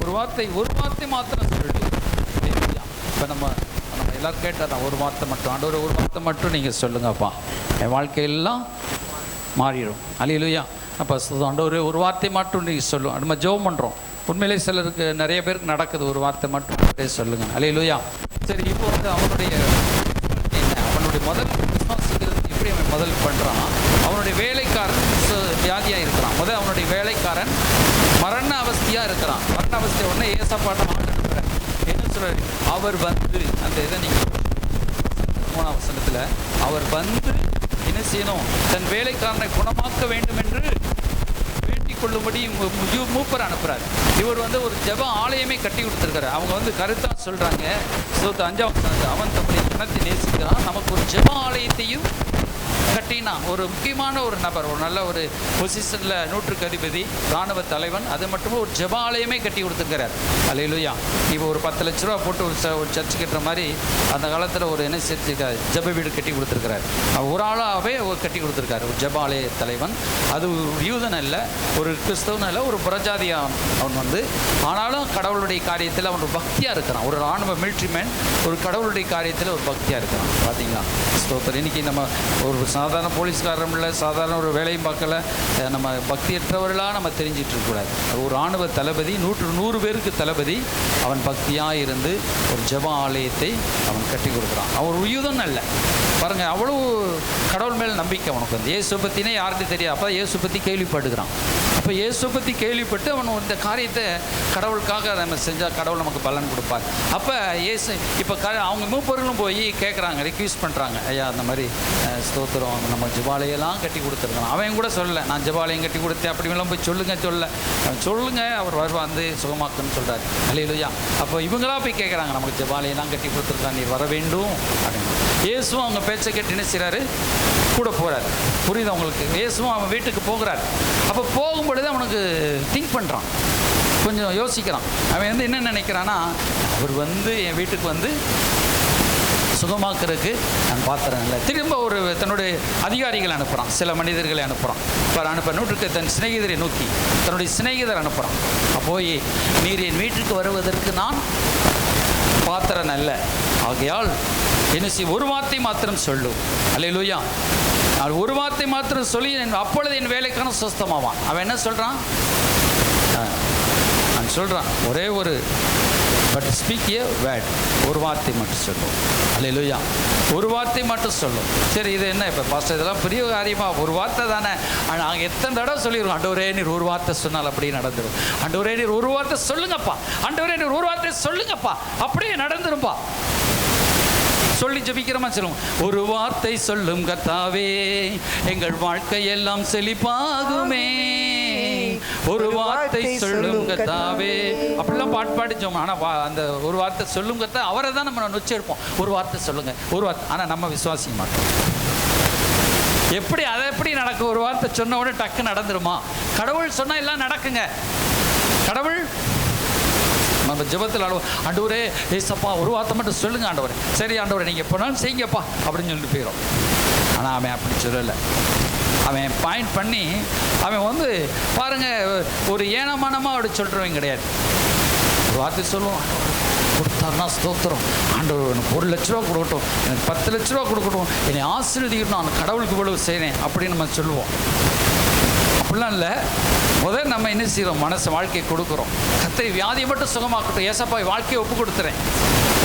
ஒரு வார்த்தை மாத்திரம் சொல்லு. இப்போ நம்ம எல்லோரும் கேட்டதான் ஒரு வார்த்தை மட்டும், ஆண்டவரே ஒரு வார்த்தை மட்டும் நீங்கள் சொல்லுங்கப்பா, என் வாழ்க்கையெல்லாம் மாறிடும். அல்லேலூயா. அப்போ ஆண்டவரே ஒரு வார்த்தை மட்டும் நீங்கள் சொல்லும். நம்ம ஜெபம் பண்ணுறோம். உண்மையிலே சிலருக்கு நிறைய பேருக்கு நடக்குது, ஒரு வார்த்தை மட்டும் சொல்லுங்க. அல்லேலூயா. சரி, இப்போ வந்து அவனுடைய முதல் விசுவாசிக்கிறது எப்படி அவன் முதல் பண்ணுறான்? அவனுடைய வேலைக்காரன் வியாதியாக இருக்கிறான். அவனுடைய வேலைக்காரன் மரண அவஸ்தையாக இருக்கிறான். மரண அவஸ்தை உடனே ஏசப்பாட்டம் ஆண்டுறார். என்ன சொல்றாரு? அவர் வந்து அந்த இதை நீங்கள் 3ஆம் வசனத்தில் அவர் வந்து என்ன செய்யணும்? தன் வேலைக்காரனை குணமாக்க வேண்டும் என்று வேண்டிக் கொள்ளும்படி மூப்பர் அனுப்புறாரு. இவர் வந்து ஒரு ஜெப ஆலயமே கட்டி கொடுத்துருக்காரு. அவங்க வந்து கருத்தா சொல்றாங்க, 5ஆம் வசனத்தில் அவன் தம்முடைய குணத்தை நேசிக்கிறான், நமக்கு ஒரு ஜெப ஆலயத்தையும் கட்டினா. ஒரு முக்கியமான ஒரு நபர், ஒரு நல்ல ஒரு பொசிஷனில் 100க்கு அதிபதி, இராணுவ தலைவன், அது மட்டுமே ஒரு ஜெபாலயமே கட்டி கொடுத்துருக்கிறார். அல்லேலூயா. இப்போ ஒரு 10 லட்ச ரூபா போட்டு ஒரு சர்ச்சு கட்டுற மாதிரி அந்த காலத்தில் ஒரு என்ன செஞ்சுருக்காரு, ஜெப வீடு கட்டி கொடுத்துருக்கிறார். ஒரு ஆளாகவே கட்டி கொடுத்துருக்காரு, ஒரு ஜெபாலய தலைவன். அது யூதன் அல்ல, ஒரு கிறிஸ்தவன் அல்ல, ஒரு புறஜாதியா அவன் வந்து. ஆனாலும் கடவுளுடைய காரியத்தில் அவன் ஒரு பக்தியாக இருக்கிறான். ஒரு இராணுவ மிலிட்ரி மேன் ஒரு கடவுளுடைய காரியத்தில் ஒரு பக்தியாக இருக்கிறான். பார்த்தீங்களா? ஸ்தோத்திரம். இன்றைக்கி நம்ம ஒரு சாதாரண போலீஸ்காரரும் இல்லை, சாதாரண ஒரு வேலையும் பார்க்கல, நம்ம பக்தியற்றவர்களாக நம்ம தெரிஞ்சிட்டு இருக்கக்கூடாது. ஒரு இராணுவ தளபதி, 100 பேருக்கு தளபதி, அவன் பக்தியாக இருந்து ஒரு ஜெப ஆலயத்தை அவன் கட்டி கொடுக்குறான். அவன் யூதன் அல்ல பாருங்கள், அவ்வளோ கடவுள் மேல் நம்பிக்கை அவனுக்கு வந்து. இயேசு பற்றினே யாருக்கும் தெரியாது. அப்போ இயேசு பற்றி கேள்விப்பட்டுக்கிறான். அப்போ இயேசு பற்றி கேள்விப்பட்டு அவன் இந்த காரியத்தை கடவுளுக்காக நம்ம செஞ்சால் கடவுள் நமக்கு பலன் கொடுப்பார். அப்போ இயேசு இப்போ அவங்க மூப்பர்களும் போய் கேட்குறாங்க, ரிக்வெஸ்ட் பண்ணுறாங்க, ஐயா அந்த மாதிரி ஸ்தோத்திரம் நம்ம ஜெபாலயெல்லாம் கட்டி கொடுத்துருக்கோம். அவன் கூட சொல்லலை, நான் ஜெபாலயம் கட்டி கொடுத்தேன் அப்படிலாம் போய் சொல்லுங்க அவர் வந்து சுகமாக்குன்னு சொல்கிறார். அல்லேலூயா. அப்போ இவங்களாம் போய் கேட்குறாங்க, நமக்கு ஜெபாலயெல்லாம் கட்டி கொடுத்துருக்கான், நீ வர வேண்டும் அப்படின்னு. இயேசுவும் அவங்க பேச்சை கேட்டு என்ன செய்கிறாரு, கூட போகிறார். புரியுது அவங்களுக்கு? இயேசுவும் அவன் வீட்டுக்கு போகிறார். அப்போ போகும்பொழுது அவனுக்கு திங்க் பண்ணுறான், கொஞ்சம் யோசிக்கிறான். அவன் வந்து என்ன நினைக்கிறான்னா, அவர் வந்து என் வீட்டுக்கு வந்து சுகமாக்குறதுக்கு நான் பாத்திரம் இல்லை. திரும்ப ஒரு தன்னுடைய அதிகாரிகளை அனுப்புகிறான், சில மனிதர்களை அனுப்புகிறான். இப்போ 100க்கு தன் சிநேகிதரை நோக்கி தன்னுடைய சிநேகிதர் அனுப்புகிறான். போய் நீர் என் வீட்டுக்கு வருவதற்கு நான் பாத்திரம் அல்ல, ஆகையால் என்ன செய், ஒரு வார்த்தை மாத்திரம் சொல்லும். அல்லேலூயா. நான் ஒரு வார்த்தை மாத்திரம் சொல்லி அப்பொழுது என் வேலைக்கான சுஸ்தமாவான். அவன் என்ன சொல்கிறான்? நான் சொல்கிறான், ஒரே ஒரு பட் ஸ்பீக் ஏ வேர்ட், ஒரு வார்த்தை மட்டும் சொல்லும். அல்லேலூயா. ஒரு வார்த்தை மட்டும் சொல்லும். சரி, இது என்ன இப்போ பாஸ்டர், இதெல்லாம் பெரிய காரியமாக, ஒரு வார்த்தை தானே. நாங்கள் எத்தனை தடவை சொல்லிடுவோம், ஆண்டவரே நீர் ஒரு வார்த்தை சொன்னால் அப்படியே நடந்துடும். ஆண்டவரே நீர் ஒரு வார்த்தை சொல்லுங்கப்பா, ஆண்டவரே நீர் ஒரு வார்த்தை சொல்லுங்கப்பா, அப்படியே நடந்துரும்பா சொல்லி ஜெபிக்கிறோமா? சொல்லுவோம், ஒரு வார்த்தை சொல்லும் கர்த்தாவே, எங்கள் வாழ்க்கையெல்லாம் செழிப்பாகுமே, ஒரு வார்த்தை சொல்லும் கர்த்தாவே. அப்படிலாம் பாடிச்சோம். ஆனால் அந்த ஒரு வார்த்தை சொல்லும் கர்த்தா, அவரை தான் நம்ம நொச்சிருப்போம். ஒரு வார்த்தை சொல்லுங்க, ஒரு வார்த்தை. ஆனால் நம்ம விசுவாசிக்க மாட்டோம். எப்படி அதை எப்படி நடக்கும்? ஒரு வார்த்தை சொன்ன உடனே டக்கு நடந்துருமா? கடவுள் சொன்னால் எல்லாம் நடக்குங்க. கடவுள் நம்ம ஜெபத்தில் ஆண்டவரே ஏசப்பா ஒரு வார்த்தை மட்டும் சொல்லுங்க ஆண்டவரே. சரி ஆண்டவரே நீங்கள் எப்போனாலும் செய்யுங்கப்பா அப்படின்னு சொல்லிட்டு போயிடும். ஆனால் அவன் அப்படி சொல்லலை. அவன் பாயிண்ட் பண்ணி அவன் வந்து பாருங்கள், ஒரு ஏனமானமாக அப்படி சொல்கிறவங்க கிடையாது. ஒரு வார்த்தை சொல்லுவோம், கொடுத்தாருன்னா ஸ்தோத்திரம், ஆண்டவர் எனக்கு 1 லட்ச ரூபா கொடுக்கட்டும், எனக்கு 10 லட்ச ரூபா கொடுக்கட்டும், என்னை ஆசீர்வதிக்கணும், நான் கடவுளுக்கு இவ்வளவு செய்கிறேன் அப்படின்னு நம்ம சொல்லுவோம். அப்படிலாம் இல்லை. முதல் நம்ம என்ன செய்கிறோம், மனசு வாழ்க்கையை கொடுக்குறோம். கர்த்தர் வியாதியை மட்டும் சுகமாக்கட்டும், ஏசப்பா வாழ்க்கையை ஒப்பு கொடுத்துறேன்.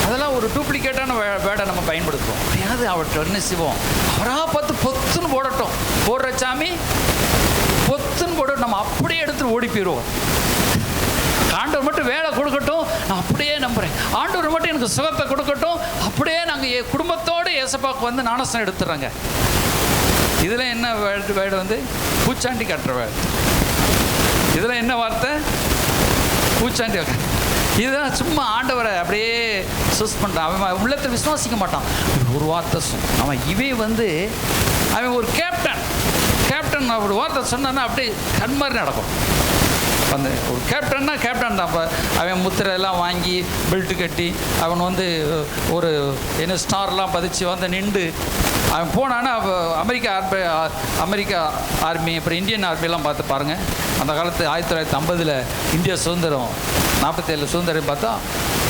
அதெல்லாம் ஒரு டூப்ளிகேட்டான வேர்டை நம்ம பயன்படுத்துவோம். அப்படியாவது அவர்கிட்ட என்ன செய்வோம், அவராக பார்த்து பொத்துன்னு போடட்டும், போடுற சாமி பொத்துன்னு போடட்டும், நம்ம அப்படியே எடுத்துட்டு ஓடி போயிடுவோம். ஆண்டவர் மட்டும் வேலை கொடுக்கட்டும், நான் அப்படியே நம்புகிறேன். ஆண்டவர் மட்டும் எனக்கு சுகத்தை கொடுக்கட்டும், அப்படியே நாங்கள் குடும்பத்தோடு ஏசப்பாவுக்கு வந்து ஞானஸ்நானம் எடுத்துடுறாங்க. இதில் என்ன வேர்டு வந்து பூச்சாண்டி கட்டுற வேர்டு. இதில் என்ன வார்த்தை, பூச்சாண்டி. இதுதான் சும்மா ஆண்டவரை அப்படியே சூஸ் பண்ணுறான். அவன் உள்ளத்தை விசுவாசிக்க மாட்டான். ஒரு வார்த்தை அவன் இவன் வந்து அவன் ஒரு கேப்டன் ஒரு வார்த்தை சொன்னான்னா அப்படியே கண் மாதிரி நடக்கும். அந்த ஒரு கேப்டன்னா கேப்டன் தான். இப்போ அவன் முத்திரை எல்லாம் வாங்கி பெல்ட்டு கட்டி அவன் வந்து ஒரு என்ன ஸ்டார்லாம் பதிச்சு வந்து நின்று அவன் போனான்னா அமெரிக்கா ஆர்மி அப்புறம் இந்தியன் ஆர்மியெல்லாம் பார்த்து பாருங்கள். அந்த காலத்து 1950 இந்தியா சுதந்திரம் 47 சுதந்திரம் பார்த்தா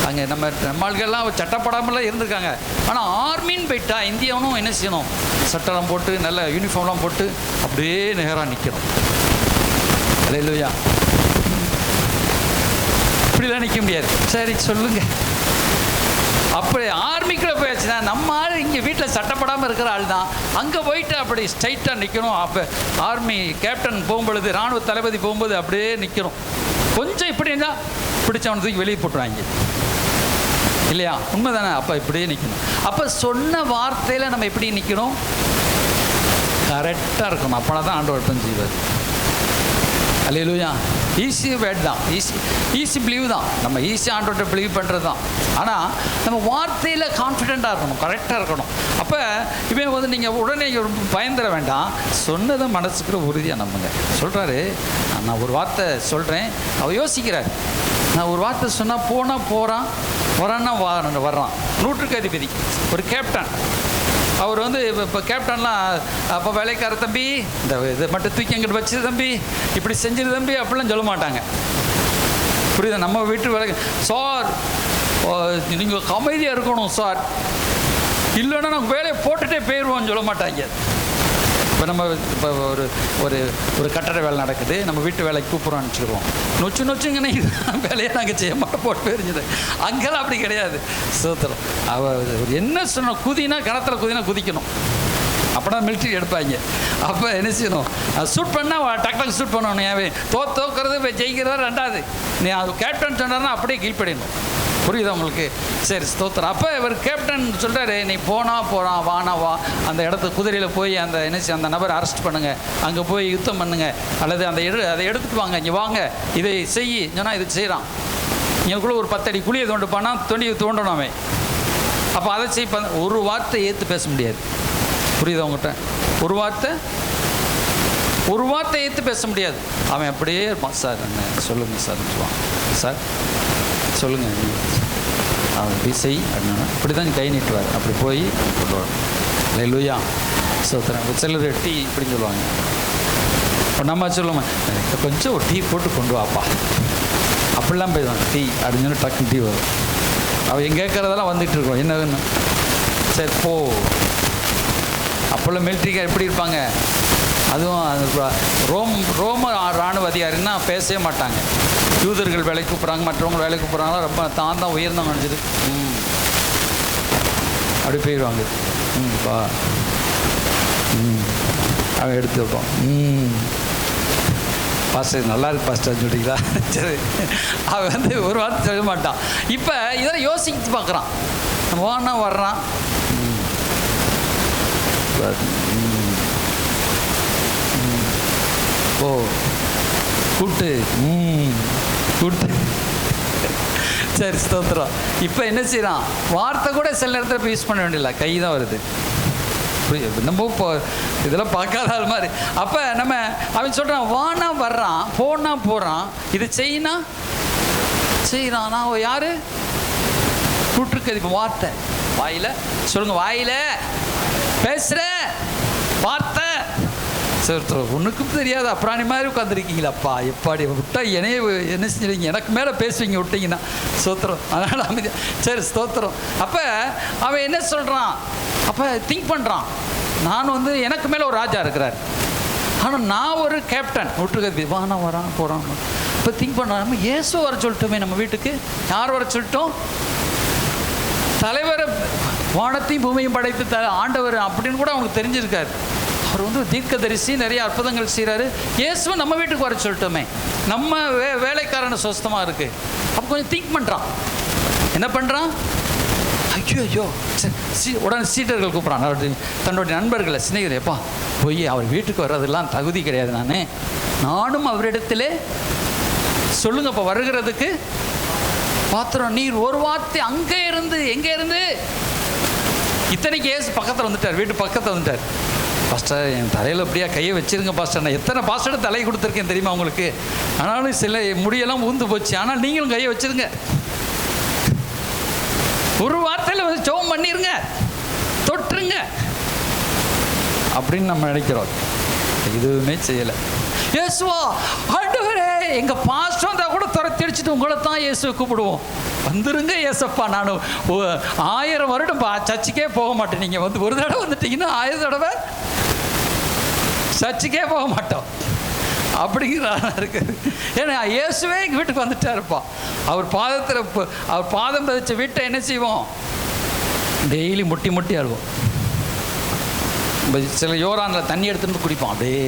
அங்கே நம்மளுக்கெல்லாம் சட்டப்படாமலாம் இருந்திருக்காங்க. ஆனால் ஆர்மின்னு போயிட்டா இந்தியாவும் என்ன செய்யணும், சட்டெல்லாம் போட்டு நல்ல யூனிஃபார்ம்லாம் போட்டு அப்படியே நேராக நிற்கணும். அல்லேலூயா. இப்படிலாம் நிற்க முடியாது. சரி சொல்லுங்கள். அப்படி ஆர்மிக்குள்ளே போயாச்சுன்னா நம்ம ஆள் இங்கே வீட்டில் சட்டப்படாமல் இருக்கிற ஆள் தான், அங்கே போயிட்டு அப்படி ஸ்ட்ரைட்டாக நிற்கணும். அப்போ ஆர்மி கேப்டன் போகும்பொழுது, இராணுவ தளபதி போகும்போது அப்படியே நிற்கணும். கொஞ்சம் இப்படி இருந்தால் பிடிச்சவனை தூக்கி வெளியே போட்டுருவாங்க இல்லையா? உண்மை தானே? அப்போ இப்படியே நிற்கணும். அப்போ சொன்ன வார்த்தையில் நம்ம எப்படி நிற்கணும்? கரெக்டாக இருக்கணும். அப்போனா தான் ஆண்டவர் பண் செய்வார். அல்லேலூயா. ஈஸி வேர்ட் தான், ஈஸி பிலீவ் தான். நம்ம ஈஸி ஆண்டவர்கிட்ட பிலீவ் பண்ணுறது தான். ஆனால் நம்ம வார்த்தையில் கான்ஃபிடெண்ட்டாக இருக்கணும், கரெக்டாக இருக்கணும். அப்போ இவன் வந்து நீங்கள் உடனே பயந்துட வேண்டாம். சொன்னதை மனசுக்குள்ள உறுதியாக நம்புங்க. சொல்கிறாரு, நான் ஒரு வார்த்தை சொல்கிறேன். அவர் யோசிக்கிறார். நான் ஒரு வார்த்தை சொன்னால் போனால் போகிறான், வரான்னா வர்றான். 100க்கு அதிபதி ஒரு கேப்டன். அவர் வந்து இப்போ கேப்டன்லாம் அப்போ வேலைக்கார தம்பி இந்த இதை மட்டும் தூக்கி அங்கிட்டு வச்சு தம்பி இப்படி செஞ்சிரு தம்பி அப்படிலாம் சொல்ல மாட்டாங்க. புரியுதா? நம்ம வீட்டு வேலை சார் நீங்கள் அமைதியாக இருக்கணும் சார், இல்லைன்னா நாங்கள் வேலையை போட்டுகிட்டே போயிடுவோம்னு சொல்ல மாட்டாங்க. இப்போ நம்ம இப்போ ஒரு கட்டட வேலை நடக்குது, நம்ம வீட்டு வேலைக்கு கூப்பிட்றோம்னு வச்சுருவோம். நொச்சுங்கன்னு இதுதான் வேலையை நாங்கள் செய்ய மாட்டோம், போட்டு போயிருந்தது. அங்கெல்லாம் அப்படி கிடையாது. சோத்திரம். என்ன சொன்னோம், குதினா கிணத்துல குதினா குதிக்கணும். அப்போ மிலிட்ரி எடுப்பாங்க. அப்போ என்ன செய்யணும், ஷூட் பண்ணால் டக்கு ஷூட் பண்ணணும். ஏன் தோக்கிறது ஜெயிக்கிறதா ரெண்டாவது. நீ அது கேப்டன் சொன்னார்னா அப்படியே கீழ்ப்படியணும். புரியுதா உங்களுக்கு? சரி, ஸ்தோத்திரம். அப்போ இவர் கேப்டன் சொல்கிறாரு, நீ போனால் போகிறான், வானா வா, அந்த இடத்துக்கு குதிரையில் போய் அந்த அந்த நபரை அரெஸ்ட் பண்ணுங்கள், அங்கே போய் யுத்தம் பண்ணுங்கள், அல்லது அதை எடுத்துட்டு வாங்க, இங்கே வாங்க, இதை செய் சொன்னால் இது செய்கிறான். இங்கேக்குள்ளே ஒரு 10 அடி குழியை தோண்டு பண்ணால் தோண்டணும் அவன். அப்போ அதை ஒரு வார்த்தை ஏற்று பேச முடியாது. புரியுதா உங்கள்கிட்ட? ஒரு வார்த்தை ஏற்று பேச முடியாது. அவன் அப்படியே இருப்பான். சார் என்ன சொல்லுங்கள் சார் சொல்லுவான். சார் சொல்லுங்கள், அவன் இப்படி செய் அப்படின்னா இப்படி தான் கை நீட்டுவார். அப்படி போய் கொண்டு வரும். அல்லேலூயா. சோத்திரம். சிலர் டீ இப்படின்னு சொல்லுவாங்க. இப்போ நம்ம சொல்லுவோம், கொஞ்சம் ஒரு டீ போட்டு கொண்டு வாப்பா, அப்படிலாம் போயிடுவாங்க. டீ அப்படின்னு சொல்லி டக்குன்னு டீ வரும். அவன் எங்கே கேட்குறதெல்லாம் வந்துட்டு இருக்கோம். என்ன வேணும், சரி போ. அப்போல்லாம் மிலிட்ரிக்கார் எப்படி இருப்பாங்க, அதுவும் ரோம இராணுவ அதிகாரின்னா பேசவே மாட்டாங்க. யூதர்கள் வேலைக்கு கூப்பிட்றாங்க, மற்றவங்க வேலைக்கு கூப்பிட்றாங்களா, ரொம்ப தான் உயர்ந்தவங்க நினச்சிது அப்படி போயிடுவாங்க. பா அவன் எடுத்து வைப்பான். பாஸ்டர் நல்லா இருக்கு பாஸ்டர் சொல்லிட்டீங்களா? சரி. அவன் வந்து ஒரு வார்த்தை சொல்ல மாட்டான். இப்போ இதெல்லாம் யோசிச்சு பார்க்குறான். வானா வர்றான், ஓ கூட்டு சரி, ஸ்தோத்திரம். இப்போ என்ன செய்யறான், வார்த்தை கூட சில நேரத்தில் இப்போ யூஸ் பண்ண வேண்டியதில்லை, கை தான் வருது. நம்ம இப்போ இதெல்லாம் பார்க்காத ஆள் மாதிரி. அப்போ நம்ம அவன் சொல்கிறான், வானா வர்றான், போனா போகிறான், இது செய்யினா செய்கிறான். நான் யார் கூட்டுருக்கு? இப்போ வார்த்தை வாயில் சொல்லுங்கள், வாயில் பேசுகிற வார்த்தை. சரி, ஒன்றுக்கும் தெரியாது அப்புறாணி மாதிரி உட்காந்துருக்கீங்களாப்பா, எப்பாடி விட்டா என்னையே என்ன செஞ்சுருவீங்க, எனக்கு மேலே பேசுவீங்க விட்டீங்கன்னா. ஸ்தோத்திரம். அதனால் அமைதியாக சரி, ஸ்தோத்திரம். அப்போ அவன் என்ன சொல்கிறான், அப்போ திங்க் பண்ணுறான், நான் வந்து எனக்கு மேலே ஒரு ராஜா இருக்கிறார், ஆனால் நான் ஒரு கேப்டன் விட்டுருக்க வானா வரான் போகிறான். இப்போ திங்க் பண்ணுறான், நம்ம இயேசு வர சொல்லிட்டோமே நம்ம வீட்டுக்கு. யார் வர சொல்லிட்டோம்? தலைவர், வானத்தையும் பூமியும் படைத்து ஆண்டவர் அப்படின்னு கூட அவங்களுக்கு தெரிஞ்சிருக்காரு. அவர் வந்து தீர்க்கதரிசி, நிறைய அற்புதங்கள் செய்கிறாரு. இயேசுவை நம்ம வீட்டுக்கு வர சொல்லிட்டோமே, நம்ம வேலைக்காரன சொஸ்தமாக இருக்குது. அப்போ கொஞ்சம் திங்க் பண்ணுறான். என்ன பண்ணுறான், ஐயோ உடனே சீடர்கள் கூப்பிட்றான், தன்னுடைய நண்பர்களை, சிநேகிதர், எப்பா போய் அவர் வீட்டுக்கு வர்றதெல்லாம் தகுதி கிடையாது, நானும் அவரிடத்திலே சொல்லுங்கப்பா வருகிறதுக்கு பாத்திரம். நீர் ஒரு வார்த்தை அங்கே இருந்து எங்கே இருந்து, இத்தனைக்கு ஏசு பக்கத்தில் வந்துட்டார், வீட்டு பக்கத்தில் வந்துட்டார். பாஸ்டர் என் தலையில் அப்படியா கையை வச்சுருங்க பாஸ்டர், நான் எத்தனை பாஸ்டர் தலை கொடுத்துருக்கேன் தெரியுமா உங்களுக்கு, ஆனாலும் சில முடியெல்லாம் ஊந்து போச்சு, ஆனால் நீங்களும் கையை வச்சுருங்க, ஒரு வார்த்தையில் வந்து ஜெபம் பண்ணிருங்க, தொட்டுருங்க அப்படின்னு நம்ம நினைக்கிறோம். எதுவுமே செய்யலை. இயேசுவா ஆண்டவரே, எங்கள் பாஸ்டர் வந்தால் கூட துரத்தி அடிச்சுட்டு உங்களை தான் இயேசுவை கூப்பிடுவோம், வந்துருங்க ஏசப்பா, நான் 1000 வருடம் சர்ச்சுக்கே போக மாட்டேன், நீங்கள் வந்து ஒரு தடவை வந்துட்டீங்கன்னா 1000 தடவை சர்ச்சுக்கே போக மாட்டோம் அப்படிங்கிறானா இருக்குது. ஏன்னா இயேசுவே எங்கள் வீட்டுக்கு வந்துட்டாருப்பா, அவர் பாதம் பதிச்ச வீட்டை என்ன செய்வோம், டெய்லி முட்டி முட்டி அழுவோம். சில யோரானில் தண்ணி எடுத்துகிட்டு குடிப்போம், அப்படியே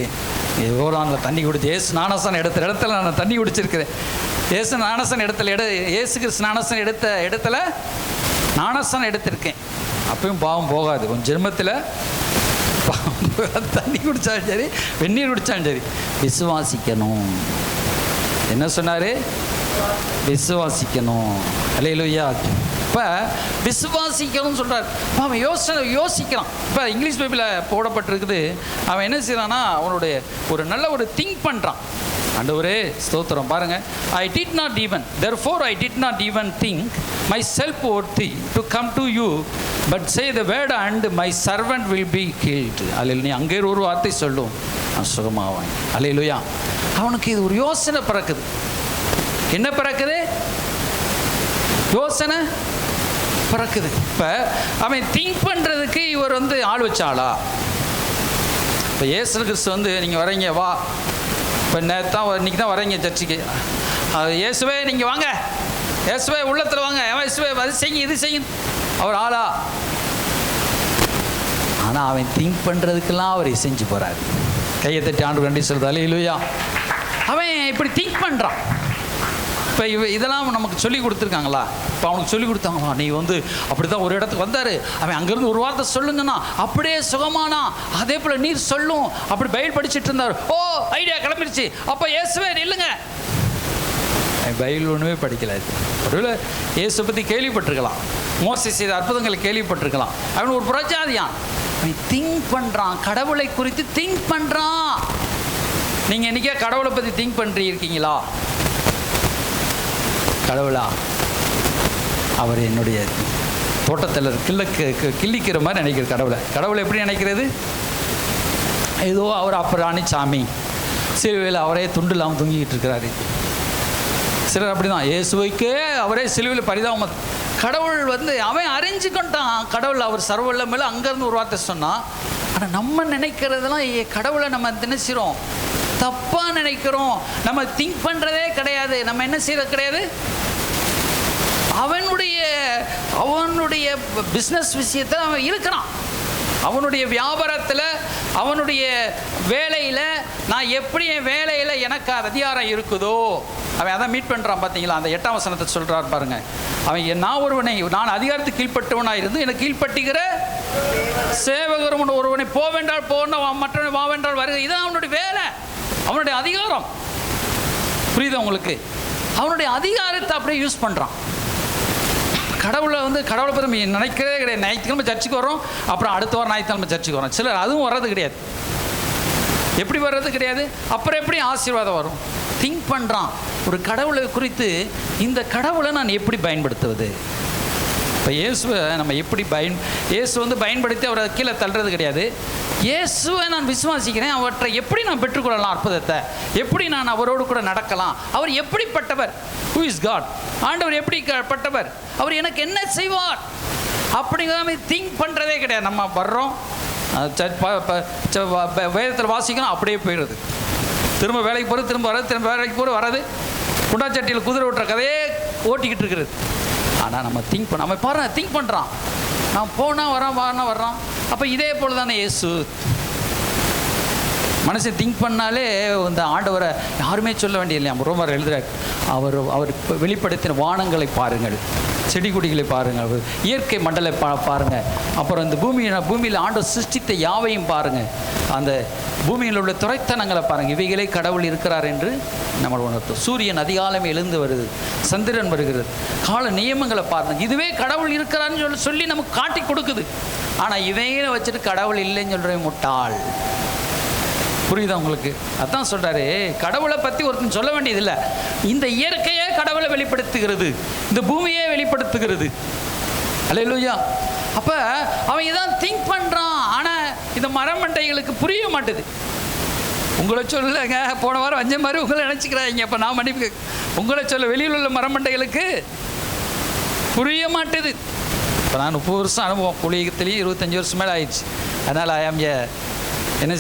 யோரானில் தண்ணி குடிச்சு, ஏசு ஞானஸ்தானம் எடுத்த இடத்துல நான் தண்ணி குடிச்சிருக்கிறேன், ஏசு ஞானஸ்தானம் ஏசு கிறிஸ்து ஞானஸ்தானம் எடுத்த இடத்துல ஞானஸ்தானம் எடுத்திருக்கேன். அப்பயும் பாவம் போகாது. கொஞ்சம் ஜென்மத்தில் தண்ணி குடித்தாலும் சரி, வெந்நீர் குடித்தாலும் சரி, விசுவாசிக்கணும். என்ன சொன்னார்? விசுவாசிக்கணும். அல்லேலூயா. இப்போ விசுவாசிக்கணும்னு சொல்கிறார். அவன் யோசிக்கிறான். இப்போ இங்கிலீஷ் பைபிளில் போடப்பட்டிருக்குது, அவன் என்ன செய்யறான்னா அவனுடைய ஒரு நல்ல ஒரு திங்க் பண்ணுறான். ஆண்டவரே ஸ்தோத்திரம். பாருங்கள், I did not even, therefore I did not even think myself worthy to come to you, but say the word and my servant will be healed. அல்லேலூயா. அங்கே ஒரு வார்த்தை சொல்லும், நான் சுகமாவேன். அல்லேலூயா. அவனுக்கு இது ஒரு யோசனை பிறக்குது. என்ன பிறக்குது? யோசனை பிறக்குது. இப்போ அவன் திங்க் பண்ணுறதுக்கு இவர் வந்து ஆள் வச்சாளா? இப்போ இயேசு கிறிஸ்து வந்து நீங்கள் வரீங்க வா, இப்போ இன்றைக்கி தான் வரீங்க சர்ச்சுக்கு, இயேசுவே நீங்கள் வாங்க, இயேசுவே உள்ளத்தில் வாங்க, இயேசுவே அது செய்யுங்க இது செய்யும், அவர் ஆளா? ஆனால் அவன் திங்க் பண்ணுறதுக்கெல்லாம் அவர் செஞ்சு போகிறார். கையை தட்டி ஆண்டு கண்டி சொல்கிறது அல்லேலூயா. அவன் இப்படி திங்க் பண்ணுறான். இப்போ இதெல்லாம் நமக்கு சொல்லி கொடுத்துருக்காங்களா? இப்போ அவனுக்கு சொல்லி கொடுத்தாங்களா? நீ வந்து அப்படி தான் ஒரு இடத்துக்கு வந்தார், அவன் அங்கேருந்து ஒரு வார்த்தை சொல்லுங்கண்ணா, அப்படியே சுகமானா, அதே போல் நீர் சொல்லும், அப்படி பைபிள் படிச்சுட்டு இருந்தார். ஓ ஐடியா கிளம்பிடுச்சு, அப்போ இயேசுவே இல்லைங்க, பைபிள் ஒன்றுமே படிக்கல. ஒருவேளை இயேசு பற்றி கேள்விப்பட்டிருக்கலாம், மோசே செய்த அற்புதங்களை கேள்விப்பட்டிருக்கலாம். அவன் ஒரு புறஜாதியான், அவன் திங்க் பண்ணுறான், கடவுளை குறித்து திங்க் பண்ணுறான். நீங்கள் என்றைக்கே கடவுளை பற்றி திங்க் பண்ணிருக்கீங்களா? கடவுளா, அவர் என்னுடைய தோட்டத்தில் கிள்ளிக்கிற மாதிரி நினைக்கிற கடவுளை எப்படி நினைக்கிறது? ஏதோ அவர் அப்பராணி சாமி, சிலுவையில் அவரே துண்டு இல்லாமல் தூங்கிக்கிட்டு இருக்கிறாரு. சிலர் அப்படி தான், இயேசுவைக்கே அவரே சிலுவையில் பரிதாபம். கடவுள் வந்து அவன் அறிஞ்சுக்கிட்டான், கடவுள் அவர் சர்வல்ல மேலே அங்கேருந்து ஒரு வார்த்தை சொன்னான். ஆனால் நம்ம நினைக்கிறதெல்லாம் கடவுளை நம்ம தினசிறோம், தப்பாக நினைக்கிறோம். நம்ம திங்க் பண்ணுறதே கிடையாது. நம்ம என்ன செய்கிறது கிடையாது. அவனுடைய பிஸ்னஸ் விஷயத்தில் அவன் இருக்கிறான், அவனுடைய வியாபாரத்தில், அவனுடைய வேலையில், நான் எப்படி என் வேலையில் எனக்கு அதிகாரம் இருக்குதோ அவன் அதான் மீட் பண்ணுறான். பார்த்தீங்களா? அந்த 8ஆம் வசனத்தை சொல்கிறார் பாருங்க. அவன் நான் அதிகாரத்துக்கு கீழ்பட்டவனாக இருந்து எனக்கு கீழ்பட்டுகிற சேவகரும் ஒருவனை போவென்றால் போன, மற்றவனை வாவென்றால் வருக. இதுதான் அவனுடைய வேலை, அவனுடைய அதிகாரம். புரியுது உங்களுக்கு? அவனுடைய அதிகாரத்தை அப்படியே யூஸ் பண்ணுறான். கடவுளை பற்றி நினைக்கிறதே கிடையாது. ஞாயிற்றுக்கிழமை சர்ச்சுக்கு வரோம், அப்புறம் அடுத்த வாரம் ஞாயிற்றுக்கிழமை சர்ச்சுக்கு வரோம். சிலர் அதுவும் வர்றது கிடையாது. எப்படி வர்றது கிடையாது? அப்புறம் எப்படி ஆசீர்வாதம் வரும்? திங்க் பண்ணுறான் ஒரு கடவுளை குறித்து. இந்த கடவுளை நான் எப்படி பயன்படுத்துவது? இப்போ இயேசுவை நம்ம எப்படி இயேசு வந்து பயன்படுத்தி அவரை கீழே தள்ளுறது கிடையாது. இயேசுவை நான் விசுவாசிக்கிறேன், அவற்றை எப்படி நான் பெற்றுக்கொள்ளலாம், அற்புதத்தை எப்படி நான் அவரோடு கூட நடக்கலாம், அவர் எப்படிப்பட்டவர், ஹூ இஸ் காட், ஆண்டவர் எப்படிப்பட்டவர், அவர் எனக்கு என்ன செய்வார் அப்படிங்கிறத திங்க் பண்ணுறதே கிடையாது. நம்ம வர்றோம், வேதத்தில் வாசிக்கணும், அப்படியே போயிடுறது. திரும்ப வேலைக்கு போகிறது, திரும்ப வர்றது, திரும்ப வேலைக்கு போகிறது, வர்றது, குண்டாச்சட்டியில் குதிரை ஓட்டுற கதையே ஓட்டிக்கிட்டு இருக்கிறது. ஆனால் நம்ம நம்ம பாருங்க, திங்க் பண்ணுறான், நான் போனால் வர்றான். அப்போ இதே போல் தானே இயேசு. மனசை திங்க் பண்ணாலே இந்த ஆண்டவரை யாருமே சொல்ல வேண்டிய இல்லையா? ரோமர் எழுதுகிறார், அவர் வெளிப்படுத்தின வானங்களை பாருங்கள், செடி கொடிகளை பாருங்கள், இயற்கை மண்டலை பாருங்கள், அப்புறம் இந்த பூமியில் ஆண்டவர் சிருஷ்டித்த யாவையும் பாருங்கள், அந்த பூமியில் உள்ள துறைத்தனங்களை பாருங்கள், இவைகளே கடவுள் இருக்கிறார் என்று நம்ம உணர்த்தோம். சூரியன் அதிகாலமே எழுந்து வருது, சந்திரன் வருகிறது, கால நியமங்களை பாருங்கள், இதுவே கடவுள் இருக்கிறான்னு சொல்லி நமக்கு காட்டி கொடுக்குது. ஆனால் இவைகளை வச்சுட்டு கடவுள் இல்லைன்னு சொல்கிறேன் முட்டாள். புரியுதா உங்களுக்கு? அதான் சொல்கிறாரு, கடவுளை பற்றி ஒருத்தன் சொல்ல வேண்டியதில்லை. இந்த இயற்கையே கடவுளை வெளிப்படுத்துகிறது, இந்த பூமியே வெளிப்படுத்துகிறது. அல்லேலூயா. அப்போ அவன் இதான் திங்க் பண்ணுறான். ஆனால் இந்த மரமண்டைகளுக்கு புரிய மாட்டுது. உங்களை சொல்லலைங்க, போன வாரம் வஞ்ச மாதிரி உங்களை நினச்சிக்கிறாங்க. அப்போ நான் மன்னிப்பு உங்களை சொல்ல, வெளியில் உள்ள மரமண்டைகளுக்கு புரிய மாட்டுது. இப்போ நான் 30 வருஷம் அனுபவம், புலிகத்துலேயும் 25 வருஷம் மேலே ஆயிடுச்சு. அதனால் ஐ ஆம் ஏ என்ன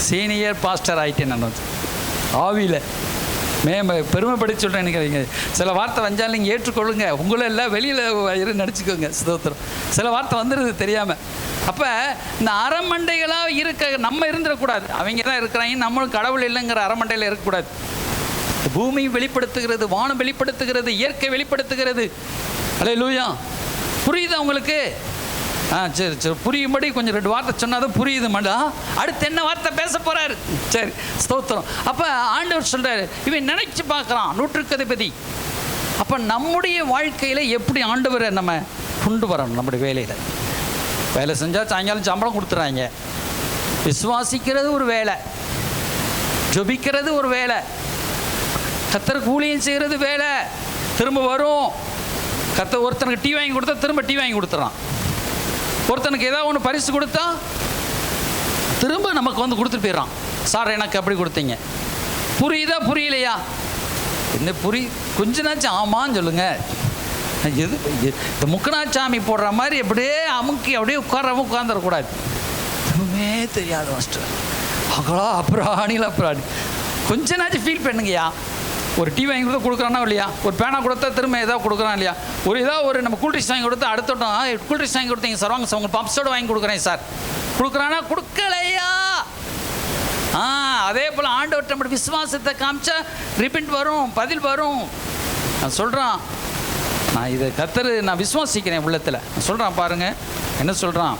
சீனியர் பாஸ்டர் ஆகிட்டேன் நான் வந்து ஆவியில். பெருமைப்படி சொல்கிறேன். நினைக்கிறீங்க சில வார்த்தை வந்தாலும் நீங்கள் ஏற்றுக்கொள்ளுங்க. உங்களும் இல்லை வெளியில் நினச்சிக்கோங்க. சுதந்திரம் சில வார்த்தை வந்துடுது தெரியாமல். அப்போ இந்த அறமண்டைகளாக இருக்க நம்ம இருந்துடக்கூடாது. அவங்க தான் இருக்கிறாங்க, நம்மளும் கடவுள் இல்லைங்கிற அறமண்டையில் இருக்கக்கூடாது. பூமி வெளிப்படுத்துகிறது, வானம் வெளிப்படுத்துகிறது, இயற்கை வெளிப்படுத்துகிறது. அல்லேலூயா. புரியுதா உங்களுக்கு? சரி சரி, புரியும்படி கொஞ்சம் 2 வார்த்தை சொன்னாதான் புரியுது மாட்டா. அடுத்து என்ன வார்த்தை பேச போகிறாரு? சரி, ஸ்தோத்திரம். அப்போ ஆண்டவர் சொல்கிறாரு, இவன் நினைச்சு பார்க்குறான் 100க்கு அதிபதி. அப்போ நம்முடைய வாழ்க்கையில் எப்படி ஆண்டவரை நம்ம கொண்டு வரணும்? நம்முடைய வேலையில் வேலை செஞ்சால் சாயங்காலம் சம்பளம் கொடுத்துட்றாங்க. விசுவாசிக்கிறது ஒரு வேலை, ஜெபிக்கிறது ஒரு வேலை, கர்த்தருக்கு ஊழியம் செய்கிறது வேலை. திரும்ப வரும் கர்த்தர் ஒருத்தனுக்கு டீ வாங்கி கொடுத்தா திரும்ப டீ வாங்கி கொடுத்துட்றான். ஒருத்தனுக்கு ஏதாவது ஒன்று பரிசு கொடுத்தா திரும்ப நமக்கு வந்து கொடுத்துட்டு போயிடறான். சார் எனக்கு அப்படி கொடுத்தீங்க. புரியுதா புரியலையா? என்ன கொஞ்ச நாச்சும் ஆமான்னு சொல்லுங்க. எது இந்த முக்கனாச்சாமி போடுற மாதிரி அப்படியே அமுக்கி அப்படியே உட்காந்துடக்கூடாது. எதுவுமே தெரியாது மாஸ்டர், அகலா அப்புறாணில அப்புறாணி. கொஞ்ச நாச்சும் ஃபீல் பண்ணுங்கய்யா. ஒரு டீ வாங்கி கொடுத்தா கொடுக்குறானா இல்லையா? ஒரு பேனா கொடுத்தா திரும்ப ஏதாவது கொடுக்குறான் இல்லையா? ஒரு நம்ம கூல்ட்ரிக்ஸ் வாங்கி கொடுத்தா அடுத்தோட்டம் கூல்ட்ரிக்ஸ் வாங்கி கொடுத்தீங்க சார், வாங்க சார் உங்களுக்கு பப்ஸோடு வாங்கி கொடுக்குறேன் சார், கொடுக்குறானா கொடுக்கலையா? அதே போல் ஆண்டவர்கிட்ட நம்மளுடைய விசுவாசத்தை காமிச்சா ரிப்பெண்ட் வரும், பதில் வரும். நான் சொல்கிறான், நான் இதை நான் விசுவாசிக்கிறேன் உள்ளத்தில். நான் சொல்கிறான் பாருங்கள் என்ன சொல்கிறான்.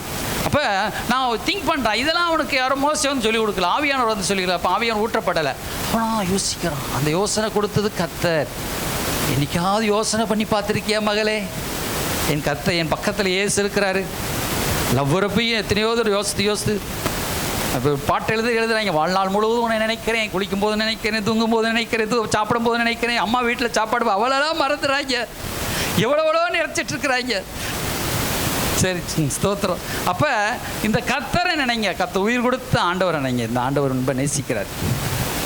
அப்போ நான் திங்க் பண்ணுறேன், இதெல்லாம் அவனுக்கு யாரோ மோசம் வந்து சொல்லிக் கொடுக்கல, ஆவியானவர் வந்து சொல்லிக்கல. அப்போ ஆவியானவர் ஊற்றப்படலை. ஆனால் யோசிக்கிறான், அந்த யோசனை கொடுத்தது கர்த்தர். என்னைக்காவது யோசனை பண்ணி பார்த்துருக்கியா மகளே? என் கர்த்தர் என் பக்கத்தில் ஏசு இருக்கிறாரு. லவ்வரப்பையும் எத்தனையோ தூரம் யோசித்து அப்போ பாட்டு எழுதுறாங்க. வாழ்நாள் முழுவதும் உன்னை நினைக்கிறேன், குளிக்கும் போது நினைக்கிறேன், தூங்கும் போது நினைக்கிறேன், சாப்பிடும் போது நினைக்கிறேன், அம்மா வீட்டில் சாப்பாடு அவளெல்லாம் மறந்துடுறாங்க, எவ்வளோ நினைச்சிட்டு இருக்கிறாங்க. சரி, ஸ்தோத்திரம். அப்போ இந்த கர்த்தரை நினைங்க, கர்த்தர் உயிர் கொடுத்த ஆண்டவரை நினைங்க. இந்த ஆண்டவர் ரொம்ப நேசிக்கிறார்.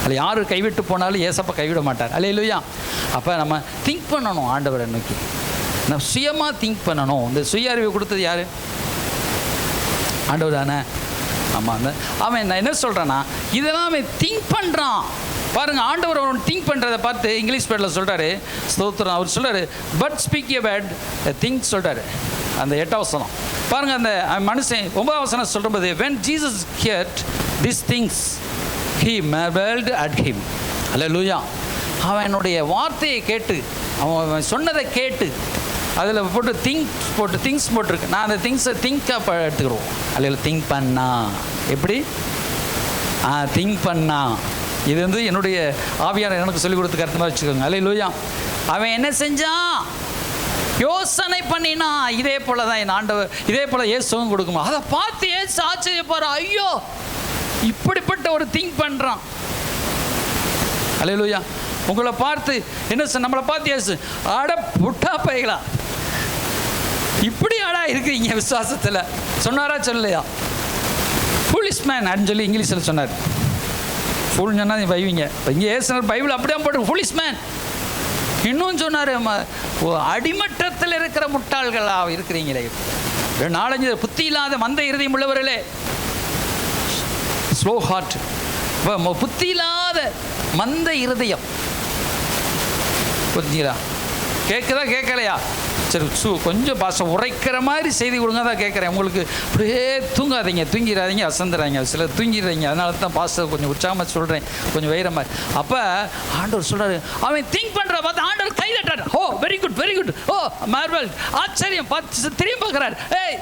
அதில் யார் கைவிட்டு போனாலும் ஏசப்பா கைவிட மாட்டார். அல்லேலூயா. அப்போ நம்ம திங்க் பண்ணணும் ஆண்டவரை நோக்கி, நம்ம சுயமாக திங்க் பண்ணணும். இந்த சுய அறிவை கொடுத்தது யார்? ஆண்டவர் தானே. ஆமாம். அவன் நான் என்ன சொல்கிறேன்னா, இதெல்லாம் அவன் திங்க் பண்ணுறான் பாருங்கள். ஆண்டவர் அவன் திங்க் பண்ணுறதை பார்த்து இங்கிலீஷ் பேரில் சொல்கிறாரு, ஸ்தோத்திரம். அவர் சொல்கிறாரு, but speak a bad think சொல்கிறாரு. அந்த 8ஆம் வசனம் பாருங்கள். அந்த மனுஷன் 9ஆம் வசனம் சொல்லும்போது, when Jesus heard these things he marveled at him. அல்லேலூயா. அவனுடைய வார்த்தையை கேட்டு, அவன் சொன்னதை கேட்டு, அதில் போட்டு திங்ஸ் போட்டிருக்கு. நான் அந்த திங்ஸை திங்காக எடுத்துக்கிறோம். அல்ல திங்க் பண்ணா எப்படி? திங்க் பண்ணா. இது வந்து என்னுடைய ஆவியானவர் எனக்கு சொல்லிக் கொடுத்து கருத்து மாதிரி வச்சுக்கோங்க. அல்லேலூயா. அவன் என்ன செஞ்சான்? யோசனை பண்ணினா. இதே போல தான் என் ஆண்டவர், இதே போல ஏசுவும் கொடுக்குமா? அதை பார்த்து ஏசு ஆச்சரியப்படுற, ஐயோ இப்படிப்பட்ட ஒரு திங்க் பண்ணுறான். அல்லேலூயா. உங்களை பார்த்து என்ன நம்மளை பார்த்து ஏசு, அட புட்டா பைகளா, இப்படி ஆடா இருக்கிறீங்க விசுவாசத்தில் சொன்னாரா சொல்லலையா? ஃபுல்லிஷ் மேன் அப்படின்னு சொல்லி இங்கிலீஷில் சொன்னார். ஃபுல் சொன்னால் நீ வைவீங்க. இங்கே ஏசுனர் பைபிள் அப்படியே போட்டு ஃபுல்லிஷ் மேன். இன்னும் சொன்னார், அடிமட்டத்தில் இருக்கிற முட்டாள்களாக இருக்கிறீங்களே, 4-5 புத்தி இல்லாத மந்த இருதயம் உள்ளவர்களே, ஸ்லோ ஹார்ட், புத்தி இல்லாத மந்த இருதயம். புரிஞ்சுங்களா? கேட்குதா கேட்கலையா? சரி, கொஞ்சம் பாசம் உரைக்கிற மாதிரி செய்தி கொடுங்க தான் கேட்குறேன். உங்களுக்கு அப்படியே தூங்காதீங்க, தூங்கிடாதீங்க, அசந்துறாங்க, சிலர் தூங்கிடுறீங்க. அதனால தான் பாஸ்டர் கொஞ்சம் உற்சாகமாக சொல்கிறேன், கொஞ்சம் வைர மாதிரி. அப்போ ஆண்டவர் சொல்கிறாரு, அவன் திங்க் பண்ணுற பார்த்து ஆண்டவர் கை தட்டார். ஓ வெரி குட் வெரி குட், ஓ மார்வல், ஆச்சரியம். பார்த்து திரும்பி பார்க்குறாரு, ஏய்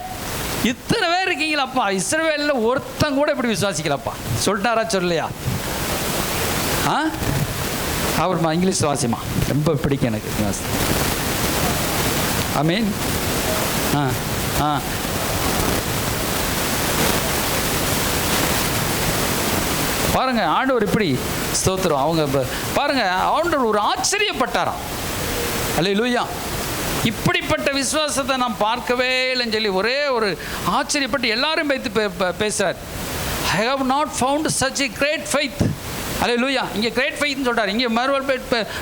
இத்தனை பேர் இருக்கீங்களாப்பா, இஸ்ரவேலில் ஒருத்தன் கூட இப்படி விசுவாசிக்கலப்பா. சொல்லிட்டாரா சொல்லலையா? அவர்மா இங்கிலீஷ் வாசிமா ரொம்ப பிடிக்கும் எனக்கு. ஐ மீன் பாருங்க, ஆண்டவர் இப்படி ஸ்தோத்திரம். அவங்க பாருங்க, ஆண்டவர் ஒரு ஆச்சரியப்பட்டாராம். அல்லேலூயா. இப்படிப்பட்ட விசுவாசத்தை நாம் பார்க்கவே இல்லைன்னு சொல்லி ஒரே ஒரு ஆச்சரியப்பட்டு எல்லாரும் வைத்து பேசுறார். I have not found such a great faith. Hallelujah. இங்கே கிரேட் ஃபெய்த்னு சொல்கிறார், இங்கே மர்வல்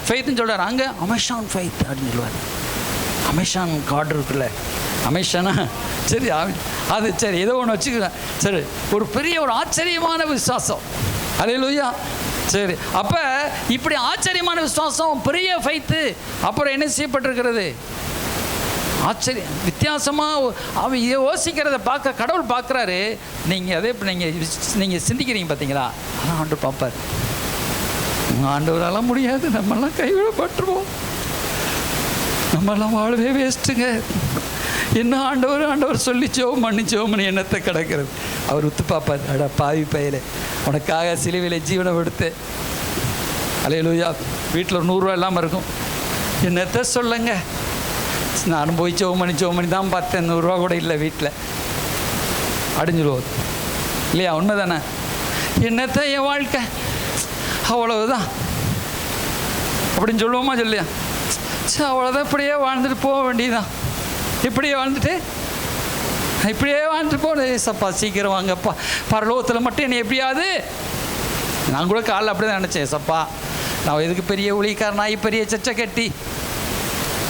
ஃபெய்த்னு சொல்கிறார், அங்கே அமேசான் ஃபெய்த் அப்படின்னு சொல்லுவார். அமேசான் கார்டு இருக்குல்ல, அமேசானா சரி அது சரி ஏதோ ஒன்று வச்சுக்கிறேன். சரி, ஒரு பெரிய ஒரு ஆச்சரியமான விசுவாசம். அல்லேலூயா. சரி, அப்போ இப்படி ஆச்சரியமான விசுவாசம், பெரிய ஃபெய்த்து, அப்புறம் என்ன செய்யப்பட்டிருக்கிறது? ஆச்சரியம், வித்தியாசமாக அவன் யோசிக்கிறத பார்க்க கடவுள் பார்க்குறாரு. நீங்கள் அதே இப்போ நீங்கள் சிந்திக்கிறீங்க பார்த்தீங்களா? அதான் ஆண்டவர் பார்ப்பார். ஆண்டவரால் முடியாது, நம்மெல்லாம் கைவிடப்பட்டுருவோம், நம்மெல்லாம் வாழவே வேஸ்ட்டுங்க. என்ன ஆண்டவர் சொல்லி ஜெபம் எண்ணத்தை கிடக்கிறது. அவர் உத்து பார்ப்பார். அடா பாவி பையலே, உனக்காக சிலுவையில் ஜீவனை கொடுத்து. அல்லேலூயா. வீட்டில் ஒரு 100 ரூபா இல்லாமல் இருக்கும். என்னத்தை சொல்லுங்க, நானும் போய் ஜெபம் பண்ணி தான் பார்த்தேன், 100 ரூபா கூட இல்லை வீட்டில். அடிஞ்சிடுவோம் இல்லையா? உண்மை தானே? என்னத்தை என் வாழ்க்கை அவ்வளவுதான் அப்படின்னு சொல்லுவோமா? சொல்லியா? சரி, அவ்வளோதான், இப்படியே வாழ்ந்துட்டு போக வேண்டியதுதான். இப்படியே வாழ்ந்துட்டு போன. சப்பா சீக்கிரம் வாங்கப்பா, பரலோகத்தில் மட்டும் என்னை எப்படியாவது. நான் கூட காலைல அப்படி தான் நினச்சேன், சப்பா நான் எதுக்கு பெரிய ஊழியக்காரனாகி பெரிய சர்ச்சை கட்டி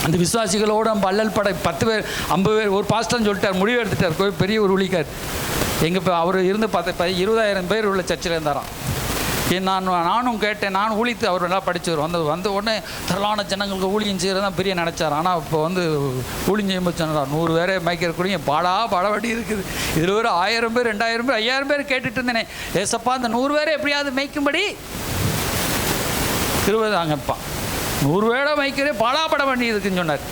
அந்த விசுவாசிகளோடு நம்ம அல்லல் படை 10 பேர் 50 பேர் ஒரு பாஸ்டர்னு சொல்லிட்டார், முடிவு எடுத்துட்டார். பெரிய ஒரு ஊழியக்கார் எங்கள் இப்போ அவர் இருந்து 20,000 பேர் உள்ள சர்ச்சில் இருந்தாராம். நானும் கேட்டேன், நான் ஊழித்து அவர் நல்லா படித்தவர் வந்த உடனே திரளான ஜனங்களுக்கு ஊழியம் செய்கிறது தான் பெரிய நினச்சார். ஆனால் இப்போ ஊழியம் செய்யும்போது சொன்னார், 100 பேரை மேய்க்கிறக்கூடிய பாட வட்டி இருக்குது. இதில் ஒரு 1000 பேர் 2000 பேர் 5000 பேர் கேட்டுட்டு இருந்தேனே. ஏசப்பா அந்த 100 பேரை எப்படியாவது மேய்க்கும்படி 20 தாங்கப்பா, 100 பேரை மேய்க்கிறே பாடாப்பட வேண்டியதுக்குன்னு சொன்னார்.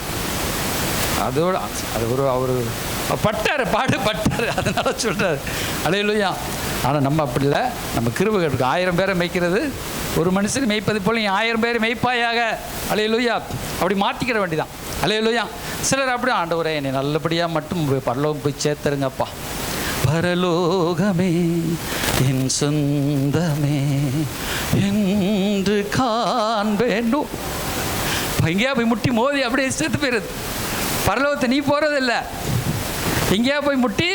அதோட அது அவர் பட்டார், அதனால சொல்கிறார். அல்லேலூயா. ஆனால் நம்ம அப்படி இல்லை, நம்ம கிருபை இருக்கு. 1000 பேரை மேய்க்கிறது ஒரு மனுஷன் மேய்ப்பது போல 1000 பேரை மேய்ப்பாயாக. அல்லேலூயா. அப்படி மாற்றிக்கிற வேண்டிதான். அல்லேலூயா. சிலர் அப்படி, ஆண்டவரே என்னை நல்லபடியாக மட்டும் பரலோகம் போய் சேர்த்துருங்கப்பா. பரலோகமே என் சொந்தமே என்று காண்பேன். எங்கேயா போய் முட்டி மோதி அப்படியே சேர்த்து போயிடுது. பரலோகத்தை நீ போகிறதில்லை, எங்கேயா போய் முட்டி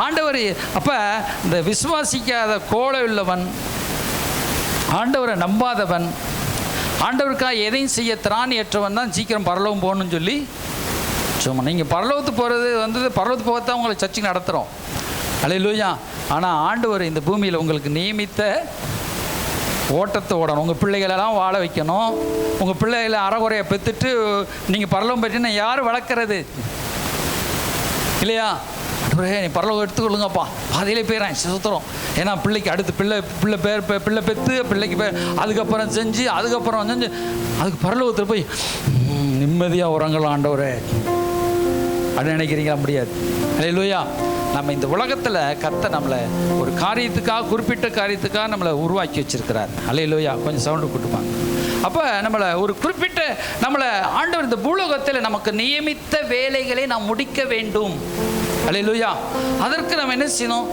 ஆண்டவர். அப்போ இந்த விசுவாசிக்காத கோலை உள்ளவன், ஆண்டவரை நம்பாதவன், ஆண்டவருக்காக எதையும் செய்ய திராணியற்றவன் தான் சீக்கிரம் பரலோகம் போகணும்னு சொல்லி சும்மா. நீங்கள் பரலோகத்துக்கு போகிறது பரலோகத்துக்கு போகத்தான் உங்களை சர்ச்சைக்கு நடத்துகிறோம். அல்லேலூயா. ஆனால் ஆண்டவர் இந்த பூமியில் உங்களுக்கு நியமித்த ஓட்டத்தை ஓடணும். உங்கள் பிள்ளைகளெல்லாம் வாழ வைக்கணும். உங்கள் பிள்ளைகளை அறகுறையை பெற்றுட்டு நீங்கள் பரலோகம் பெற்றுன்னா யார் வளர்க்குறது? இல்லையா? நீ பரலோகம் எடுத்துக்கொள்ளுங்கப்பா, பாதையிலே போயிடறேன் சுத்தரம். ஏன்னா பிள்ளைக்கு அடுத்து பிள்ளை பெற்று பிள்ளைக்கு அதுக்கப்புறம் செஞ்சு அதுக்கு பரலோகத்தில் போய் நிம்மதியாக உறங்கலாம் ஆண்டவரே அப்படின்னு நினைக்கிறீங்களா? முடியாது. அல்லேலூயா. நம்ம இந்த உலகத்தில் கர்த்தர் நம்மளை ஒரு காரியத்துக்காக, குறிப்பிட்ட காரியத்துக்காக நம்மளை உருவாக்கி வச்சிருக்கிறார். அல்லேலூயா. கொஞ்சம் சவுண்டு கூட்டுப்பாங்க. அப்போ நம்மளை ஒரு குறிப்பிட்ட ஆண்டவர் இந்த பூலோகத்தில் நமக்கு நியமித்த வேலைகளை நாம் முடிக்க வேண்டும். அல்லேலூயா. அதற்கு நம்ம என்ன செய்யணும்?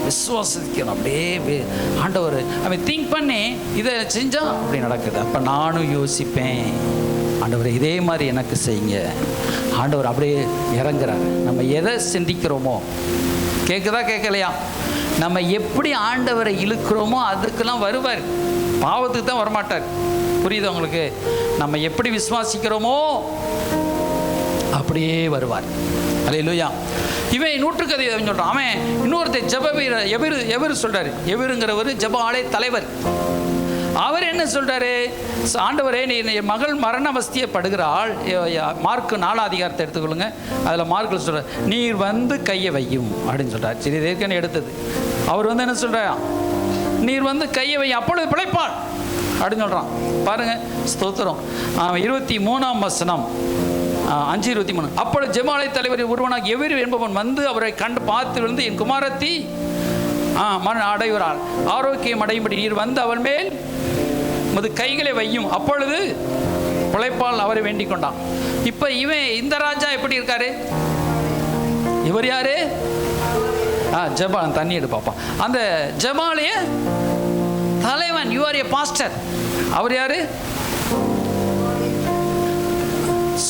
விசுவாசிக்கணும். அப்படியே ஆண்டவர் அவன் திங்க் பண்ணி இதை செஞ்சால் அப்படி நடக்குது. அப்போ நானும் யோசிப்பேன், ஆண்டவர் இதே மாதிரி எனக்கு செய்யுங்க. ஆண்டவர் அப்படியே இறங்குறார். நம்ம எதை சிந்திக்கிறோமோ, கேட்குதா கேட்கலையா, நம்ம எப்படி ஆண்டவரை இழுக்கிறோமோ அதுக்கெல்லாம் வருவார். பாவத்துக்கு தான் வரமாட்டார். புரியுது உங்களுக்கு? நம்ம எப்படி விசுவாசிக்கிறோமோ அப்படியே வருவார். அல்லேலூயா. இவன் நூற்றுக்கதை சொல்கிறான். அவன் இன்னொருத்தர் ஜெப வீரர் எவரு சொல்கிறாரு. எவருங்கிறவர் ஜெப ஆலய தலைவர். அவர் என்ன சொல்கிறாரு? ஆண்டவரே, நீ என் மகள் மரண அவஸ்தையப்படுகிறாள். மார்க்கு 4 அதிகாரத்தை எடுத்துக்கொள்ளுங்க. அதில் மார்க்கில் சொல்கிறார், நீர் வந்து கையை வையும் அப்படின்னு சொல்கிறார். சரி, இது ஏற்கனவே எடுத்தது. அவர் என்ன சொல்கிறார்? நீர் வந்து கையை வை, அப்பொழுது பிழைப்பாள் அப்படின்னு சொல்கிறான். பாருங்கள், ஸ்தோத்திரம். 23ஆம் வசனம், 5:23. அப்பொழுது ஜெபாலய தலைவர் ஒருவனாக எவரு என்பவன் வந்து அவரை கண்டு பார்த்து விழுந்து, என் குமாரத்தி மன அடைவரால் ஆரோக்கியம் அடையும்படி நீர் வந்து அவள் மேல் முது கைகளை வையும், அப்பொழுது பிழைப்பால் அவரை வேண்டிக் கொண்டான். இப்போ இவன் இந்த ராஜா எப்படி இருக்காரு? இவர் யாரு? ஜெபால் தண்ணி எடு பாப்பா. அந்த ஜெபாலிய தலைவன், யூ ஆர் ஏ பாஸ்டர். அவர் யாரு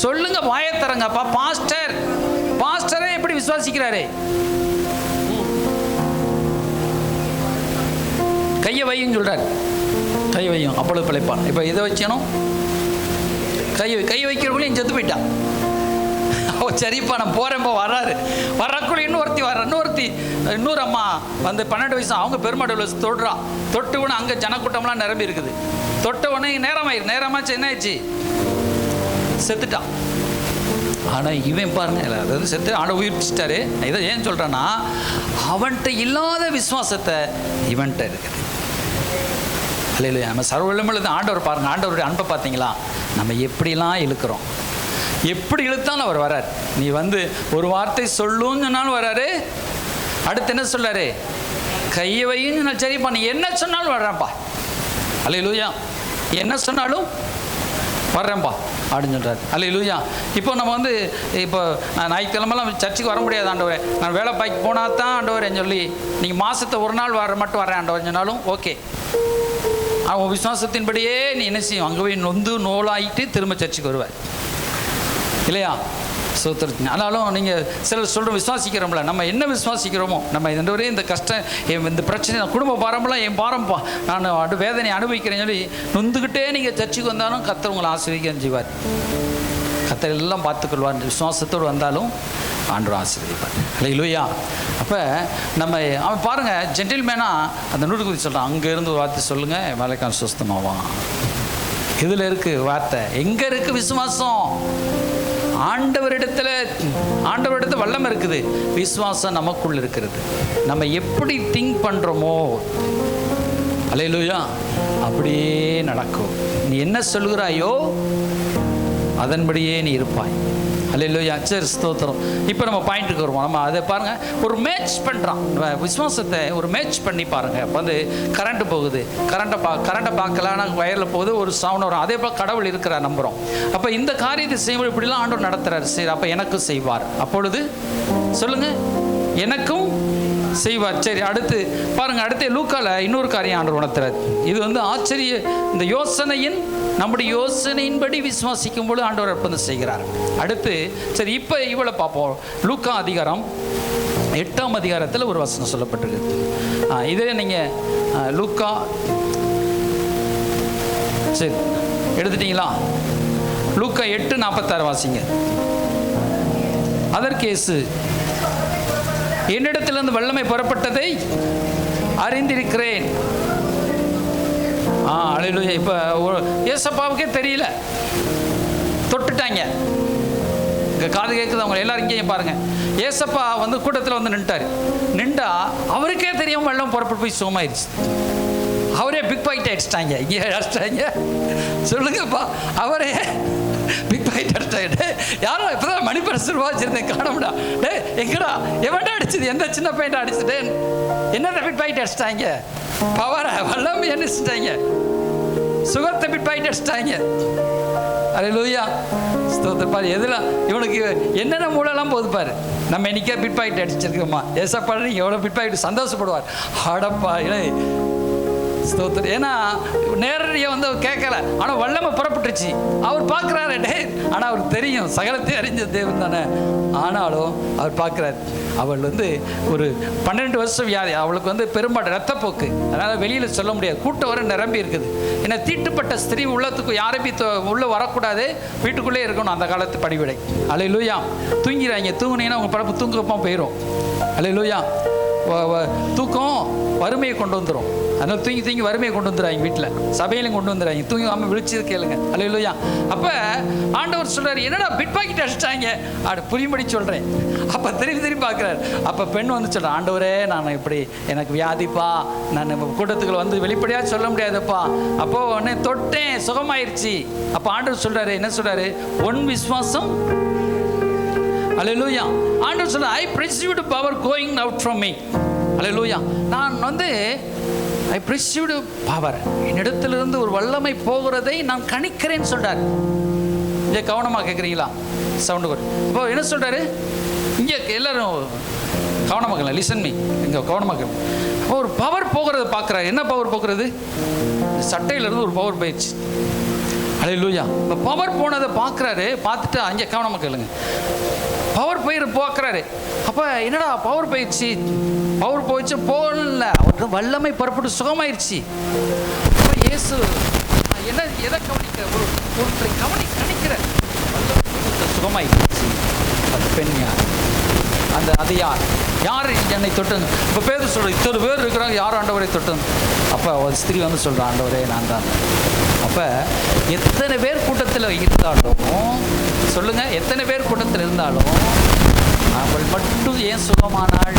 சொல்லுங்க, வாயத்தரங்கப்பா. பாஸ்டர், பாஸ்டரை எப்படி விசுவாசிக்கிறாரு? கையை வையும் சொல்றாரு. கை வையும், அப்பொழுது பிழைப்பான். இப்போ இதை வச்சனும் கை வைக்கிறவங்களையும் செத்து போயிட்டான். சரிப்பா நான் போகிறேன்ப்பா வர்றாரு. வர்றக்குள்ள இன்னொரு அம்மா வந்து 12 வயசு, அவங்க பெருமாடு தொடுறா. தொட்டவுடனே அங்கே ஜனக்கூட்டம்லாம் நிரம்பி இருக்குது. தொட்டவுடனே நேரமாச்சு, என்ன ஆயிடுச்சு? செத்துட்டான். ஆனால் இவன் பாருங்க, அதாவது செத்து ஆட உயிர்ப்பிச்சிட்டாரு. இதை ஏன் சொல்கிறேன்னா, அவன்கிட்ட இல்லாத விசுவாசத்தை இவன்கிட்ட இருக்குது. இல்லை நம்ம சர்வவல்லமையுள்ள ஆண்டவர் பாருங்கள், ஆண்டவருடைய அன்பை பார்த்தீங்களா? நம்ம எப்படிலாம் இழுக்கிறோம், எப்படி இழுத்தாலும் அவர் வரார். நீ வந்து ஒரு வார்த்தை சொல்லுன்னு சொன்னாலும் வராரு. அடுத்து என்ன சொல்லாரு? கையை வைன்னு சொன்னால் சரிப்பா, நீ என்ன சொன்னாலும் வர்றேன்ப்பா. அல்லேலூயா. என்ன சொன்னாலும் வர்றேன்ப்பா அப்படின்னு சொல்கிறார். அல்லேலூயா. இப்போ நம்ம வந்து இப்போ நான் ஞாயிற்றுக்கிழமெல்லாம் சர்ச்சுக்கு வர முடியாது ஆண்டவரே, நான் வேலை பாய்க்கு போனால் தான் ஆண்டவரேன்னு சொல்லி நீங்கள் மாதத்தை ஒரு நாள் மட்டும் வரேன் ஆண்டவர் சொன்னாலும் ஓகே. அவன் விசுவாசத்தின்படியே நீ என்ன செய்யும்? அங்கே போய் நொந்து நோலாயிட்டு திரும்ப சர்ச்சுக்கு வருவார் இல்லையா? சோத்திரத்தின். ஆனாலும் நீங்கள் சிலர் சொல்கிற விசுவாசிக்கிறோம்ல, நம்ம என்ன விசுவாசிக்கிறோமோ, நம்ம இந்த கஷ்டம், இந்த பிரச்சனை, குடும்ப பாரம்பெல்லாம் என் பாரம்பா, நான் வேதனை அனுபவிக்கிறேன்னு சொல்லி நொந்துக்கிட்டே நீங்கள் சர்ச்சுக்கு வந்தாலும் கர்த்தர் உங்களை ஆசீர்வதிக்க செய்வார். கர்த்தர் எல்லாம் பார்த்துக்கொள்வார். விசுவாசத்தோடு வந்தாலும் ஆண்டவர் ஆசீர்வதிப்பார். அல்லேலூயா. அப்போ நம்ம அவன் பாருங்கள், ஜென்டில்மேனாக அந்த நூறுக்கு சொல்கிறான், அங்கேருந்து ஒரு வார்த்தை சொல்லுங்கள், வேலைக்கான சுஸ்தமாவான். இதில் இருக்குது வார்த்தை. எங்கே இருக்குது விசுவாசம்? ஆண்டவரிடத்தில் வல்லமை இருக்குது. விசுவாசம் நமக்குள்ள இருக்கிறது. நம்ம எப்படி திங்க் பண்ணுறோமோ, அல்லேலூயா, அப்படியே நடக்கும். நீ என்ன சொல்கிறாயோ அதன்படியே நீ இருப்பாய். அல்லேலூயா. சரி, ஸ்தோத்திரம். இப்போ நம்ம பாயிண்ட்டுக்கு வருவோம். நம்ம அதை பாருங்கள், ஒரு மேட்ச் பண்ணுறான் விசுவாசத்தை. ஒரு மேட்ச் பண்ணி பாருங்கள். இப்போ வந்து கரண்ட்டு போகுது, கரண்ட்டை பார்க்கலான்னா வயரில் போகுது, ஒரு சவுண்ட் வரும். அதே போல் கடவுள் இருக்கிறார், நம்புகிறோம். அப்போ இந்த காரியத்தை செய்யும்போது இப்படிலாம் ஆண்டவர் நடத்துகிறார். சரி, அப்போ எனக்கும் செய்வார். அப்பொழுது சொல்லுங்கள், எனக்கும் செய்வார். சரி, அடுத்து பாருங்கள். அடுத்து லூக்கால இன்னொரு காரியம் ஆண்டவர் உணர்த்துறார். இது வந்து ஆச்சரிய, இந்த நம்முடைய யோசனையின்படி விசுவாசிக்கும் போது ஆண்டவர் அற்புதம் செய்கிறார். அடுத்து சரி, இப்போ இவ்வளோ பார்ப்போம். லூக்கா அதிகாரம் 8ஆம் அதிகாரத்தில் ஒரு வசனம் சொல்லப்பட்டிருக்கு. இதே நீங்கள் லூக்கா, சரி எடுத்துட்டீங்களா? லூக்கா 8:46 வாசிங்க. அதற்கு இயேசு, என்னிடத்திலிருந்து வல்லமை புறப்பட்டதை அறிந்திருக்கிறேன். அல்லேலூயா. இப்போ ஏசப்பாவுக்கே தெரியல, தொட்டுட்டாங்க. இங்கே காது கேட்குது, அவங்க எல்லாரும் இங்கேயும் பாருங்கள். ஏசப்பா வந்து கூட்டத்தில் வந்து நின்றா அவருக்கே தெரியும் வெள்ளம் புறப்பட்டு போய் சுகமாயிருச்சு. அவரே பிக் பாக்கெட் அடிச்சிட்டாங்க. இங்கே அடிச்சிட்டாங்க, சொல்லுங்கப்பா. அவரே பிக் பாக்கெட் அடிச்சிட்டாங்க. யாரும் இப்போ தான் மணிப்பரசு ரூபா வச்சுருந்தேன், காணமுடா. எங்கடா எவன்டா அடிச்சது? எந்த சின்ன பையன்டா அடிச்சுட்டேன்? என்னடா பிக் பாக்கெட் அடிச்சிட்டாங்க? பவரை வல்லமை அடிச்சிட்டாங்க, சுகத்தை பிக் பாக்கெட் அடிச்சிட்டாங்க. அல்லேலூயா. ஸ்தோத்திரம். பாரு, எதுலாம் இவனுக்கு என்னென்ன மூலெல்லாம் போது பாரு. நம்ம இன்னைக்கே பிட் பாக்கெட் அடிச்சிருக்கோம்மா. ஏசப்பா நீங்கள் எவ்வளோ பிட் பாக்கெட் சந்தோஷப்படுவார். ஆடப்பா ஸ்தோத்திரம். ஏன்னா நேரடியாக வந்து அவர் கேட்கல, ஆனால் வல்லமை புறப்பட்டுருச்சு. அவர் பார்க்குறாரு, ஆனால் அவருக்கு தெரியும் சகலத்தை அறிஞ்ச தேவன் தானே. ஆனாலும் அவர் பார்க்குறாரு. அவள் வந்து ஒரு 12 வருஷம் வியாதி, அவளுக்கு வந்து பெரும்பாடு ரத்தப்போக்கு, அதனால் வெளியில் சொல்ல முடியாது. கூட்டம் வர நிரம்பி இருக்குது. ஏன்னா தீட்டுப்பட்ட ஸ்திரீ உள்ளத்துக்கு யாரையும் உள்ளே வரக்கூடாது, வீட்டுக்குள்ளே இருக்கணும். அந்த காலத்து படிவிடை. அல்லேலூயா. தூங்கிறாங்க. தூங்குனீங்கன்னா உங்கள் படப்பு தூங்கப்போ போயிடும். அல்லேலூயா. தூக்கம் வறுமையை கொண்டு வந்துடும். அதனால் தூங்கி வறுமையை கொண்டு வந்துடுறாங்க. வீட்டில் சபையிலும் கொண்டு வந்துடுறாங்க. தூங்காமல் விழிச்சது கேளுங்க. அல்லேலூயா. அப்போ ஆண்டவர் சொல்கிறார், என்னடா பிட் பாக்கெட் அடிச்சிட்டாங்க அப்படி புரியும்படி சொல்கிறேன். அப்போ திரும்பி பார்க்குறாரு. அப்போ பெண் வந்து சொல்கிறேன், ஆண்டவரே நான் இப்படி எனக்கு வியாதிப்பா, நான் கூட்டத்துக்குள்ள வந்து வெளிப்படையாக சொல்ல முடியாதுப்பா. அப்போது உடனே தொட்டேன், சுகமாயிருச்சு. அப்போ ஆண்டவர் சொல்கிறாரு, என்ன சொல்கிறாரு? ஒன் விசுவாசம். அல்லேலூயா. ஆண்டவர் சொல்கிறார், I received power going out from me. Hallelujah. நான் வந்து ஐ ரிசீவ்டு பவர், என்னிடத்திலிருந்து ஒரு வல்லமை போகிறதை நான் கணிக்கிறேன்னு சொல்றார். இங்கே கவனமாக கேட்குறீங்களா? சவுண்டு வரும். இப்போ என்ன சொல்றாரு? இங்கே எல்லாரும் கவனமாக லிசன் மீ, இங்கே கவனமாக. ஒரு பவர் போகிறத பார்க்குறாரு. என்ன பவர் போகிறது? சட்டையிலேருந்து ஒரு பவர் போயிடுச்சு. அல்லேலூயா. இப்போ பவர் போனதை பார்க்குறாரு. பார்த்துட்டு அங்கே கவனமாக கேளுங்க. பவர் பார்க்குறாரு. அப்போ என்னடா பவர் போயிடுச்சு, பவர் போயிடுச்சு போகல, அவருக்கு வல்லமை புறப்பட்டு சுகமாயிருச்சு. அப்போ இயேசு என்ன எதை கவனிக்கிற ஒருத்தரை கணிக்கிற சுகமாயிருச்சு. அந்த பெண் யார்? அது யார் என்னை தொட்டுங்க? இப்போ பேர் சொல்ற இத்தனை பேர் இருக்கிறாங்க, யார் ஆண்டவரை தொட்டுங்க? அப்போ ஒரு ஸ்திரீ வந்து சொல்கிறான், ஆண்டவரே நான் தான். அப்போ எத்தனை பேர் கூட்டத்தில் இருந்தாலும் சொல்லுங்க, எத்தனை பேர் கூட்டத்தில் இருந்தாலும் அவள் மட்டும் ஏன் சுகமானாள்?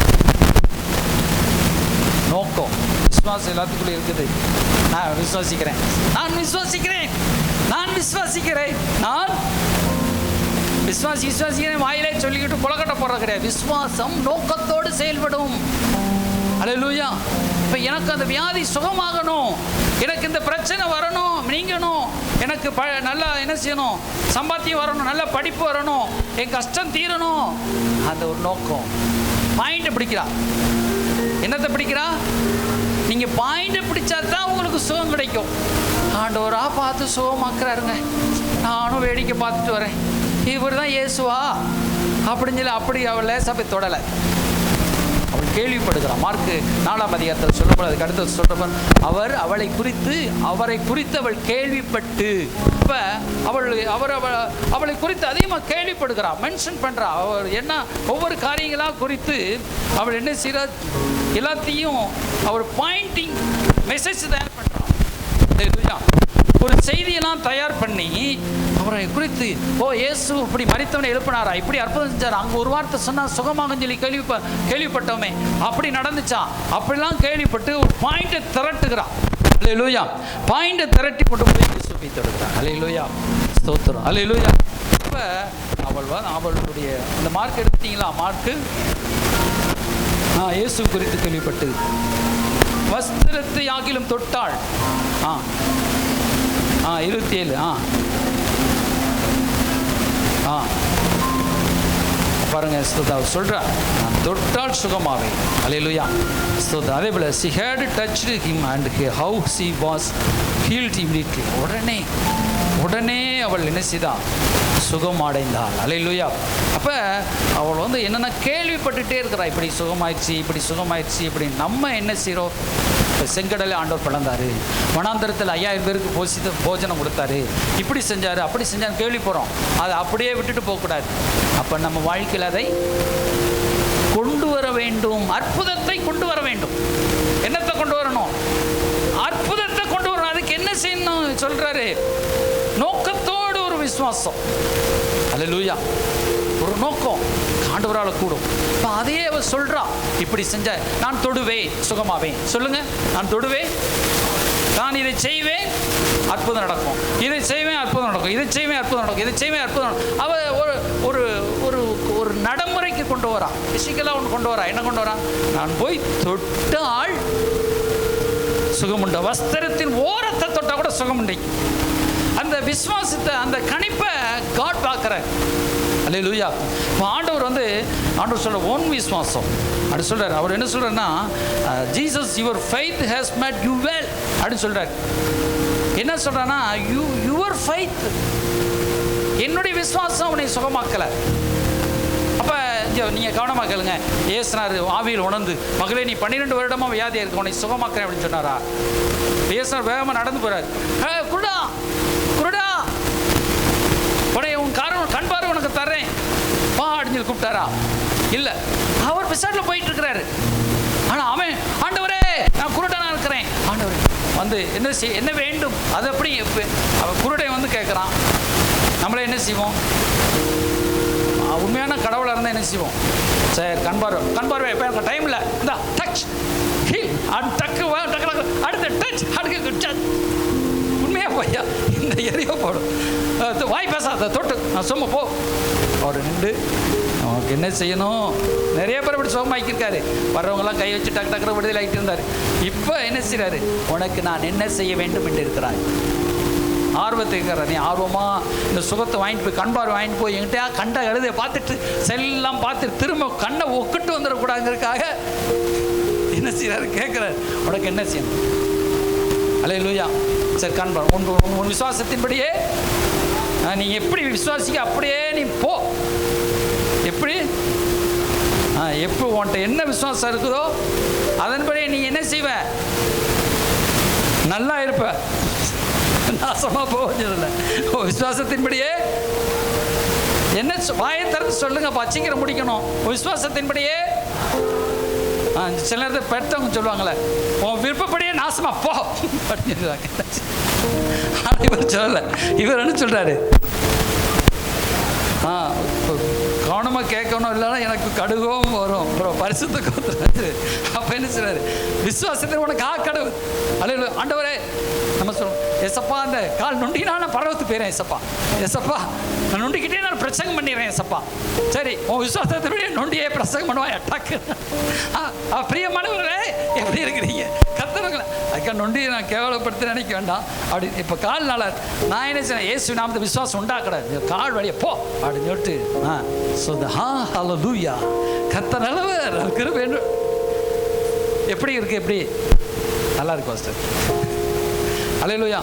நோக்கம், விசுவாசம் எல்லாத்துக்குள்ளே இருக்குது. நான் விசுவாசிக்கிறேன், நான் விசுவாசிக்கிறேன், நான் விசுவாசிக்கிறேன், நான் விசுவாசிக்கிறேன் வாயிலே சொல்லிக்கிட்டு கொலக்கட்டை போடுற கிடையாது. விசுவாசம் நோக்கத்தோடு செயல்படும். அல்லேலூயா. இப்போ எனக்கு அந்த வியாதி சுகமாகணும், எனக்கு இந்த பிரச்சனை வரணும், நீங்கணும், எனக்கு நல்லா என்ன செய்யணும், சம்பாத்தியம் வரணும், நல்ல படிப்பு வரணும், என் கஷ்டம் தீரணும். அந்த ஒரு நோக்கம். பாயிண்ட் பிடிக்கிறா. என்னத்தை பிடிக்கிறா? நீங்கள் பாயிண்ட்டை பிடிச்சா தான் உங்களுக்கு சுகம் கிடைக்கும். ஆண்டவராக பார்த்து சுகமாக்குறாருங்க. நானும் வேடிக்கை பார்த்துட்டு வரேன். இவர் தான் இயேசுவா அப்படின்னு சொல்லி அப்படி அவள் லேசாக போய் தொடலை. அவள் கேள்விப்படுகிறான். மார்க்கு 4ஆம் அதிகாரத்தில் சொல்லப்படும். அதுக்கு அடுத்து சொல்றவன் அவரை குறித்து அவள் கேள்விப்பட்டு, இப்போ அவளை குறித்து அதிகமாக கேள்விப்படுகிறாள், மென்ஷன் பண்ணுறா. அவர் என்ன ஒவ்வொரு காரியங்களாக குறித்து அவள் என்ன செய்கிறா, எல்லாத்தையும் அவர் பாயிண்டிங் மெசேஜ் தயார் பண்ணுறான். ஒரு செய்தியெல்லாம் தயார் பண்ணி அவரை குறித்து, ஓ இயேசு இப்படி மரித்தவனை எழுப்பினாரா, இப்படி அற்புதம் செஞ்சார், அங்கே ஒரு வார்த்தை சொன்னால் சுகமாகன்னு சொல்லி கேள்விப்பட்டோமே, அப்படி நடந்துச்சா, அப்படிலாம் கேள்விப்பட்டு ஒரு பாயிண்ட்டை திரட்டுகிறான். அல்லேலூயா. பாயிண்ட்டை திரட்டி கொண்டு போய் இயேசுவை தொடுகிறான். அல்லேலூயா. ஸ்தோத்திரம். அல்லேலூயா. இப்போ அவளுடைய அந்த மார்க் எடுத்தீங்களா? மார்க்கு இயேசு குறித்து கேள்விப்பட்டு வஸ்திரத்தை ஆகிலும் தொட்டாள். 27 பாருங்க. சொல்றா, நான் தொட்டால் சுகமாவே. அல்லேலூயா. ஸ்தோத்திரம். அதே போல she had touched him and how she was healed immediately. உடனே அவள் என்ன செய்தாள்? சுகம் அடைந்தாள். அல்லேலூயா. அப்போ அவள் வந்து என்னென்ன கேள்விப்பட்டுட்டே இருக்கிறா, இப்படி சுகமாயிடுச்சு, இப்படி சுகமாயிடுச்சு. இப்படி நம்ம என்ன செய்கிறோம்? இப்போ செங்கடலை ஆண்டவர் பிளந்தாரு, வனாந்தரத்தில் 5000 பேருக்கு போஜனம் கொடுத்தாரு, இப்படி செஞ்சார், அப்படி செஞ்சார் கேள்வி போகிறோம். அதை அப்படியே விட்டுட்டு போகக்கூடாது. அப்போ நம்ம வாழ்க்கையில் அதை கொண்டு வர வேண்டும். அற்புதத்தை கொண்டு வர வேண்டும். என்னத்தை கொண்டு வரணும்? அற்புதத்தை கொண்டு வரணும். அதுக்கு என்ன செய்யணும் சொல்றாரு? நோக்கத்தோடு ஒரு விசுவாசம். அல்லேலூயா. ஒரு நோக்கம் ஆண்டவரால் கூடும். இப்போ அதே அவர் சொல்றா, இப்படி செஞ்ச நான் தொடுவேன் சுகமாவேன். சொல்லுங்க, நான் தொடுவேன், நான் இதை செய்வேன், அற்புதம் நடக்கும். இதை செய்வேன், அற்புதம் நடக்கும். இதை செய்வேன், அற்புதம் நடக்கும். இதை செய்வேன், அற்புதம் நடக்கும். அவ ஒரு ஒரு ஒரு நடைமுறைக்கு கொண்டு வரா. பிசிக்கலாக ஒன்று கொண்டு வரா. என்ன கொண்டு வரா? நான் போய் தொட்டால் சுகமுண்ட. வஸ்திரத்தின் ஓரத்தை தொட்டால் கூட சுகமுண்டை. அந்த விசுவாசத்தை, அந்த கணிப்பை காட் பார்க்குறார். அல்லேலூயா. இப்போ ஆண்டவர் சொல்ற ஓன் விசுவாசம் அப்படி சொல்றாரு. அவர் என்ன சொல்றாருன்னா, Jesus your faith has made you well அப்படின்னு சொல்றாரு. என்ன சொல்றான்னா, யுவர் ஃபெய்த், என்னுடைய விசுவாசம் உன்னை சுகமாக்கல. அப்போ நீங்கள் கவனமாக கேளுங்க. ஏசுனார் ஆவியில் உணர்ந்து, மகளே நீ 12 வருடமாக வியாதியாக இருக்கு, உன்னை சுகமாக்குறேன் அப்படின்னு சொன்னாரா? ஏசுனார் வேகமாக நடந்து போறாரு. குருடா குருடா, உடைய உன் கண் பார்வை உனக்கு தர்றேன் வா அப்படின்னு கூப்பிட்டாரா? இல்லை, அவர் பிசாட்டில் போயிட்டு இருக்கிறாரு. ஆனால் அவன், ஆண்டவரே நான் குருடனா இருக்கிறேன். ஆண்டவரே வந்து என்ன வேண்டும்? அது அப்படி அவன் குருடை வந்து கேட்குறான். நம்மளே என்ன செய்வோம்? உண்மையான கடவுளாக இருந்தால் என்ன செய்வோம்? சரி, கண் பார்வை இப்போ எனக்கு டைம் இல்லை, இந்த டச் ஹீல் டக்கு அடுத்த டச் அடுக்க உண்மையாக போய்யா இந்த எரியோ போடும், வாய் பேசாத தொட்டு நான் சும்மா போ. அவர் நின்று அவனுக்கு என்ன செய்யணும்? நிறைய பேர் இப்படி சுகமாக்கியிருக்காரு. வர்றவங்களாம் கை வச்சு டக்கு விடுதலை ஆகிட்டு இருந்தார். இப்போ என்ன செய்கிறாரு? உனக்கு நான் என்ன செய்ய வேண்டும் என்று இருக்கிறாய். ஆர்வத்தை இருக்கிற நீ ஆர்வமாக இந்த சுகத்தை வாங்கிட்டு போய் கண்பார்வை வாங்கிட்டு போய் என்கிட்ட கண்ட எழுதையை பார்த்துட்டு செல்லாம் பார்த்துட்டு திரும்ப கண்ணை ஒக்கிட்டு வந்துடக்கூடாதுங்கிறதுக்காக என்ன செய்யறாரு கேட்குறாரு, உனக்கு என்ன செய்யணும்? அல்லேலூயா. சரி கண்பார் உன் விசுவாசத்தின்படியே நீ எப்படி விசுவாசிக்க அப்படியே நீ போ. எப்படி எப்போ உன்கிட்ட என்ன விசுவாசம் இருக்குதோ அதன்படி நீ என்ன செய்வ? நல்லா இருப்ப, நாசமா போவதில்லை. விசுவாசத்தின்படியே என்ன வாயை திறந்து சொல்லுங்க, சீக்கிரம் முடிக்கணும். விசுவாசத்தின்படியே சில நேரத்தை பெற்றவங்க சொல்லுவாங்களே, உன் விருப்பப்படியே நாசமா போ அப்படின்னு. இவர் சொல்லலை, இவர் என்ன சொல்றாரு? கவனமாக கேட்கணும், இல்லைன்னா எனக்கு கடுகவும் வரும், அப்புறம் பரிசுத்தக்கு வந்துடாது. அப்போ என்ன சொல்றாரு? விசுவாசத்தில் உனக்கு கடவுள். அல்ல ஆண்டவரே நம்ம சொல்லுவோம், எசப்பா அந்த கால் நொண்டினா நான் பரவத்துக்கு போயிடுறேன், எசப்பா எசப்பா நான் நொண்டிக்கிட்டே நான் பிரசங்கம் பண்ணிடுறேன், எசப்பா. சரி, உன் விசுவாசத்தை நொண்டியே பிரசங்கம் பண்ணுவான் அட்டாக்கு. பிரியமானவர்களே எப்படி இருக்கிறீங்க? கத்துறவங்கள அதுக்காக நொண்டியை நான் கேவலப்படுத்த நினைக்க வேண்டாம். அப்படி இப்போ கால் நாள நான் என்ன செய்யறேன்? இயேசு நாமத்தை விசுவாசம் உண்டாக்கூடாது, கால் வழியை போ அப்படின்னு சொல்லிட்டு ஹல்லேலூயா. கர்த்தர் நல்லவர், கிருபை எப்படி இருக்கு? எப்படி நல்லா இருக்கு பாஸ்டர்? அல்லேலூயா,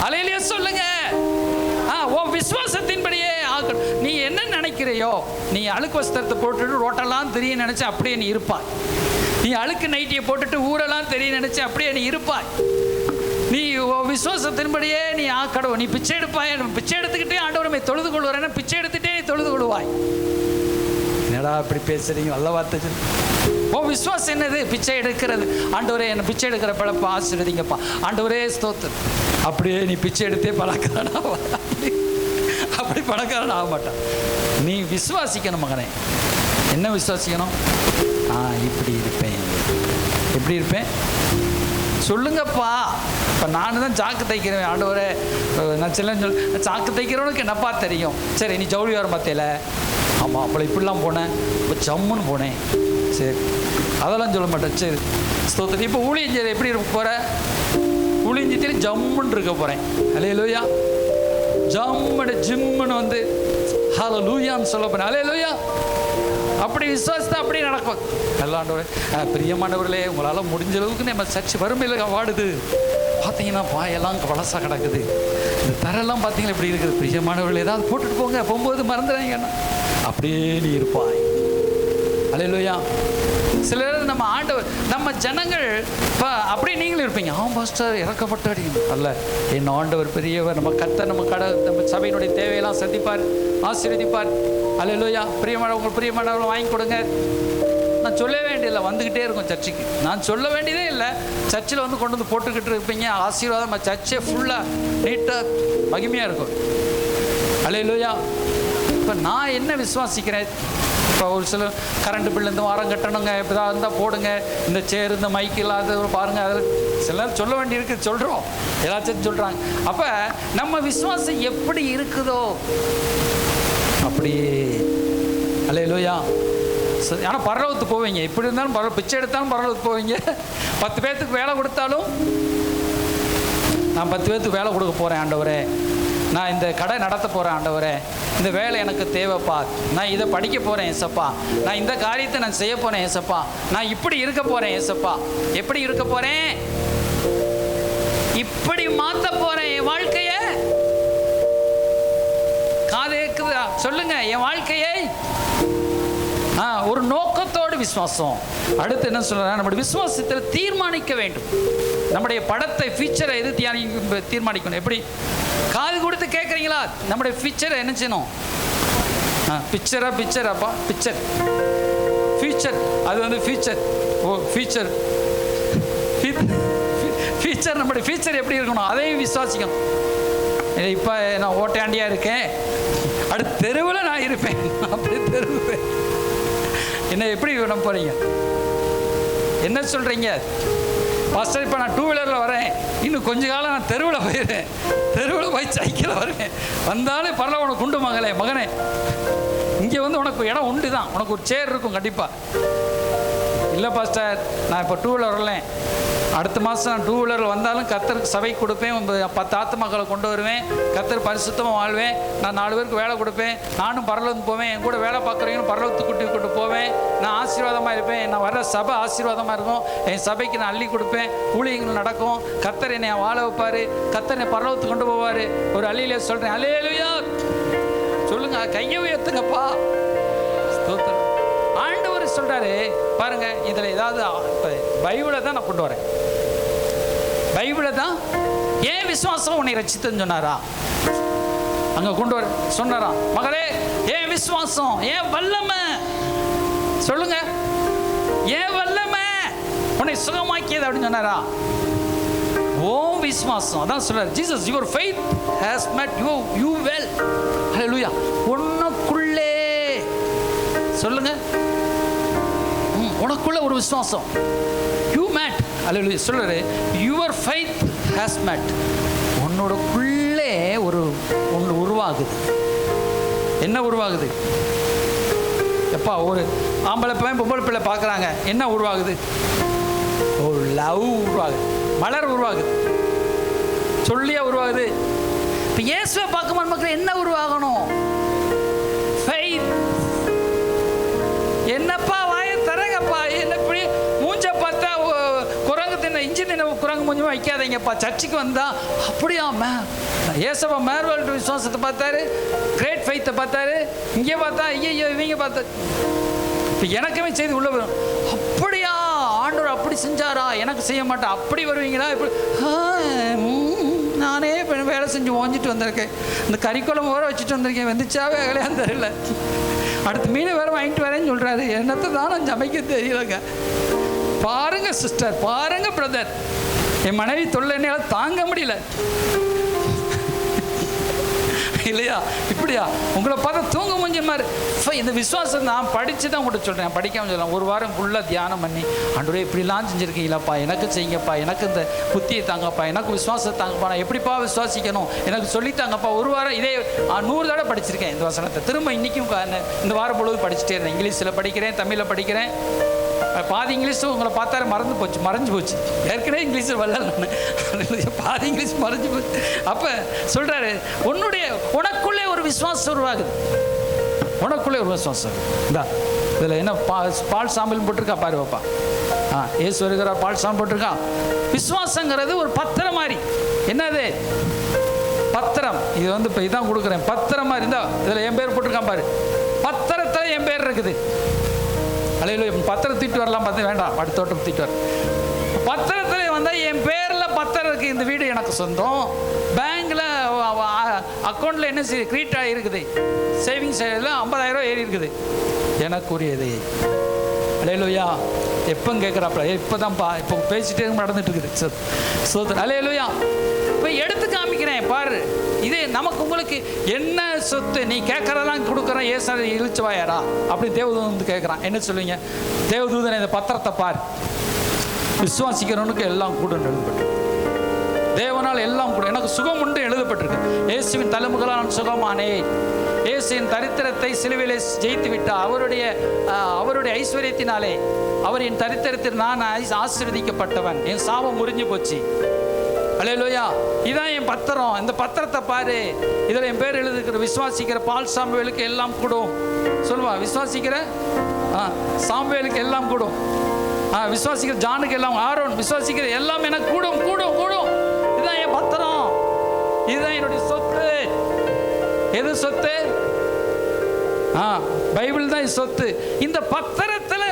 அல்லேலூயா சொல்லுங்க. உன் விசுவாசத்தின்படியே ஆகணும். நீ என்ன நினைக்கிறையோ, நீ அழுக்கு வஸ்திரத்தை போட்டுட்டு ரோட்டெல்லாம் தெரிய நினைச்சு அப்படியே நீ இருப்பாய். நீ அழுக்கு நைட்டியை போட்டுட்டு ஊரெல்லாம் தெரிய நினைச்சு அப்படியே நீ இருப்பாய். நீ விசுவாசத்தின்படியே நீ கடவுள். நீ பிச்சை எடுப்பாய், பிச்சை எடுத்துக்கிட்டே ஆண்டவரை தொழுது கொள்வார், பிச்சை எடுத்துகிட்டே நீ தொழுது கொள்வாய். என்னடா இப்படி பேசுறீங்க? நல்ல வார்த்தை. உன் விசுவாசம் என்னது? பிச்சை எடுக்கிறது. ஆண்டவரே என்ன பிச்சை எடுக்கிற பழப்ப ஆசீர்வதிங்கப்பா, ஆண்டவரே ஸ்தோத்திரம். அப்படியே நீ பிச்சை எடுத்தே பழக்காரன் அப்படி பணக்காரன் ஆக மாட்டான். நீ விசுவாசிக்கணும் மகனே. என்ன விசுவாசிக்கணும்? இப்படி இருப்பேன். எப்படி இருப்பேன் சொல்லுங்கப்பா. இப்போ நான் தான் சாக்கு தைக்கிறேன், ஆண்டவரே நான் சில சாக்கு தைக்கிறவனுக்கு என்னப்பா தெரியும்? சரி, நீ ஜவுளி வர பார்த்தையில, ஆமாம் அப்போ இப்படிலாம் போனேன், இப்போ ஜம்முன்னு போனேன். சரி, அதெல்லாம் சொல்ல மாட்டேன். சரி ஸ்தோத்திரம். இப்போ ஊழியஞ்சேரி எப்படி இருக்க போகிற? ஊழியஞ்சத்தில் ஜம்முன்னு இருக்க போகிறேன். அல்லேலூயா. ஜம்முன்னு ஜிம்முன்னு வந்து ஹல்லேலூயான்னு சொல்ல போகிறேன். அல்லேலூயா. அப்படி விசுவாசத்தை அப்படி நடக்கும். எல்லாண்டவரே பிரியமானவர்களே, உங்களால் முடிஞ்ச அளவுக்கு நம்ம சர்ச்சை வறுமையில் வாடுது. பார்த்தீங்கன்னா பாயெல்லாம் பழசாக கிடக்குது, இந்த தரெல்லாம் பார்த்தீங்கன்னா இப்படி இருக்குது. பிரியமானவர்கள் ஏதாவது போட்டுட்டு போங்க, போகும்போது மறந்துடாங்கன்னா அப்படியே நீ இருப்பாய். அல்லேலூயா. சில நேரம் நம்ம ஆண்டவர் நம்ம ஜனங்கள் இப்போ அப்படி நீங்களும் இருப்பீங்க. பாஸ்டர் இறக்கப்பட்டாடி அல்ல, என் ஆண்டவர் பெரியவர், நம்ம கர்த்தர், நம்ம சபையினுடைய தேவையெல்லாம் சந்திப்பார், ஆசீர்வதிப்பார். அல்லேலூயா. உங்கள் பிரியமானவர்கள் வாங்கி கொடுங்க. நான் சொல்ல வேண்டியதில்லை, வந்துக்கிட்டே இருக்கும் சர்ச்சுக்கு. நான் சொல்ல வேண்டியதே இல்லை, சர்ச்சில் வந்து கொண்டு வந்து போட்டுக்கிட்டு இருப்பீங்க. ஆசீர்வாதம், நம்ம சர்ச்சே ஃபுல்லாக நீட்டாக மகிமையாக இருக்கும். அல்லேலூயா. இப்போ நான் என்ன விசுவாசிக்கிறேன்? இப்போ ஒரு சில கரண்ட் பில் இந்த வாரம் கட்டணுங்க, இப்போ தான் இருந்தால் போடுங்க, இந்த சேர் இந்த மைக்கு இல்லாத பாருங்கள், அதில் சிலர் சொல்ல வேண்டியிருக்கு, சொல்கிறோம், எல்லாத்தையும் சொல்கிறாங்க. அப்போ நம்ம விசுவாசம் எப்படி இருக்குதோ அப்படியே. அல்லேலூயா. ஆனால் பரலோகத்துக்கு போவீங்க. எப்படி இருந்தாலும் பிச்சை எடுத்தாலும் பரலோகத்துக்கு போவீங்க. 10 பேர்த்துக்கு வேலை கொடுத்தாலும், நான் 10 பேர்த்துக்கு வேலை கொடுக்க போகிறேன் ஆண்டவரே, நான் இந்த கடை நடத்த போகிறேன் ஆண்டவரே, இந்த வேலை எனக்கு தேவைப்பா, நான் இதை படிக்க போகிறேன் ஏசப்பா, நான் இந்த காரியத்தை நான் செய்ய போகிறேன் ஏசப்பா, நான் இப்படி இருக்க போகிறேன் ஏசப்பா. எப்படி இருக்க போகிறேன்? இப்படி மாற்ற போகிறேன் என் வாழ்க்கையை. காதேக்குதா சொல்லுங்க, என் வாழ்க்கையை ஒரு நோக்கத்தோடு விசுவாசம். அடுத்து என்ன சொல்ற? நம்முடைய விசுவாசத்தில் தீர்மானிக்க வேண்டும். நம்முடைய படத்தை ஃபியூச்சரை எது தீர்மானிக்கணும்? எப்படி? காது கொடுத்து கேட்குறீங்களா? நம்முடைய ஃபியூச்சரை என்ன செய்யணும்? பிக்சராப்பா பிக்சர் ஃபியூச்சர், அது வந்து ஃபியூச்சர். ஃபியூச்சர் ஃபியூச்சர் நம்முடைய ஃபியூச்சர் எப்படி இருக்கணும் அதையும் விசுவாசிக்கணும். இப்போ நான் ஓட்டாண்டியாக இருக்கேன், அடுத்த தெருவில் நான் இருப்பேன், அப்படி தெருவுப்பேன். என்ன எப்படி நம்ப போகிறீங்க? என்ன சொல்கிறீங்க? ஃபஸ்ட்டு இப்போ நான் 2 வீலரில் வரேன், இன்னும் கொஞ்ச காலம் நான் தெருவில் போயிடுறேன், தெருவில் போய் சைக்கிளில் வருவேன், வந்தாலும் பரவாயில்ல உனக்கு உண்டு மகனே, இங்கே வந்து உனக்கு இடம் உண்டு தான், உனக்கு ஒரு சேர் இருக்கும் கண்டிப்பாக. இல்லை பாஸ்டர் நான் இப்போ 2 வீலர் வரலேன், அடுத்த மாதம் நான் 2 வீலரில் வந்தாலும் கர்த்தருக்கு சபை கொடுப்பேன், 10 ஆத்துமாக்களை கொண்டு வருவேன், கர்த்தர் பரிசுத்தமாக வாழ்வேன், நான் 4 பேருக்கு வேலை கொடுப்பேன், நானும் பரலோகத்துக்கு போவேன், என் கூட வேலை பார்க்குறவங்களும் பரலோகத்துக்கு கூட்டி கொண்டு போவேன், நான் ஆசீர்வாதமாக இருப்பேன், நான் வர்ற சபை ஆசீர்வாதமாக இருக்கும், என் சபைக்கு நான் அள்ளி கொடுப்பேன், ஊழியங்கள் நடக்கும், கர்த்தர் என்னை வாழ வைப்பார், கர்த்தர் என்னை பரலோகத்துக்கு கொண்டு போவார். ஒரு அல்லேலூயா சொல்கிறேன். அல்லேலூயா சொல்லுங்க, கையை உயர்த்துங்கப்பா. ஸ்தோத்திரம். ஆண்டவர் சொல்கிறாரு பாருங்க, இதில் ஏதாவது பைபிளை தான் நான் கொண்டு வரேன். பைபிளை தான். ஏன் விசுவாசம் உன்னை ரட்சித்துன்னு சொன்னாரா? அங்கே கொண்டு வர சொன்னாரா? மகளே, ஏன் விசுவாசம், ஏன் வல்லமை சொல்லுங்க, ஏன் வல்லமை உன்னை சுகமாக்கியது அப்படின்னு சொன்னாரா? ஓ விசுவாசம். அதான் சொல்றாரு Jesus, your faith has made you well. Hallelujah. உனக்குள்ளே சொல்லுங்க, உனக்குள்ள ஒரு விசுவாசம், யூ மேட். ஹல்லேலூயா. சொல்றாரு யுவர் ஃபெய்த் ஹஸ் மேட். உன்னோடக்குள்ளே ஒன்று உருவாகுது. என்ன உருவாகுது? எப்பா ஒரு ஆம்பளை பையன் பொம்பளை பிள்ளை பார்க்குறாங்க, என்ன உருவாகுது? ஒரு லவ் உருவாகுது, மலர் உருவாகுது, சொல்லியா உருவாகுது. இப்போ இயேசுவை பார்க்கும்போது மக்கள் என்ன உருவாகணும்? ஃபெய்த். என்னப்பா வாயை தரங்கப்பா, என்ன இப்படி மூஞ்ச பார்த்தா குரங்கு தின்ன இஞ்சி தின்ன குரங்கு மூஞ்சுமா வைக்காதீங்கப்பா. சர்ச்சுக்கு வந்தா அப்படியா ஏசப்பா மேர்வல்ட் விசுவாசத்தை பார்த்தாரு, கிரேட் ஃபெய்த்தை பார்த்தாரு, இங்கே பார்த்தா ஐயோ இவங்க பார்த்தா. இப்போ எனக்குமே செய்தி உள்ள வரும், அப்படியா ஆண்டவர் அப்படி செஞ்சாரா, எனக்கு செய்ய மாட்டேன், அப்படி வருவீங்களா? இப்படி நானே வேலை செஞ்சு ஓஞ்சிட்டு வந்திருக்கேன், இந்த கறிக்குழம்பு வேற வச்சுட்டு வந்திருக்கேன், வந்துச்சா வேலையான்னு தெரியல, அடுத்து மீன் வேற வாங்கிட்டு வரேன்னு சொல்கிறாரு, என்னத்தை தான் நான் சமைக்க தெரியலங்க. பாருங்க சிஸ்டர், பாருங்க பிரதர், என் மனைவி தொல்லைனால தாங்க முடியல இல்லையா? இப்படியா உங்களை பார்த்தா தூங்க முடிஞ்ச மாதிரி. இந்த விசுவாசம் நான் படித்து தான் உங்கள்கிட்ட சொல்கிறேன், படிக்காமல் சொல்லலாம். ஒரு வாரம் ஃபுல்லாக தியானம் பண்ணி, ஆண்டவரே இப்படிலாம் செஞ்சுருக்கீங்களாப்பா, எனக்கு செய்யுங்கப்பா, எனக்கு இந்த புத்தியை தாங்கப்பா, எனக்கு விசுவாசத்தை தாங்கப்பா, நான் எப்படிப்பா விசுவாசிக்கணும் எனக்கு சொல்லித்தாங்கப்பா. ஒரு வாரம் இதே 100 தடவை படிச்சிருக்கேன் இந்த வசனத்தை. திரும்ப இன்றைக்கும் இந்த வாரம் பொழுது படிச்சுட்டே இருந்தேன். இங்கிலீஷில் படிக்கிறேன், தமிழில் படிக்கிறேன். பாதி இங்கிலீஷும் உங்களை பார்த்தாரு மறைஞ்சு போச்சு. ஏற்கனவே இங்கிலீஷில் வரல நான், பாதி இங்கிலீஷ் மறைஞ்சு போச்சு. அப்போ சொல்கிறாரு, உனக்குள்ளே ஒரு விசுவாசம் உருவாகுது, உனக்குள்ளே ஒரு விசுவாசம். இந்தா இதில் என்ன பால் சாம்பல் போட்டிருக்கா பாரு பாப்பா. ஏசு வருகிற பால் சாம்பல் போட்டிருக்கா. விசுவாசங்கிறது ஒரு பத்திரம் மாதிரி. என்னது பத்திரம்? இது வந்து இப்போ இதான் கொடுக்குறேன், பத்திரம் மாதிரி. இருந்தா இதில் என் பேர் போட்டிருக்கான் பாரு, பத்திரத்தில் என் பேர் இருக்குது. அல்லேலூயா. பத்திரம் தூக்கிட்டு வரலாம் பார்த்து, வேண்டாம், அடுத்த தோட்டம் தூக்கிட்டு வர. பத்திரத்தில் வந்தால் என் பேரில் பத்திரம் இருக்குது, இந்த வீடு எனக்கு சொந்தம், பேங்க்கில் அக்கௌண்ட்டில் என்ன கிரெடிட் இருக்குது, சேவிங்ஸ் 50,000 ஏறி இருக்குது, எனக்குரியது. அல்லேலூயா. எப்போ கேட்குறாப்பா? இப்போ தான்ப்பா, இப்போ பேசிட்டே நடந்துட்டு இருக்குது. சோதர் அல்லேலூயா. இப்போ எடுத்து காமிக்கிறேன் பாரு. இது நமக்கு உங்களுக்கு என்ன சொத்து, நீ கேட்கறதெல்லாம் கொடுக்குறேன், ஏசு இழுச்சுவாயாரா அப்படி தேவதூதன் வந்து கேட்குறான். என்ன சொல்லுவீங்க? தேவதூதன் இந்த பத்திரத்தை பார், விசுவாசிக்கிறவனுக்கு எல்லாம் கூட எழுதப்பட்டு, தேவனால் எல்லாம் கூட, எனக்கு சுகம் உண்டு எழுதப்பட்டிருக்கு. இயேசுவின் தலைமுகளால் நான் சுகமானேன். இயேசுவின் தரித்திரத்தை சிலுவையிலே ஜெயித்து விட்டார். அவருடைய ஐஸ்வர்யத்தினாலே, அவர் என் தரித்திரத்தில் நான் ஆசீர்வதிக்கப்பட்டவன், என் சாபம் முறிஞ்சு போச்சு. அல்லேலூயா. இதான் என் பத்திரம், இந்த பத்திரத்தை பாரு, இதில் என் பேர் எழுதுகிற விசுவாசிக்கிற பால் சாம்புவேலுக்கு எல்லாம் கூடும். சொல்லுவா, விசுவாசிக்கிற சாம்புவேலுக்கு எல்லாம் கூடும். விசுவாசிக்கிற ஜானுக்கு எல்லாம், ஆரோன் விசுவாசிக்கிற எல்லாம் எனக்கு கூடும் கூடும் கூடும். இதுதான் என் பத்திரம், இதுதான் என்னுடைய சொத்து. எது சொத்து? பைபிள் தான் சொத்து. இந்த பத்திரத்தில்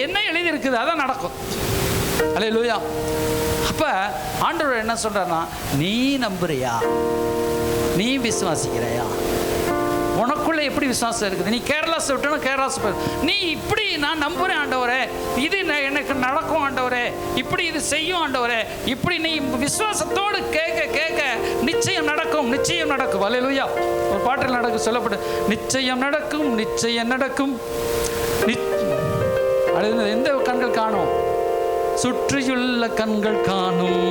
என்ன எழுதி இருக்குது அதான் நடக்கும். அல்லேலூயா. அப்ப ஆண்டவர் என்ன சொல்றாருன்னா, நீ நம்புறியா, நீ விசுவாசிக்கிறையா, உனக்குள்ள எப்படி விசுவாசம் இருக்குது? நீ கேரளாஸ் விட்டணும், கேரளாஸ் நீ இப்படி நான் நம்புறேன் ஆண்டவரே, இது எனக்கு நடக்கும் ஆண்டவரே, இப்படி இது செய்யும் ஆண்டவரே, இப்படி நீ விசுவாசத்தோடு கேட்க கேட்க நிச்சயம் நடக்கும், நிச்சயம் நடக்கும். அல்லேலூயா. ஒரு பாட்டில் நடக்கும், சொல்லப்பட்டு நிச்சயம் நடக்கும், நிச்சயம் நடக்கும். அது எந்த கண்கள் காணும்? சுற்றியுள்ள கண்கள் காணும்.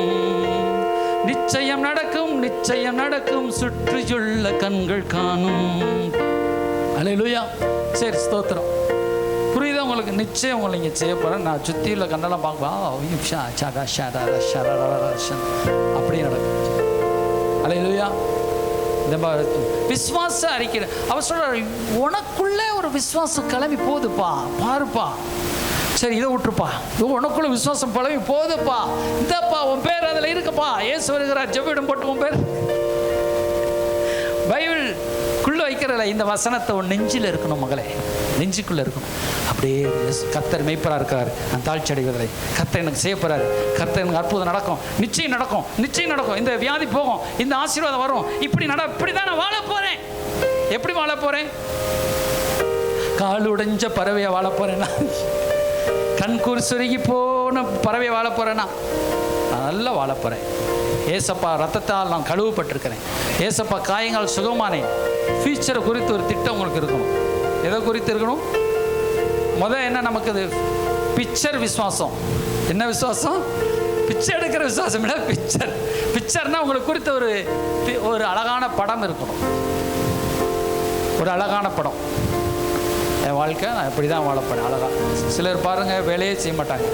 நிச்சயம் நடக்கும், நிச்சயம் நடக்கும், சுற்றியுள்ள கண்கள் காணும். அல்லேலூயா. சரி, ஸ்தோத்திரம். புரியுதா உங்களுக்கு? நிச்சயம் உங்களை நீங்கள் செய்ய போகிறேன். நான் சுற்றியில் கண்டெல்லாம் பார்ப்பேன், அப்படி நடக்கும். அல்லேலூயா. இந்த விசுவாச அறிக்கை அவர் சொல்றாரு, உனக்குள்ளே ஒரு விசுவாசம் கிளம்பி போகுதுப்பா, பாருப்பா. சரி, இதை விட்டுருப்பா, இது உனக்குள்ள விசுவாசம் கிளம்பி போகுதுப்பா, இந்தப்பா உன் பேர் அதில் இருக்குப்பா, ஏசு வருகிறார், ஜெபிடம் போட்டு உன் பேர் பைபிள் குள்ள வைக்கிறல இந்த வசனத்தை உன் நெஞ்சில் இருக்கணும் மகளே, நெஞ்சுக்குள்ளே இருக்கணும். அப்படியே கர்த்தர் மெய்ப்பராக இருக்கிறார், நான் தாழ்ச்சி அடைவதில்லை, கர்த்தர் எனக்கு செய்ய போகிறாரு, கர்த்தர் எனக்கு அற்புதம் நடக்கும், நிச்சயம் நடக்கும், நிச்சயம் நடக்கும், இந்த வியாதி போகும், இந்த ஆசீர்வாதம் வரும், இப்படி இப்படி தான் நான் வாழ போகிறேன். எப்படி வாழ போகிறேன்? கால் உடைஞ்ச பறவையை வாழ போகிறேன்னா, கண்கூர் சுருகி போன பறவையை வாழ போகிறேன்னா, நான் நல்லா வாழ போகிறேன். ஏசப்பா ரத்தத்தால் நான் கழுவப்பட்டிருக்கிறேன், ஏசப்பா காயங்கள் சுகமானேன். ஃபியூச்சரை குறித்து ஒரு திட்டம் உங்களுக்கு இருக்கணும். எதை குறித்து இருக்கணும்? முதல் என்ன நமக்கு இது பிக்சர் விசுவாசம். என்ன விசுவாசம்? பிச்சை எடுக்கிற விசுவாசம் இல்லை, பிக்சர்னா உங்களுக்கு குறித்த ஒரு அழகான படம் இருக்கணும். ஒரு அழகான படம். என் வாழ்க்கை நான் இப்படி தான் வாழப்பேன் அழகாக. சிலர் பாருங்கள் வேலையே செய்ய மாட்டாங்க,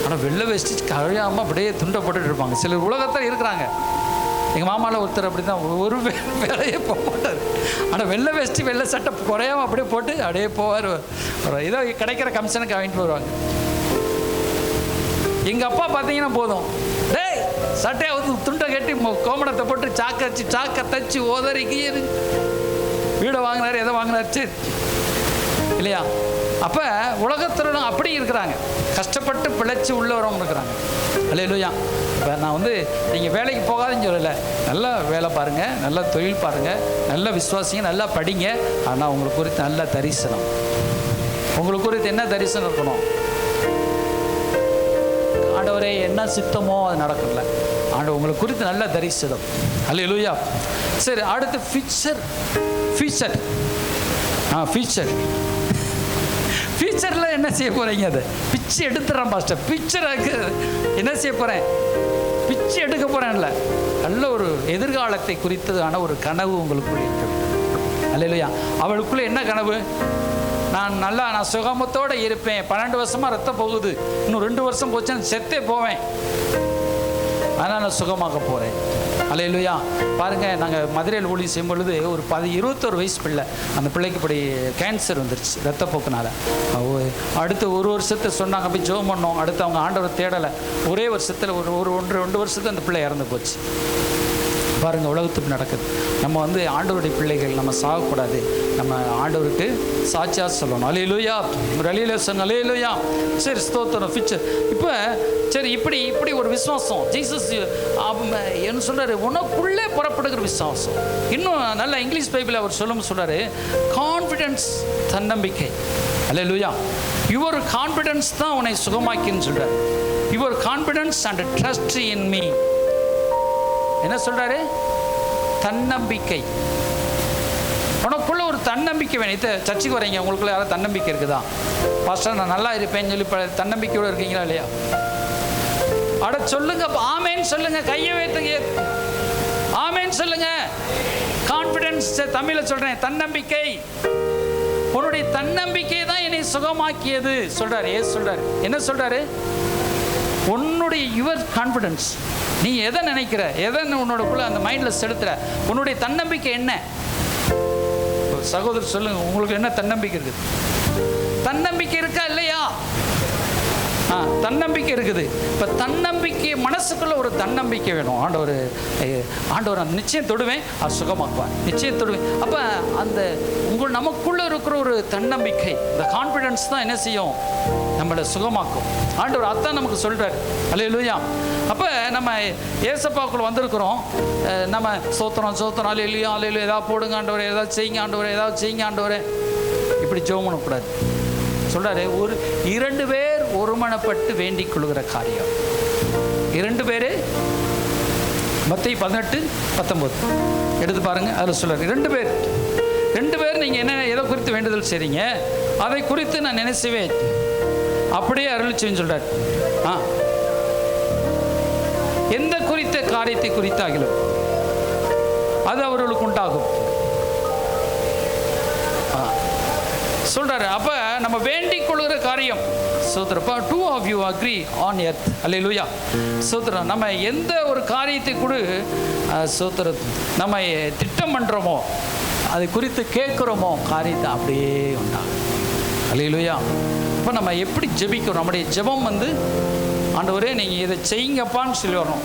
ஆனால் வெள்ளை வெஸ்ட்டு கழியாமல் அப்படியே துண்டை போட்டுட்டு இருப்பாங்க. சிலர் உலகத்தில் இருக்கிறாங்க. எங்கள் மாமாவில் ஒருத்தர் அப்படி தான், ஒரு வேலையே போக மாட்டார், ஆனால் வெள்ளை வெஸ்ட்டு வெள்ளை சட்டை குறையாமல் அப்படியே போட்டு அப்படியே போவார். ஏதோ கிடைக்கிற கமிஷனுக்கு வாங்கிட்டு வருவாங்க. எங்கள் அப்பா பார்த்தீங்கன்னா போதும், டேய் சட்டையை வந்து துண்டை கட்டி கோமணத்தை போட்டு சாக்கை தச்சு ஓதறிக்கு வீடை வாங்கினார், எதை வாங்கினார், சரி இல்லையா? அப்போ உலகத்தில் அப்படி இருக்கிறாங்க, கஷ்டப்பட்டு பிழைச்சி உள்ளவரவங்க இருக்கிறாங்க. அல்லேலூயா. இப்போ நான் நீங்கள் வேலைக்கு போகாதுன்னு சொல்லலை, நல்லா வேலை பாருங்கள், நல்லா தொழில் பாருங்கள், நல்ல விசுவாசிங்க, நல்லா படிங்க. ஆனால் உங்களுக்கு குறித்து நல்ல தரிசனம், உங்களுக்கு குறித்து என்ன தரிசனம் இருக்கணும்? ஆண்டவரே என்ன சித்தமோ அது நடக்கல, ஆண்டவர் உங்களுக்கு குறித்து நல்ல தரிசனம். அல்லேலூயா. சரி, அடுத்து ஃபியூச்சர். ஃபியூச்சரில் என்ன செய்ய போகிறீங்க? அது பிச்சை எடுத்துடுறேன் பாஸ்டர், பிக்சருக்கு என்ன செய்ய போகிறேன்? பிச்சை எடுக்க போகிறேன்ல, நல்ல ஒரு எதிர்காலத்தை குறித்ததான ஒரு கனவு உங்களுக்குள்ளே இருக்கு. அல்லேலூயா. அவளுக்குள்ளே என்ன கனவு? நான் சுகமத்தோடு இருப்பேன், 12 வருஷமாக ரத்தம் போகுது, இன்னும் 2 வருஷம் போச்சுன்னு செத்தே போவேன், ஆனால் நான் சுகமாக போகிறேன். அல்லேலூயா. பாருங்கள், நாங்கள் மதுரையில் ஊழியம் செய்யும் பொழுது ஒரு 21 வயசு பிள்ளை, அந்த பிள்ளைக்கு இப்படி கேன்சர் வந்துருச்சு ரத்தப்போக்குனால. அடுத்து 1 வருஷத்தை சொன்னாங்க, போய் ஜெபம் பண்ணோம். அடுத்து அவங்க ஆண்டவர் தேடலை, ஒரே வருஷத்தில் ஒரு 1-2 வருஷத்தில் அந்த பிள்ளை இறந்து போச்சு. பாருங்கள், உலகத்துக்கு நடக்குது. நம்ம ஆண்டவருடைய பிள்ளைகள், நம்ம சாகக்கூடாது, நம்ம ஆண்டவருக்கு சாட்சியாக சொல்லணும். அல்லேலூயா. ஒரு அல்லேலூயா. சரி, ஸ்தோத்திரம். ஃபியூச்சர். இப்போ சரி, இப்படி ஒரு விசுவாசம் ஜீசஸ் என்ன சொல்கிறாரு? உனக்குள்ளே புறப்படுகிற விசுவாசம். இன்னும் நல்லா இங்கிலீஷ் பைபிள் அவர் சொல்கிறாரு, கான்ஃபிடென்ஸ், தன்னம்பிக்கை. அல்லேலூயா. யுவர் கான்ஃபிடென்ஸ் தான் உன்னை சுகமாக்கின்னு சொல்கிறார். Your confidence and trust in me. என்ன சொல்கிறாரு? தன்னம்பிக்கை. உனக்குள்ள ஒரு தன்னம்பிக்கை வேணும். இது சர்ச்சுக்கு வரீங்க, உங்களுக்குள்ள யாராவது தன்னம்பிக்கை இருக்குதா? பாஸ்டர் நான் நல்லா இருப்பேன்னு சொல்லி தன்னம்பிக்கையோடு இருக்கீங்களா இல்லையா? அட சொல்லுங்க, ஆமேன்னு சொல்லுங்க, கையை வைத்துங்க, ஆமேன்னு சொல்லுங்க. கான்ஃபிடென்ஸ், தமிழில் சொல்கிறேன், தன்னம்பிக்கை. உன்னுடைய தன்னம்பிக்கை தான் என்னை சுகமாக்கியது சொல்கிறார். ஏசு சொல்கிறார். என்ன சொல்கிறாரு? உன்னுடைய யுவர் கான்ஃபிடென்ஸ், நீ எதை நினைக்கிற, எதை உன்னோடக்குள்ள அந்த மைண்டில் செலுத்துற, உன்னுடைய தன்னம்பிக்கை என்ன? சகோதரர் சொல்லுங்க, உங்களுக்கு என்ன தன்னம்பிக்கை இருக்குது? தன்னம்பிக்கை இருக்கா இல்லையா? தன்னம்பிக்கை இருக்குது. இப்போ தன்னம்பிக்கை, மனசுக்குள்ள ஒரு தன்னம்பிக்கை வேணும். ஆண்டவர் அந்த நிச்சயம் தொடுவேன், அது சுகமாக்குவார், நிச்சயம் தொடுவேன். அப்போ அந்த நமக்குள்ளே இருக்கிற ஒரு தன்னம்பிக்கை, இந்த கான்ஃபிடென்ஸ் தான் என்ன செய்யும்? நம்மளை சுகமாக்கும். ஆண்டவர் அதான் நமக்கு சொல்கிறார். அல்லேலூயா. அப்போ நம்ம ஏசப்பாக்குள்ள வந்திருக்கிறோம், நம்ம சோத்திரம் அல்லேலூயா, ஏதாவது போடுங்க ஆண்டவரே, ஏதாவது செய்யுங்க ஆண்டவரே, ஏதாவது செய்யுங்க ஆண்டவரே, இப்படி ஜெபம் பண்ணக்கூடாது. சொல்கிறாரு, 2 பேர் ஒருமனப்பட்டு வேண்டிக் கொள்கிற காரியம். 2 பேர், மத்தேயு 18:19 எடுத்து பாருங்க. அதில் சொல்கிறார், 2 பேர் நீங்கள் என்ன எதை குறித்து வேண்டுதல் செய்றீங்க, அதை குறித்து நான் நினைச்சுவேன், அப்படியே அருளிச்சுன்னு சொல்கிறார். எந்த குறித்த காரியத்தை குறித்தாகிலும் அது அவர்களுக்கு உண்டாகும் சொல்கிறாரு. அப்போ நம்ம வேண்டிக் கொள்கிற காரியம் சோதரப்பா, 2 of you agree on earth. அல்லேலூயா. சோதரம், நம்ம எந்த ஒரு காரியத்தை கூட சோதரம் நம்ம திட்டம் பண்ணுறோமோ, அது குறித்து கேட்குறோமோ, காரியத்தை அப்படியே உண்டாகும். அல்லேலூயா. இப்போ நம்ம எப்படி ஜெபிக்கிறோம்? நம்முடைய ஜெபம் ஆண்டவரே நீங்கள் இதை செய்யுங்கப்பான்னு சொல்லி வரணும்.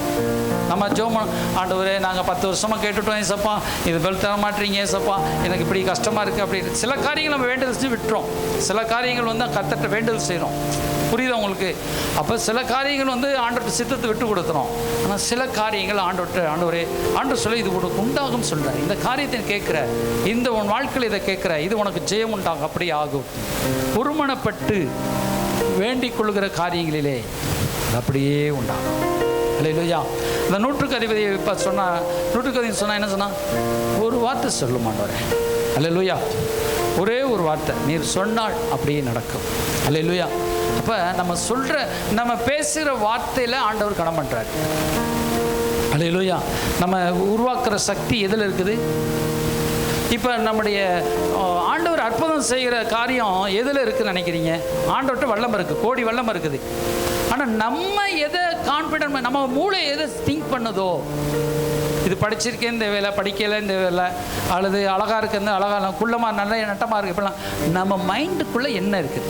நம்ம ஜெபம், ஆண்டவரே நாங்கள் 10 வருஷமாக கேட்டுட்டோம் ஏசப்பா, இது பதில் தர மாட்டீங்க ஏசப்பா, எனக்கு இப்படி கஷ்டமாக இருக்குது அப்படின்னு சில காரியங்கள் நம்ம வேண்டுதல் செஞ்சு விட்டுறோம். சில காரியங்கள் கர்த்தர்ட்ட வேண்டுதல் செய்கிறோம். புரியுதா உங்களுக்கு? அப்போ சில காரியங்கள் ஆண்டவர்கிட்ட சித்தத்தை விட்டு கொடுத்துறோம். ஆனால் சில காரியங்கள் ஆண்டவரே சொல்லி இது உனக்கு உண்டாகும் சொல்கிறார். இந்த காரியத்தை கேட்குற, இந்த உன் வாழ்க்கையில் இதை கேட்குற, இது உனக்கு ஜெயம் உண்டாகும். அப்படி ஆகும். ஒருமனப்பட்டு வேண்டிக் கொள்கிற காரியங்களிலே அப்படியே உண்டாகும். அல்லேலூயா. இந்த நூற்றுக்கு அதிபதி இப்போ நூற்றுக்கு அதிபதி சொன்னால் என்ன சொன்னால், ஒரு வார்த்தை சொல்லும் ஆண்டவரே. அல்லேலூயா. ஒரே ஒரு வார்த்தை நீர் சொன்னால் அப்படியே நடக்கும். அல்லேலூயா. அப்போ நம்ம பேசுகிற வார்த்தையில் ஆண்டவர் கனம் பண்ணுறார். அல்லேலூயா. நம்ம உருவாக்குற சக்தி எதில் இருக்குது? இப்போ நம்முடைய ஆண்டவர் அற்புதம் செய்கிற காரியம் எதில் இருக்குதுன்னு நினைக்கிறீங்க? ஆண்டவர்கிட்ட வல்லம் இருக்குது, கோடி வல்லம் இருக்குது. ஆனால் நம்ம எதை கான்ஃபிடென்ட், நம்ம மூளை எதை திங்க் பண்ணுதோ, இது படிச்சிருக்கேன் இந்த வேலை, படிக்கலை இந்த வேலை, அல்லது அழகாக இருக்குது, அழகாக குள்ளமாக நல்ல நட்டமாக இருக்குது, இப்படிலாம் நம்ம மைண்டுக்குள்ளே என்ன இருக்குது?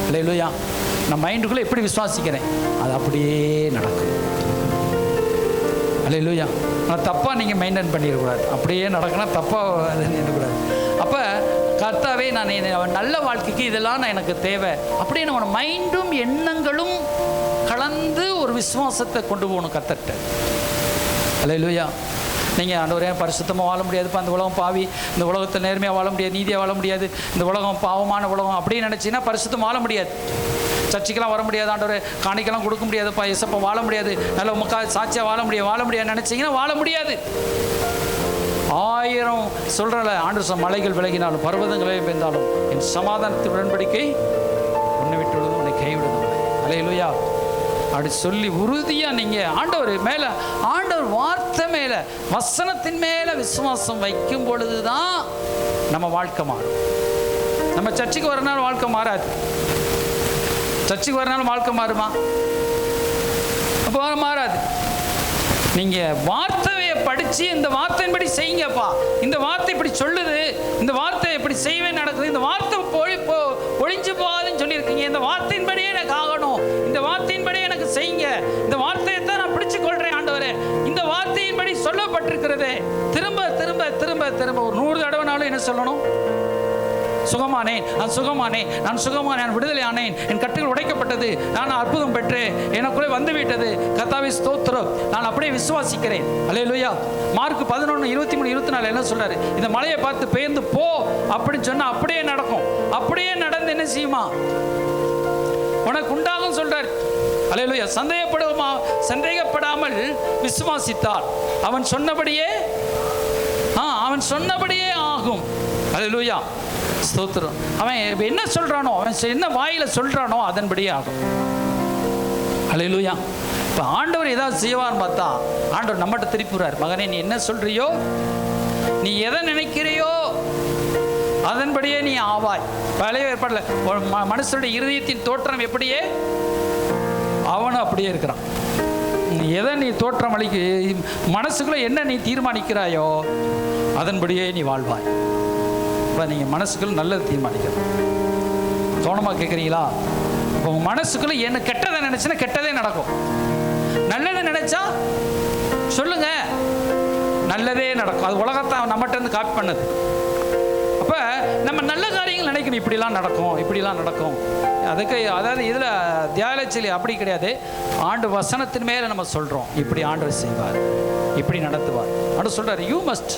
அல்லேலூயா. நான் மைண்டுக்குள்ளே எப்படி விசுவாசிக்கிறேன், அது அப்படியே நடக்கும். அல்லேலூயா. ஆனால் தப்பாக நீங்கள் மெயின்டைன் பண்ணிடக்கூடாது. அப்படியே நடக்கணும், தப்பாக அது நினைக்கக்கூடாது. அப்போ கர்த்தாவே, நான் நல்ல வாழ்க்கைக்கு இதெல்லாம் எனக்கு தேவை அப்படியே நம்ம மைண்டும் எண்ணங்களும் கலந்து ஒரு விசுவாசத்தை கொண்டு போகணும் கர்த்தர்கிட்ட. அல்லேலூயா. நீங்கள் ஆண்டவரே பரிசுத்தமாக வாழ முடியாதுப்பா, இந்த உலகம் பாவி, இந்த உலகத்தை நேர்மையாக வாழ முடியாது, நீதியாக வாழ முடியாது, இந்த உலகம் பாவமான உலகம் அப்படின்னு நினச்சிங்கன்னா பரிசுத்தம் வாழ முடியாது. சர்ச்சைக்கெல்லாம் வர முடியாது, ஆண்டவரே காணிக்கெல்லாம் கொடுக்க முடியாதுப்பா, எசப்பா வாழ முடியாது, நல்ல உமக்காக சாட்சியாக வாழ முடியாது நினச்சிங்கன்னா வாழ முடியாது. 1000 சொல்கிறல ஆண்டு மலைகள் விலகினாலும் பர்வதங்களே பெய்ந்தாலும் என் சமாதானத்தின் உடன்படிக்கை உன்னை விட்டுவிடுது, உன்னை கைவிடுது. அல்லேலூயா. அப்படி சொல்லி உறுதியாக நீங்கள் ஆண்டவர் மேலே, ஆண்டவர் வார்த்தை மேலே, வசனத்தின் மேலே விசுவாசம் வைக்கும் பொழுது தான் நம்ம வாழ்க்கை மாறும். நம்ம சர்ச்சுக்கு வர நாள் வாழ்க்கை மாறாது. சர்ச்சுக்கு வர நாள் வாழ்க்கை மாறுமா? அப்போ மாறாது. நீங்கள் வார்த்தையை படித்து இந்த வார்த்தையின்படி செய்யுங்கப்பா, இந்த வார்த்தை இப்படி சொல்லுது, இந்த வார்த்தை இப்படி செய்வே நடக்குது, இந்த வார்த்தை ஒழிஞ்சு போகாதுன்னு சொல்லியிருக்கீங்க, இந்த வார்த்தையின்படியே எனக்கு ஆகணும், இந்த வார்த்தையின்படியே எனக்கு செய்யுங்க, இந்த வார்த்தையை தான் நான் பிடிச்சு கொள்கிறேன் ஆண்டவரே, இந்த வார்த்தையின்படி சொல்லப்பட்டிருக்கிறதே. திரும்ப திரும்ப திரும்ப திரும்ப ஒரு 100 தடவைனாலும் என்ன சொல்லணும்? சுகமானேன், நான் சுகமானேன், நான் சுகமானேன், நான் விடுதலை ஆனேன், என் கட்டுகள் உடைக்கப்பட்டது, நான் அற்புதம் பெற்றேன், எனக்குள்ளே வந்து விட்டது, கர்த்தாவே ஸ்தோத்திரம், நான் அப்படியே விசுவாசிக்கிறேன். அல்லேலூயா. மார்க் 11:23-24 என்ன சொல்றாரு? இந்த மலையை பார்த்து பெயர்ந்து போ அப்படின்னு சொன்னா அப்படியே நடக்கும். அப்படியே நடந்து என்ன செய்யுமா? உனக்கு உண்டாகும் சொல்றார். அல்லேலூயா. சந்தேகப்படாமல் விசுவாசித்தார், அவன் சொன்னபடியே ஆகும். அல்லேலூயா. ஸ்தோத்திரம். அவன் என்ன சொல்றானோ, அவன் என்ன வாயில சொல்றானோ அதன்படியே ஆகும். அல்லேலூயா. இப்போ ஆண்டவர் ஏதாவது செய்வார்னு பார்த்தா ஆண்டவர் நம்மகிட்ட திருப்பிடுறார். மகனே, நீ என்ன சொல்றியோ, நீ எதை நினைக்கிறையோ அதன்படியே நீ ஆவாய். பழைய ஏற்பாட்டில் மனுஷனுடைய இருதயத்தின் தோற்றம் எப்படியே அவனும் அப்படியே இருக்கிறான். எதை நீ தோற்றம் அளிக்க மனசுக்குள்ள என்ன நீ தீர்மானிக்கிறாயோ அதன்படியே நீ வாழ்வாய். இப்போ நீங்கள் மனசுக்குள்ள நல்லது தீர்மானிக்கணும். கவனமாக கேட்குறீங்களா? இப்போ உங்கள் மனசுக்குள்ள என்ன கெட்டதை நினைச்சுன்னா கெட்டதே நடக்கும். நல்லதை நினைச்சா சொல்லுங்க, நல்லதே நடக்கும். அது உலகத்தை நம்மகிட்ட இருந்து காப்பி பண்ணுது. அப்போ நம்ம நல்ல காரியங்கள் நினைக்கணும், இப்படிலாம் நடக்கும், இப்படிலாம் நடக்கும். அதுக்கு அதாவது இதில் தியாலட்சியில் அப்படி கிடையாது. ஆண்டு வசனத்தின் மேலே நம்ம சொல்கிறோம், இப்படி ஆண்டவர் செய்வார், இப்படி நடத்துவார். ஆண்டு சொல்கிறார், யூ மஸ்ட்.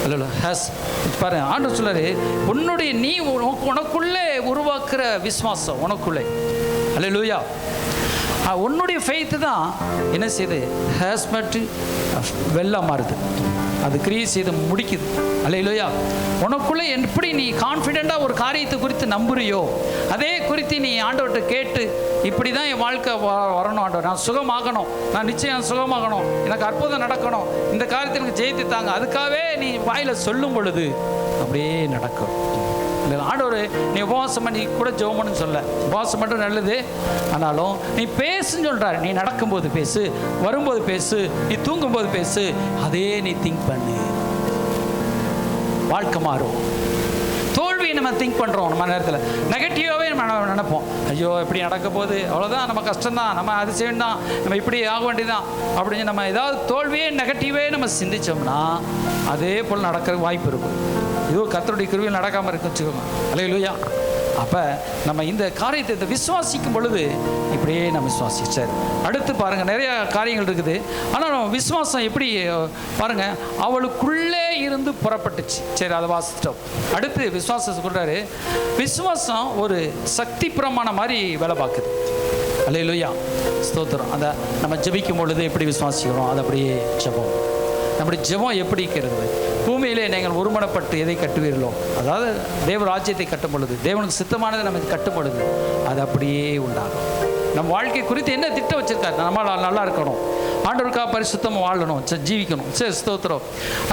அல்ல ஹேஸ் பாரு, ஆண்டு சொல்கிறாரு, உன்னுடைய நீ உனக்குள்ளே உருவாக்குற விசுவாசம் உனக்குள்ளே. அல்லேலூயா. உன்னுடைய ஃபெய்த்து தான் என்ன செய்யுது? ஹேஸ்மெட்டு வெள்ளம் மாறுது, அது கிரியை செய்து முடிக்குது. அல்லேலூயா. உனக்குள்ளே எப்படி நீ கான்ஃபிடெண்ட்டாக ஒரு காரியத்தை குறித்து நம்புறியோ அதே குறித்து நீ ஆண்டவர்கிட்ட கேட்டு, இப்படி தான் என் வாழ்க்கை வரணும் ஆண்டவர், நான் சுகமாகணும், நான் நிச்சயம் சுகமாகணும், எனக்கு அற்புதம் நடக்கணும், இந்த காரியத்தை எனக்கு ஜெயித்து தாங்க, அதுக்காகவே நீ வாயில் சொல்லும் பொழுது அப்படியே நடக்கும். இல்லை ஆண்டவர் நீ உபவாசம் பண்ணி கூட ஜெபம் பண்ணு சொல்ல, உபவாசம் மட்டும் நல்லது, ஆனாலும் நீ பேசுன்னு சொல்கிறாரு. நீ நடக்கும்போது பேசு, வரும்போது பேசு, நீ தூங்கும்போது பேசு, அதே நீ திங்க் பண்ணு, வாழ்க்கை மாறும். தோல்வியை நம்ம திங்க் பண்ணுறோம், நம்ம நேரத்தில் நெகட்டிவாகவே நம்ம நினைப்போம். ஐயோ இப்படி நடக்க போகுது, அவ்வளோதான், நம்ம கஷ்டம்தான், நம்ம அது செய்யணும், நம்ம இப்படி ஆக வேண்டியதான் அப்படின்னு நம்ம ஏதாவது தோல்வியே நெகட்டிவே நம்ம சிந்தித்தோம்னா அதே போல் நடக்கிறதுக்கு வாய்ப்பு இருக்கும். ஐயோ கர்த்தருடைய கிருபையில் நடக்காமல் இருக்குன்னு வச்சுக்கோங்க. அல்லேலூயா. அப்போ நம்ம இந்த காரியத்தை இந்த விசுவாசிக்கும் பொழுது இப்படியே நம்ம விசுவாசிச்சார். அடுத்து பாருங்கள், நிறைய காரியங்கள் இருக்குது. ஆனால் நம்ம விசுவாசம் எப்படி பாருங்கள், அவளுக்குள்ளே இருந்து புறப்பட்டுச்சு. சரி, அதை வாசிச்சிட்டோம். அடுத்து விசுவாசம் சொல்கிறாரு, விசுவாசம் ஒரு சக்தி பிரமாண மாதிரி வேலை பார்க்குது. அல்லேலூயா, ஸ்தோத்திரம். அதை நம்ம ஜெபிக்கும் பொழுது எப்படி விசுவாசிக்கிறோம், அது அப்படியே ஜெபம். நம்முடைய ஜெபம் எப்படி இருக்கிறது? பூமியிலே நீங்கள் ஒருமனப்பட்டு எதை கட்டுவீர்களோ, அதாவது தேவ ராஜ்யத்தை கட்டும் பொழுது, தேவனுக்கு சித்தமானதை நம்ம கட்டும் பொழுது அது அப்படியே உண்டாகும். நம்ம வாழ்க்கை குறித்து என்ன திட்டம் வச்சுருக்காரு? நம்மளால் நல்லா இருக்கணும், ஆண்டவருக்காக பரிசுத்தமாக வாழணும், ஜீவிக்கணும். சரி, ஸ்தோத்திரம்.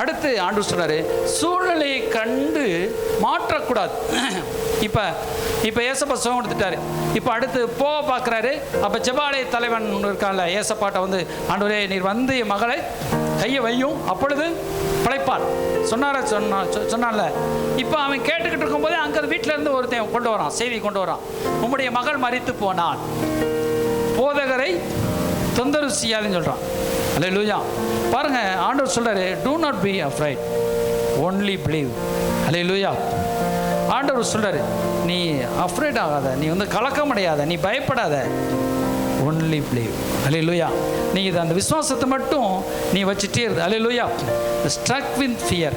அடுத்து ஆண்டவர் சொல்கிறாரு, சூழ்நிலையை கண்டு மாற்றக்கூடாது. இப்போ ஏசப்பா சுகம் கொடுத்துட்டாரு. இப்போ அடுத்து போக பார்க்குறாரு. அப்போ ஜெபாலய தலைவன் இருக்கான்ல, ஏசப்பாட்டை வந்து, ஆண்டவரே நீர் வந்து என் மகளை கையை வையும், அப்பொழுது பிழைப்பார் சொன்னான்ல. இப்போ அவன் கேட்டுக்கிட்டு இருக்கும்போதே அங்கே வீட்டில் இருந்து ஒருத்தன் கொண்டு வரான், செய்தி கொண்டு வரான். உம்முடைய மகள் மரித்து போனான், போதகரை தொந்தரவு செய்யாதுன்னு சொல்கிறான். அல்லேலூயா. பாருங்கள், ஆண்டவர் சொல்கிறாரு, do not be afraid, only believe. Hallelujah. ஆண்டவர் சொல்கிறாரு, நீ அஃப்ரைட் ஆகாத, நீ வந்து கலக்கம் அடையாத, நீ பயப்படாத, ஒன்லி பிலீவ். அல்லேலூயா. நீ இது அந்த விசுவாசத்தை மட்டும் நீ வச்சுட்டே இரு. அல்லேலூயா. ஸ்ட்ரக் வித் ஃபியர்,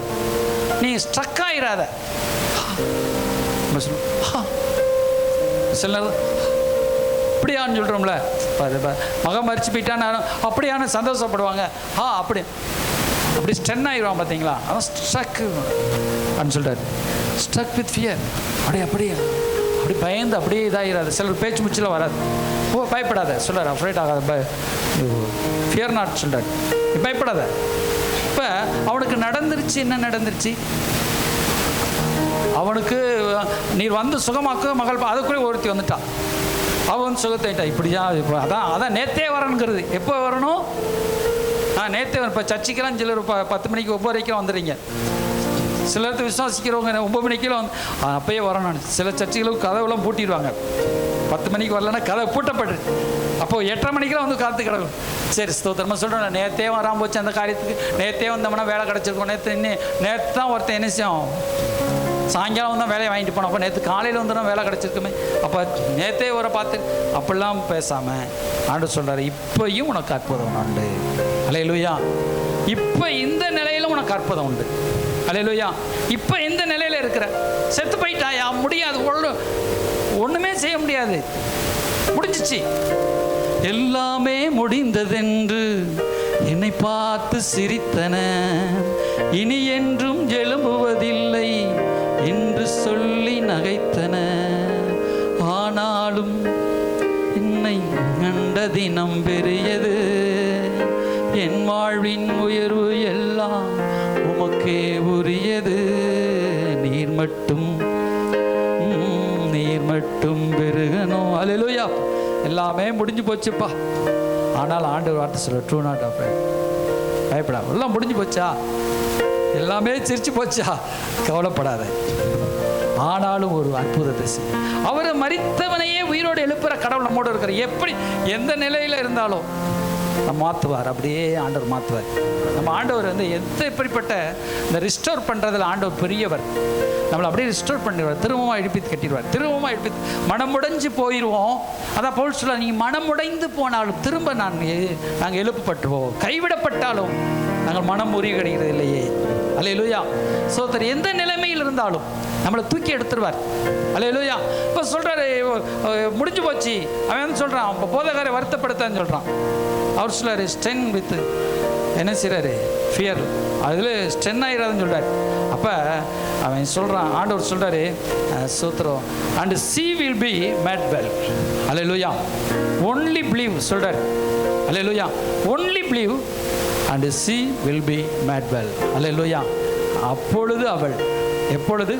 நீ ஸ்ட்ரக் ஆயிடாத. சில அப்படியான்னு சொல்கிறோம்ல, மகன் மறிச்சு போயிட்டான்னு அப்படியான சந்தோஷப்படுவாங்க. அப்படி ஸ்டென் ஆகிடுவான் பார்த்தீங்களா, அதான் ஸ்ட்ரக் அப்படின்னு சொல்கிறாரு. ஸ்ட்ரக் வித் ஃபியர், அப்படி பயந்து அப்படியே இதாகிடாது. சிலர் பேச்சு முச்சில் வராது. பயப்படாத சொல்கிறார், அஃப்ரைட் ஆகாத, ஃபியர் நாட் சொல்கிறார், பயப்படாத. இப்போ அவனுக்கு நடந்துருச்சு. என்ன நடந்துருச்சு? அவனுக்கு நீர் வந்து சுகமாக்க மகள், அதுக்குள்ளே ஒருத்தி வந்துட்டான், அவன் சுகத்தாயிட்டா. இப்படியா? இப்போ அதான் நேற்றே வரணுங்கிறது. எப்போ வரணும்? நேற்றே வரும். இப்போ சர்ச்சைக்கெல்லாம் சிலர் 10 மணிக்கு 9 வரைக்கும் வந்துடுறீங்க. சிலருக்கு விசுவாசிக்கிறவங்க 9 மணிக்கெல்லாம் வந்து அப்பயே வரணும். சில சர்ச்சைகளுக்கு கதவுலாம் பூட்டிடுவாங்க. 10 மணிக்கு வரலன்னா கதை பூட்டப்பட்டு, அப்போது 8:30 மணிக்கெல்லாம் வந்து காத்து கிடக்கும். சரி, ஸ்தோத்திரமாக சொல்கிறேன், நேற்றே வராமல் போச்சு அந்த காரியத்துக்கு. நேற்றே வந்தோம்னா வேலை கிடச்சிருக்கோம். நேற்று தான் ஒருத்தன் என்ன செய்யும், சாயங்காலம் வந்தால் வேலையை வாங்கிட்டு போனோம். அப்போ நேற்று காலையில் வந்தோன்னா வேலை கிடச்சிருக்குமே. அப்போ நேற்றே வர பார்த்து அப்படிலாம் பேசாமல் ஆண்டவர் சொல்கிறார், இப்போயும் உனக்கு அற்புதம் உண்டு. அல்லேலூயா. இப்போ இந்த நிலையில் உனக்கு அற்புதம் உண்டு. அல்லேலூயா. இப்போ இந்த நிலையில் இருக்கிற, செத்து போயிட்டாயா, முடியாது, ஒன்றுமே செய்ய முடியாது, முடிஞ்சிச்சு, எல்லாமே முடிந்ததென்று என்னை பார்த்து சிரித்தன, இனி என்றும் எழும்புவதில்லை என்று சொல்லி நகைத்தன, ஆனாலும் என்னை கண்ட தினம் பெரியது, என் வாழ்வின் உயர்வு எல்லாம் உமக்கே உரியது, நீர் மட்டும் பெருகணும். அல்லேலூயா. எல்லாமே முடிஞ்சு போச்சுப்பா. ஆனால் ஆண்டவர் வார்த்தை சொல்ல, ட்ரூ நாட் அஃப்ரைட், பயப்படா. எல்லாம் முடிஞ்சு போச்சா, எல்லாமே சிரிச்சு போச்சா, கவலைப்படாத. ஆனாலும் ஒரு அற்புதத்தை செய்ய, அவரை மரித்தவனையே உயிரோடு எழுப்புற கடவுள் நம்மோடு இருக்கிற, எப்படி எந்த நிலையில் இருந்தாலும் நம்ம மாற்றுவார். அப்படியே ஆண்டவர் மாற்றுவார். நம்ம ஆண்டவர் வந்து எப்படிப்பட்ட இந்த ரிஸ்டோர் பண்ணுறதுல ஆண்டவர் பெரியவர். நம்மளை அப்படியே ரிஸ்டோர் பண்ணிடுவார், திரும்பமாக எழுப்பித்து கட்டிடுவார், திரும்பமாக எழுப்பித்து. மனமுடைஞ்சு போயிடுவோம். அதான் பவுல் சொல்ல, நீங்கள் மனமுடைந்து போனாலும் திரும்ப நாங்கள் எழுப்பப்பட்டுருவோம், கைவிடப்பட்டாலும் நாங்கள் மனம் முறியடைகிறது இல்லையே. அல்லேலூயா. சோதரி எந்த நிலைமையில் இருந்தாலும் நம்மளை தூக்கி எடுத்துருவார். அல்லேலூயா. இப்போ சொல்கிறாரு, முடிஞ்சு போச்சு. அவன் வந்து சொல்கிறான், இப்போ போதகாரை வருத்தப்படுத்தான்னு சொல்கிறான். அவர் சொல்கிறார், ஸ்டென் வித் என்ன செய்கிறாரு, ஃபியர், அதில் ஸ்டென் ஆகிறாருன்னு சொல்கிறார். அப்போ அவன் சொல்கிறான், ஆண்டவர் சொல்கிறாரு, சூத்திரம், and she will be made well. Hallelujah. Only believe சொல்கிறார். Hallelujah. Only believe and she will be made well. Hallelujah. அப்பொழுது அவள், எப்பொழுது?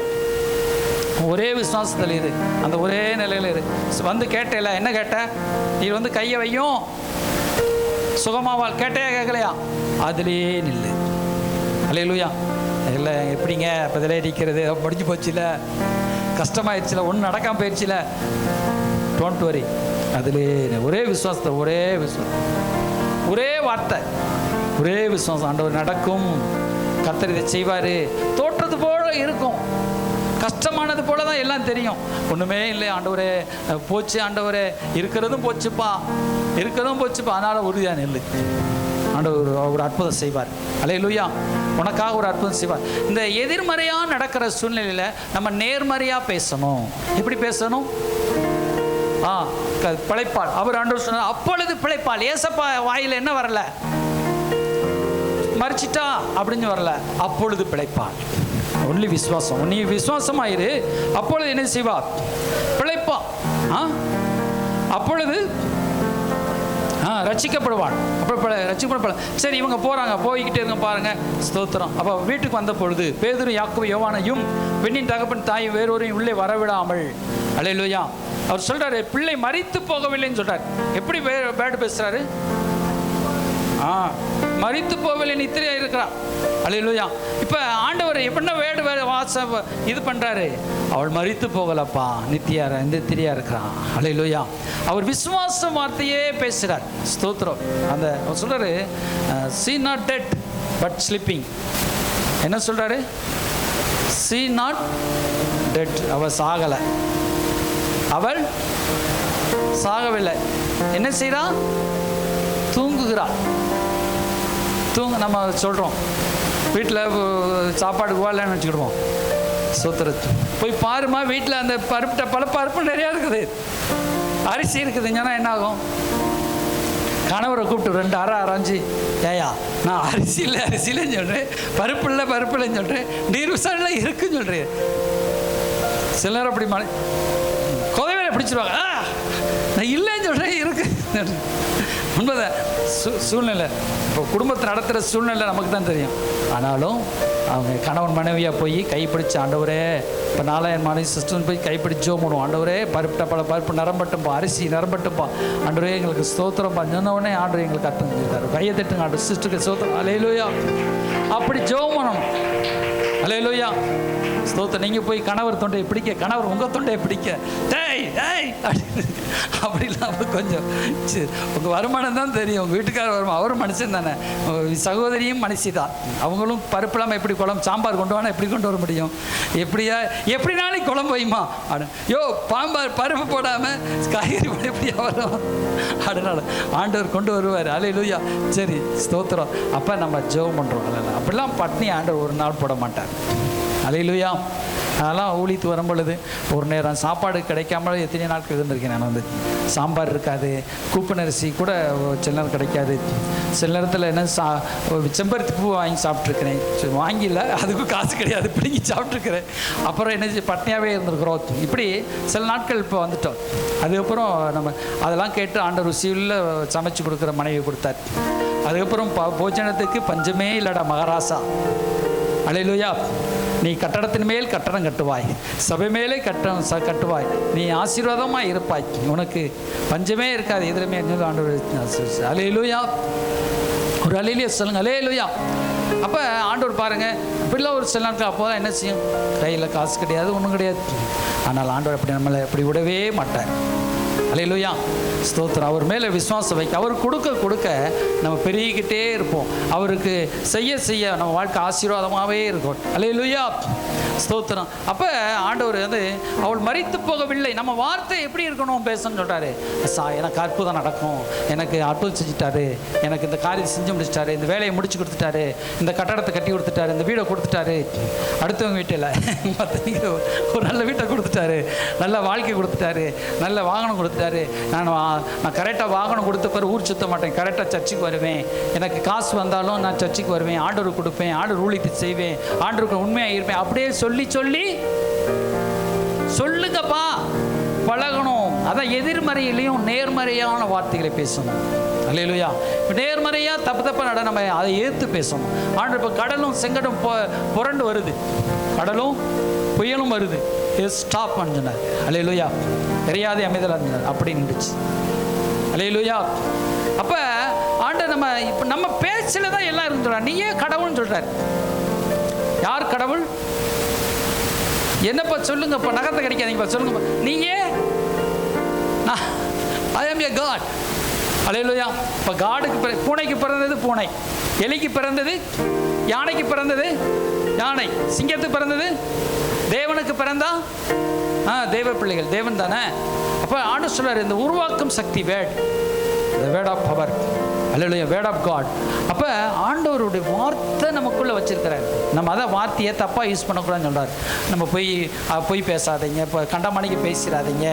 ஒரே விசுவாசத்தில் இரு, அந்த ஒரே நிலையில் இரு. வந்து கேட்டேல, என்ன கேட்ட? நீ வந்து கையை வையும் சுகமாவால் கேட்டையா கேட்கலையா? அதுலேயே நில்லு. அல்லேலூயா. இல்லை எப்படிங்க பதிலே நிற்கிறது, முடிஞ்சு போச்சுல, கஷ்டமாயிடுச்சுல, ஒன்றும் நடக்காமல் போயிடுச்சுல, டோன்ட் வரி. அதுலேயே ஒரே விசுவாசத்தை, ஒரே விசுவாசம், ஒரே வார்த்தை, ஒரே விசுவாசம். ஆண்டவர் நடக்கும், கர்த்தர் இதை செய்வார். தோற்றது போல இருக்கும், கஷ்டமானது போல தான் எல்லாம் தெரியும். ஒன்றுமே இல்லை ஆண்டவரே, போச்சு ஆண்டவரே, இருக்கிறதும் போச்சுப்பா, இருக்கிறதும் போச்சுப்பா, அதனால் உறுதியாக நெல்லு. ஆண்டவர் ஒரு அற்புதம் செய்வார். அல்லேலூயா. உனக்காக ஒரு அற்புதம் செய்வார். இந்த எதிர்மறையாக நடக்கிற சூழ்நிலையில் நம்ம நேர்மறையாக பேசணும். எப்படி பேசணும்? பிழைப்பாள். அவர் ஆண்டவர் சொன்னார், அப்பொழுது பிழைப்பாள். ஏசப்பா வாயில் என்ன வரல, மறிச்சிட்டா அப்படின்னு வரல, அப்பொழுது பிழைப்பாள். ஒன்லி விசுவாசம். நீ விசுவாசமாயிரு, அப்பொழுது என்ன செய்வா? பிழைப்பா. அப்பொழுது ரட்சிக்கப்படுவாள். அப்போ ரட்சிக்கப்படுவாள். சரி, இவங்க போகிறாங்க, போய்கிட்டே இருங்க பாருங்க, ஸ்தோத்திரம். அப்போ வீட்டுக்கு வந்த பொழுது பேதுரு, யாக்கோபு, யோவானையும் பெண்ணின் தகப்பன் தாய் வேறொரையும் உள்ளே வரவிடாமல், அல்லேலூயா, அவர் சொல்றாரு, பிள்ளை மரித்து போகவில்லைன்னு சொல்றாரு. எப்படி பேடு பேசுறாரு? மரித்து போகவில்லை, நித்திரையா இருக்கிறா. அல்லேலூயா. இப்போ ஆண்டவர் எப்படின்னா வேடு வாசம் இது பண்ணுறாரு, அவள் மரித்து போகலப்பா, நித்திரையா இருக்கிறான். அல்லேலூயா. அவர் விசுவாச வார்த்தையே பேசுகிறார். ஸ்தோத்திரம். அந்த சொல்கிறாரு, see not dead but sleeping. என்ன சொல்கிறாரு? see not dead. அவள் சாகலை, அவள் சாகவில்லை. என்ன செய்கிறா? தூங்குகிறாள். நம்ம சொல்கிறோம், வீட்டில் சாப்பாடுக்கு வாழன்னு வச்சுக்கிடுவோம். சூத்திரத்து போய் பாருமா, வீட்டில் அந்த பல பருப்பு நிறையா இருக்குது, அரிசி இருக்குதுங்கன்னா என்ன ஆகும்? கணவரை கூப்பிட்டு 2 அரை அரைஞ்சி, ஏயா நான் அரிசி இல்லைன்னு சொல்கிறேன், பருப்பு இல்லைன்னு சொல்கிறேன், நீர் விசாரில் இருக்குன்னு சொல்கிறேன். சில நேரம் அப்படி கொதவேலை பிடிச்சிருவாங்க, நான் இல்லைன்னு சொல்கிறேன், இருக்கு. உண்மைதான். சூழ்நிலை, இப்போ குடும்பத்தை நடத்துகிற சூழ்நிலை நமக்கு தான் தெரியும். ஆனாலும் அவங்க கணவன் மனைவியாக போய் கைப்பிடிச்சு, ஆண்டவரே, இப்போ நாளை என் மனைவி சிஸ்டர் போய் கைப்பிடிச்சோ பண்ணுவோம், ஆண்டவரே பருப்பு பருப்பு நிரம்பட்டும்பா, அரிசி நிரம்பட்டும்பா, ஆண்டவரே எங்களுக்கு ஸ்தோத்திரம்பா சொன்னவுடனே ஆண்டவர் எங்களுக்கு அர்த்தம் செஞ்சுருக்காரு. கையை தட்டுங்க, ஆண்டவர் சிஸ்டருக்கு ஸ்தோத்திரம். அல்லேலூயா. அப்படி ஜெபம் பண்ணணும். அல்லேலூயா. ஸ்தோத்திரம். நீங்கள் போய் கணவர் தொண்டையை பிடிக்க, கணவர் உங்கள் தொண்டையை பிடிக்க, டேய் டேய் அப்படிலாம் கொஞ்சம் உங்கள் வருமானம் தான் தெரியும், உங்கள் வீட்டுக்காரர் வருமானம், அவரும் மனுஷன் தானே, சகோதரியும் மனுஷி தான், அவங்களும் பருப்பு இல்லாமல் எப்படி குழம்பு சாம்பார் கொண்டு வானா எப்படி கொண்டு வர முடியும்? எப்படினாலும் குழம்பு வைமா யோ, பருப்பு போடாமல் காய்கறி போட எப்படியா வரும்? அதனால் ஆண்டவர் கொண்டு வருவார். அல்லேலூயா. சரி, ஸ்தோத்திரம். அப்போ நம்ம ஜெபம் பண்ணுறோம். அல்ல, அப்படிலாம் பட்னி ஆண்டவர் ஒரு நாள் போட மாட்டார். அல்லேலூயா. அதெல்லாம் ஊழித்து வரும் பொழுது ஒரு நேரம் சாப்பாடு கிடைக்காம எத்தனை நாட்கள் இருந்திருக்கேன். நான் வந்து சாம்பார் இருக்காது, கூப்பனரிசி கூட சில நேரம் கிடைக்காது. சில நேரத்தில் என்ன செம்பருத்தி பூ வாங்கி சாப்பிட்ருக்கிறேன். சரி, வாங்கில, அதுக்கும் காசு கிடையாது, பிடிங்கி சாப்பிட்ருக்கிறேன். அப்புறம் என்ன பட்னியாகவே இருந்திருக்கிறோம். இப்படி சில நாட்கள் இப்போ வந்துட்டோம். அதுக்கப்புறம் நம்ம அதெல்லாம் கேட்டு ஆண்டவர் ருசியில் சமைச்சு கொடுக்குற மனைவி கொடுத்தார். அதுக்கப்புறம் போஜனத்துக்கு பஞ்சமே இல்லைடா மகாராசா. அல்லேலூயா. நீ கட்டடத்தின் மேல் கட்டடம் கட்டுவாய், சபை மேலே கட்டுவாய், நீ ஆசீர்வாதமாக இருப்பாய், உனக்கு பஞ்சமே இருக்காது, எதிலுமே ஆண்டவர். அல்லேலூயா. ஒரு அல்லேலூயா சொல்லுங்க. அல்லேலூயா. அப்போ ஆண்டவர் பாருங்கள், இப்படிலாம் ஒரு சில நாட்கள் அப்போ தான் என்ன செய்யும், கையில் காசு கிடையாது, ஒன்றும் கிடையாது. ஆனால் ஆண்டவர் அப்படி நம்மளை அப்படி விடவே மாட்டார். அல்லேலூயா. ஸ்தோத்திரம். அவர் மேலே விசுவாசம் வைக்க, அவர் கொடுக்க நம்ம பெருகிக்கிட்டே இருப்போம். அவருக்கு செய்ய நம்ம வாழ்க்கை ஆசீர்வாதமாகவே இருக்கும். அல்லேலூயா. ஸ்தோத்திரம். அப்போ ஆண்டவர் வந்து அவள் மரித்து போகவில்லை. நம்ம வார்த்தை எப்படி இருக்கணும் பேசணும்னு சொல்கிறாரு. எனக்கு அற்புதம் நடக்கும், எனக்கு அற்புதம் செஞ்சுட்டாரு, எனக்கு இந்த காரியத்தை செஞ்சு முடிச்சிட்டாரு, இந்த வேலையை முடிச்சு கொடுத்துட்டாரு, இந்த கட்டடத்தை கட்டி கொடுத்துட்டாரு, இந்த வீடை கொடுத்துட்டாரு, அடுத்தவங்க வீட்டில் மற்ற ஒரு நல்ல வீட்டை கொடுத்துட்டாரு, நல்ல வாழ்க்கை கொடுத்துட்டாரு, நல்ல வாகனம் கொடுத்துட்டாரு. நான் கரெக்டாக வாகனம் கொடுத்த பிறகு ஊர் சுற்ற மாட்டேன், கரெக்டாக சர்ச்சுக்கு வருவேன், எனக்கு காசு வந்தாலும் நான் சர்ச்சுக்கு வருவேன், ஆண்டவருக்கு கொடுப்பேன், ஆண்டவர் ஊழியத்தை செய்வேன், ஆண்டவருக்கு உண்மையாக இருப்பேன். அப்படியே சொல்லி சொல்லுங்கப்பா, பழகணும். அதான் எதிர்மறையிலையும் நேர்மறையான வார்த்தைகளை பேசணும். அல்லேலூயா. நேர்மறையாக தப்பு நம்ம அதை ஏற்று பேசணும். ஆண்டு இப்போ கடலும் செங்கடும் புரண்டு வருது, கடலும் புயலும் வருது, இது ஸ்டாப் சொன்னார். அல்லேலூயா. தெரியாத அமைதலாக இருந்தார், அப்படி நின்றுச்சு. அல்லேலூயா. அப்போ ஆண்டவர் நம்ம பேச்சில் தான் எல்லாம் இருந்து சொல்கிறார். நீயே கடவுள்னு சொல்கிறார். யார் கடவுள்? என்னப்பா சொல்லுங்கப்பா, நகரத்தை கிடைக்காதீங்கப்பா, சொல்லுங்கப்பா. நீயே ஐ ஆம் எ காட். அல்லேலூயா. இப்போ காடுக்கு பூனைக்கு பிறந்தது பூனை, எலிக்கு பிறந்தது, யானைக்கு பிறந்தது யானை, சிங்கத்துக்கு பிறந்தது, தேவனுக்கு பிறந்தா தேவ பிள்ளைகள், தேவன் தானே. அப்போ ஆண்டவர் சொல்றார், இந்த உருவாக்கும் சக்தி word of power. Hallelujah. Word of God. அப்போ ஆண்டவருடைய வார்த்தை நமக்குள்ளே வச்சிருக்கிறார். நம்ம அதை வார்த்தையை தப்பாக யூஸ் பண்ணக்கூடாதுன்னு சொல்கிறார். நம்ம பொய் பேசாதீங்க, இப்போ கண்டமணிக்கு பேசிடாதீங்க.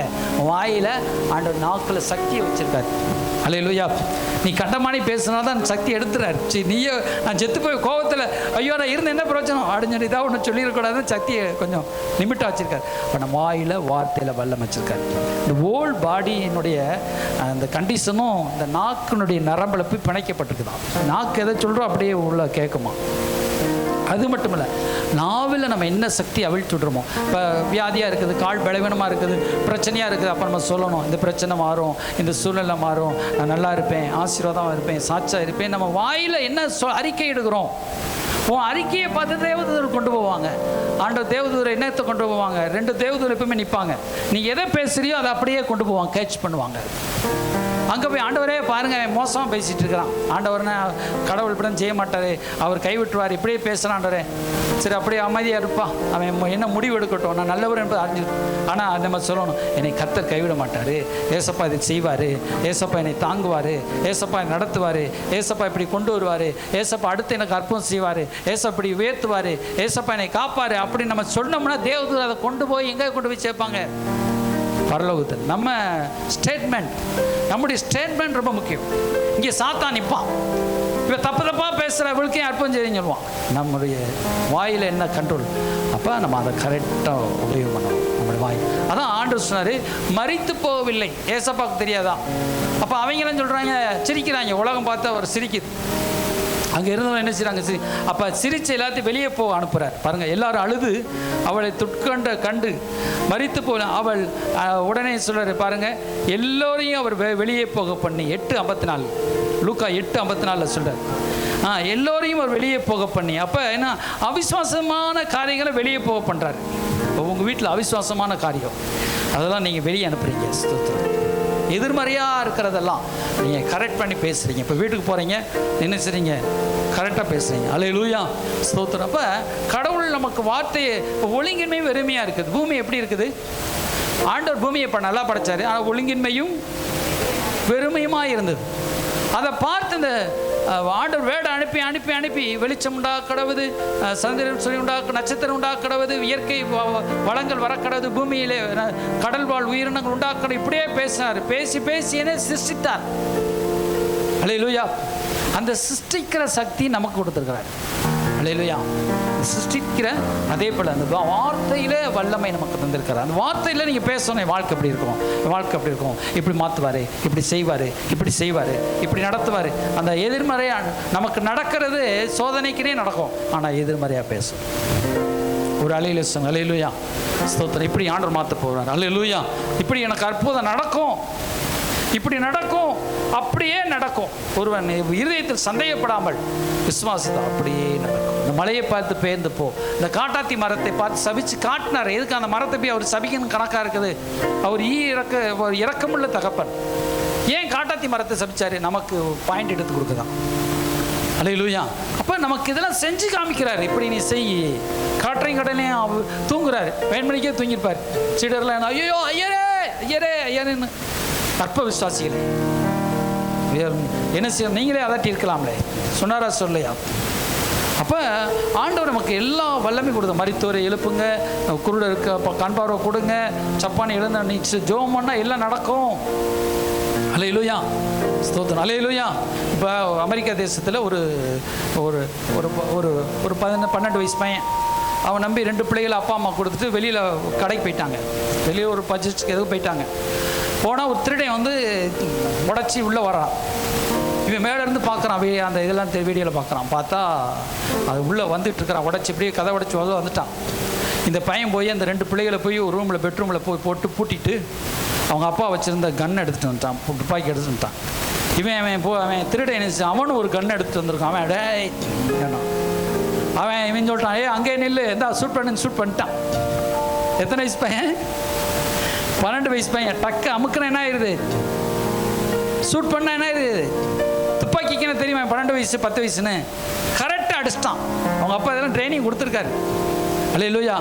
வாயில் ஆண்டவர் நாக்கில் சக்தியை வச்சிருக்காரு. அல்லேலூயா. நீ கண்டமானி பேசுனா தான் சக்தி எடுத்துறாரு. நீயே நான் செத்து போய் கோபத்தில் ஐயோ நான் இருந்து என்ன பிரயோஜனம் அப்படின்னு சொல்லி இதாக ஒன்று சொல்லிடக்கூடாதுன்னு சக்தியை கொஞ்சம் லிமிட்டாக வச்சுருக்காரு. இப்போ நம்ம வாயில் வார்த்தையில் வல்லம் வச்சுருக்காரு. இந்த ஹோல் பாடியினுடைய அந்த கண்டிஷனும் இந்த நாக்கினுடைய நரம்பில் போய் பிணைக்கப்பட்டிருக்குதான். நாக்கு எதை சொல்கிறோம் அப்படியே உள்ள கேட்குமா. அது மட்டும் இல்லை, நாவில் நம்ம என்ன சக்தி அவிழ்த்து விட்ருமோ. இப்போ வியாதியாக இருக்குது, கால் பலவீனமாக இருக்குது, பிரச்சனையாக இருக்குது, அப்போ நம்ம சொல்லணும் இந்த பிரச்சனை மாறும், இந்த சூழ்நிலை மாறும், நான் நல்லா இருப்பேன், ஆசீர்வாதமாக இருப்பேன், சாட்சியாக இருப்பேன். நம்ம வாயில் என்ன அறிக்கை எடுக்கிறோம், உன் அறிக்கையை பார்த்து தேவதூதர் கொண்டு போவாங்க. ஆண்டவர் தேவதூதர் என்னத்தை கொண்டு போவாங்க? 2 தேவதூதர் எப்பவுமே நிற்பாங்க. நீ எதை பேசுறியோ அதை அப்படியே கொண்டு போவாங்க, கேட்ச் பண்ணுவாங்க. அங்கே போய் ஆண்டவரே பாருங்க மோசமாக பேசிகிட்டு இருக்கிறான், ஆண்டவர்னா கடவுள் இப்படி செய்ய மாட்டார், அவர் கைவிட்டுருவார், இப்படியே பேசுகிறான் ஆண்டவரே. சரி அப்படியே அமைதியாக இருப்பான், அவன் என்ன முடிவு எடுக்கட்டும், நான் நல்லவர் என்பது அறிஞ்சு. ஆனால் நம்ம சொல்லணும், என்னை கர்த்தர் கைவிட மாட்டார், ஏசப்பா இதை செய்வார், ஏசப்பா என்னை தாங்குவார், ஏசப்பா நடத்துவார், ஏசப்பா இப்படி கொண்டு வருவார், ஏசப்பா அடுத்து எனக்கு அற்புதம் செய்வார், ஏசப்பா இப்படி உயர்த்துவார், ஏசப்பா என்னை காப்பார் அப்படின்னு நம்ம சொன்னோம்னா தேவதூதர் அதை கொண்டு போய் எங்கே கொண்டு போய் சேர்ப்பாங்க? பரலோகத்தில். நம்ம ஸ்டேட்மெண்ட், நம்முடைய ஸ்டேட்மெண்ட் ரொம்ப முக்கியம். இங்கே சாத்தான் நிற்பான், இப்போ தப்பாக பேசுகிறவளுக்கே அற்புதம் செய்யுன்னு சொல்லுவான். நம்முடைய வாயில் என்ன கண்ட்ரோல், அப்போ நம்ம அதை கரெக்டாக உபயோகம் பண்ணணும் நம்முடைய வாய். அதான் ஆண்டவர் சொன்னார், மரித்து போகவில்லை. ஏசப்பாவுக்கு தெரியாதான். அப்போ அவங்களும் சொல்கிறாங்க, சிரிக்கிறாங்க, உலகம் பார்த்து அவர் சிரிக்குது. அங்கே இருந்தவங்க என்ன செய்கிறாங்க, அப்போ சிரிச்சு எல்லாத்தையும் வெளியே போக அனுப்புகிறார். பாருங்கள், எல்லாரும் அழுது அவளை கண்டு மரித்து போல அவள் உடனே சொல்கிறார் பாருங்கள், எல்லோரையும் அவர் வெளியே போக பண்ணி 8:54 லூக்கா 8:54 சொல்கிறார். எல்லோரையும் அவர் வெளியே போக பண்ணி, அப்போ என்ன அவிசுவாசமான காரியங்களை வெளியே போக பண்ணுறாரு. இப்போ உங்கள் வீட்டில் அவிசுவாசமான காரியம் அதெல்லாம் நீங்கள் வெளியே அனுப்புகிறீங்க. எதிர்மறையாக இருக்கிறதெல்லாம் நீங்கள் கரெக்ட் பண்ணி பேசுகிறீங்க. இப்போ வீட்டுக்கு போகிறீங்க, என்ன செய்றீங்க? கரெக்டாக பேசுகிறீங்க. அல்லேலூயா, ஸ்தோத்திரம். அப்போ கடவுள் நமக்கு வார்த்தையை, இப்போ ஒழுங்கின்மை வெறுமையாக இருக்குது. பூமி எப்படி இருக்குது? ஆண்டவர் பூமியை இப்போ நல்லா படைச்சார், ஆனால் ஒழுங்கின்மையும் வெறுமையுமாக இருந்தது. அதை பார்த்து இந்த ஆண்டவர் வேடை அனுப்பி வெளிச்சம் உண்டாக்கடவுது, சந்திரன் சொல்லி நட்சத்திரம் உண்டாக்கடவுது, இயற்கை வளங்கள் வரக்கடவுது, பூமியிலே கடல் வாழ் உயிரினங்கள் உண்டாக்கணும், இப்படியே பேசினார். பேசி என்ன சிருஷ்டித்தார். அல்லேலூயா. அந்த சிருஷ்டிக்கிற சக்தி நமக்கு கொடுத்துருக்கிறார். அல்லேலூயா. சிருஷ்டிக்கிற அதே போல் அந்த வார்த்தையில் வல்லமை நமக்கு தந்திருக்கிறார். அந்த வார்த்தையில் நீங்கள் பேசணும், வாழ்க்கை எப்படி இருக்கும், வாழ்க்கை எப்படி இருக்கும், இப்படி மாற்றுவார், இப்படி செய்வார், இப்படி நடத்துவார். அந்த எதிர்மறையாக நமக்கு நடக்கிறது சோதனைக்குனே நடக்கும், ஆனால் எதிர்மறையாக பேசும். ஒரு அலையில சொன்ன அல்லேலூயா, ஸ்தோத்திரம். இப்படி ஆண்டவர் மாற்ற போகிறார். அல்லேலூயா. இப்படி எனக்கு அற்புதம் நடக்கும், இப்படி நடக்கும், அப்படியே நடக்கும். ஒருவன் இருதயத்தில் சந்தேகப்படாமல் விசுவாசத்தை அப்படியே நடக்கும். இந்த மலையை பார்த்து பெயர்ந்து போ, இந்த காட்டாத்தி மரத்தை பார்த்து சபிச்சு காட்டினார். எதுக்கு அந்த மரத்தை போய் அவர் சபிக்கணும் கணக்காக இருக்குது? அவர் இரக்கமுள்ள தகப்பன். ஏன் காட்டாத்தி மரத்தை சபிச்சாரு? நமக்கு பாயிண்ட் எடுத்து கொடுக்குதான். அல்லேலூயா. அப்போ நமக்கு இதெல்லாம் செஞ்சு காமிக்கிறார். இப்படி நீ செய். காற்றையும் கடலையும் தூங்குறாரு, 7 மணிக்கே தூங்கியிருப்பார். சீடர்லாம் ஐயோ ஐயரேன்னு அற்ப விசுவாசிகளே என்ன செய்ய, நீங்களே அதட்டி இருக்கலாம்லே, சொன்னாரா சொல்லையா? அப்போ ஆண்டவர் நமக்கு எல்லா வல்லமை கொடுத்த. மரித்தோரை எழுப்புங்க, குருட இருக்க கண்பார்வை கொடுங்க, சப்பானி எழுந்த நீ ஜோம் பண்ணால் எல்லாம் நடக்கும். அல்லேலூயா, ஸ்தோத்திரம். அல்லேலூயா. இப்போ அமெரிக்கா தேசத்தில் ஒரு ஒரு ஒரு ஒரு 12 வயசு பையன், அவன் நம்பி 2 பிள்ளைகளை அப்பா அம்மா கொடுத்துட்டு வெளியில் கடைக்கு போயிட்டாங்க, வெளியே ஒரு பட்ஜெட்டுக்கு எதுவும் போயிட்டாங்க. போனால் ஒரு திருடன் வந்து உடச்சி உள்ளே வரான். இவன் மேலே இருந்து பார்க்குறான், அந்த இதெல்லாம் வீடியோவில் பார்க்குறான். பார்த்தா அது உள்ளே வந்துட்டு இருக்கிறான், உடச்சி இப்படியே கதை உடச்சி வந்துட்டான். இந்த பையன் போய் அந்த 2 பிள்ளைகளை போய் ஒரு ரூமில் பெட்ரூமில் போய் போட்டு பூட்டிட்டு அவங்க அப்பா வச்சுருந்த கன் எடுத்துகிட்டு வந்துட்டான், துப்பாக்கி எடுத்துகிட்டு வந்துட்டான். அவன் திருட நினைச்சு அவனும் ஒரு கன் எடுத்துகிட்டு வந்திருக்கான். அவன் இவன் சொல்லிட்டான், அங்கே நில்லு, எந்தா ஷூட் பண்ணிட்டான். எத்தனை வயசு பையன்? 12 வயசு பையன். டக்கு அமுக்குன என்ன ஆயிடுது, ஷூட் பண்ண என்ன ஆயிடுது, துப்பாக்கிக்குன்னு தெரியுமா 12 வயசு 10 வயசுன்னு கரெக்டாக அடிச்சிட்டான். அவங்க அப்பா இதெல்லாம் ட்ரைனிங் கொடுத்துருக்காரு. அல்லேலூயா.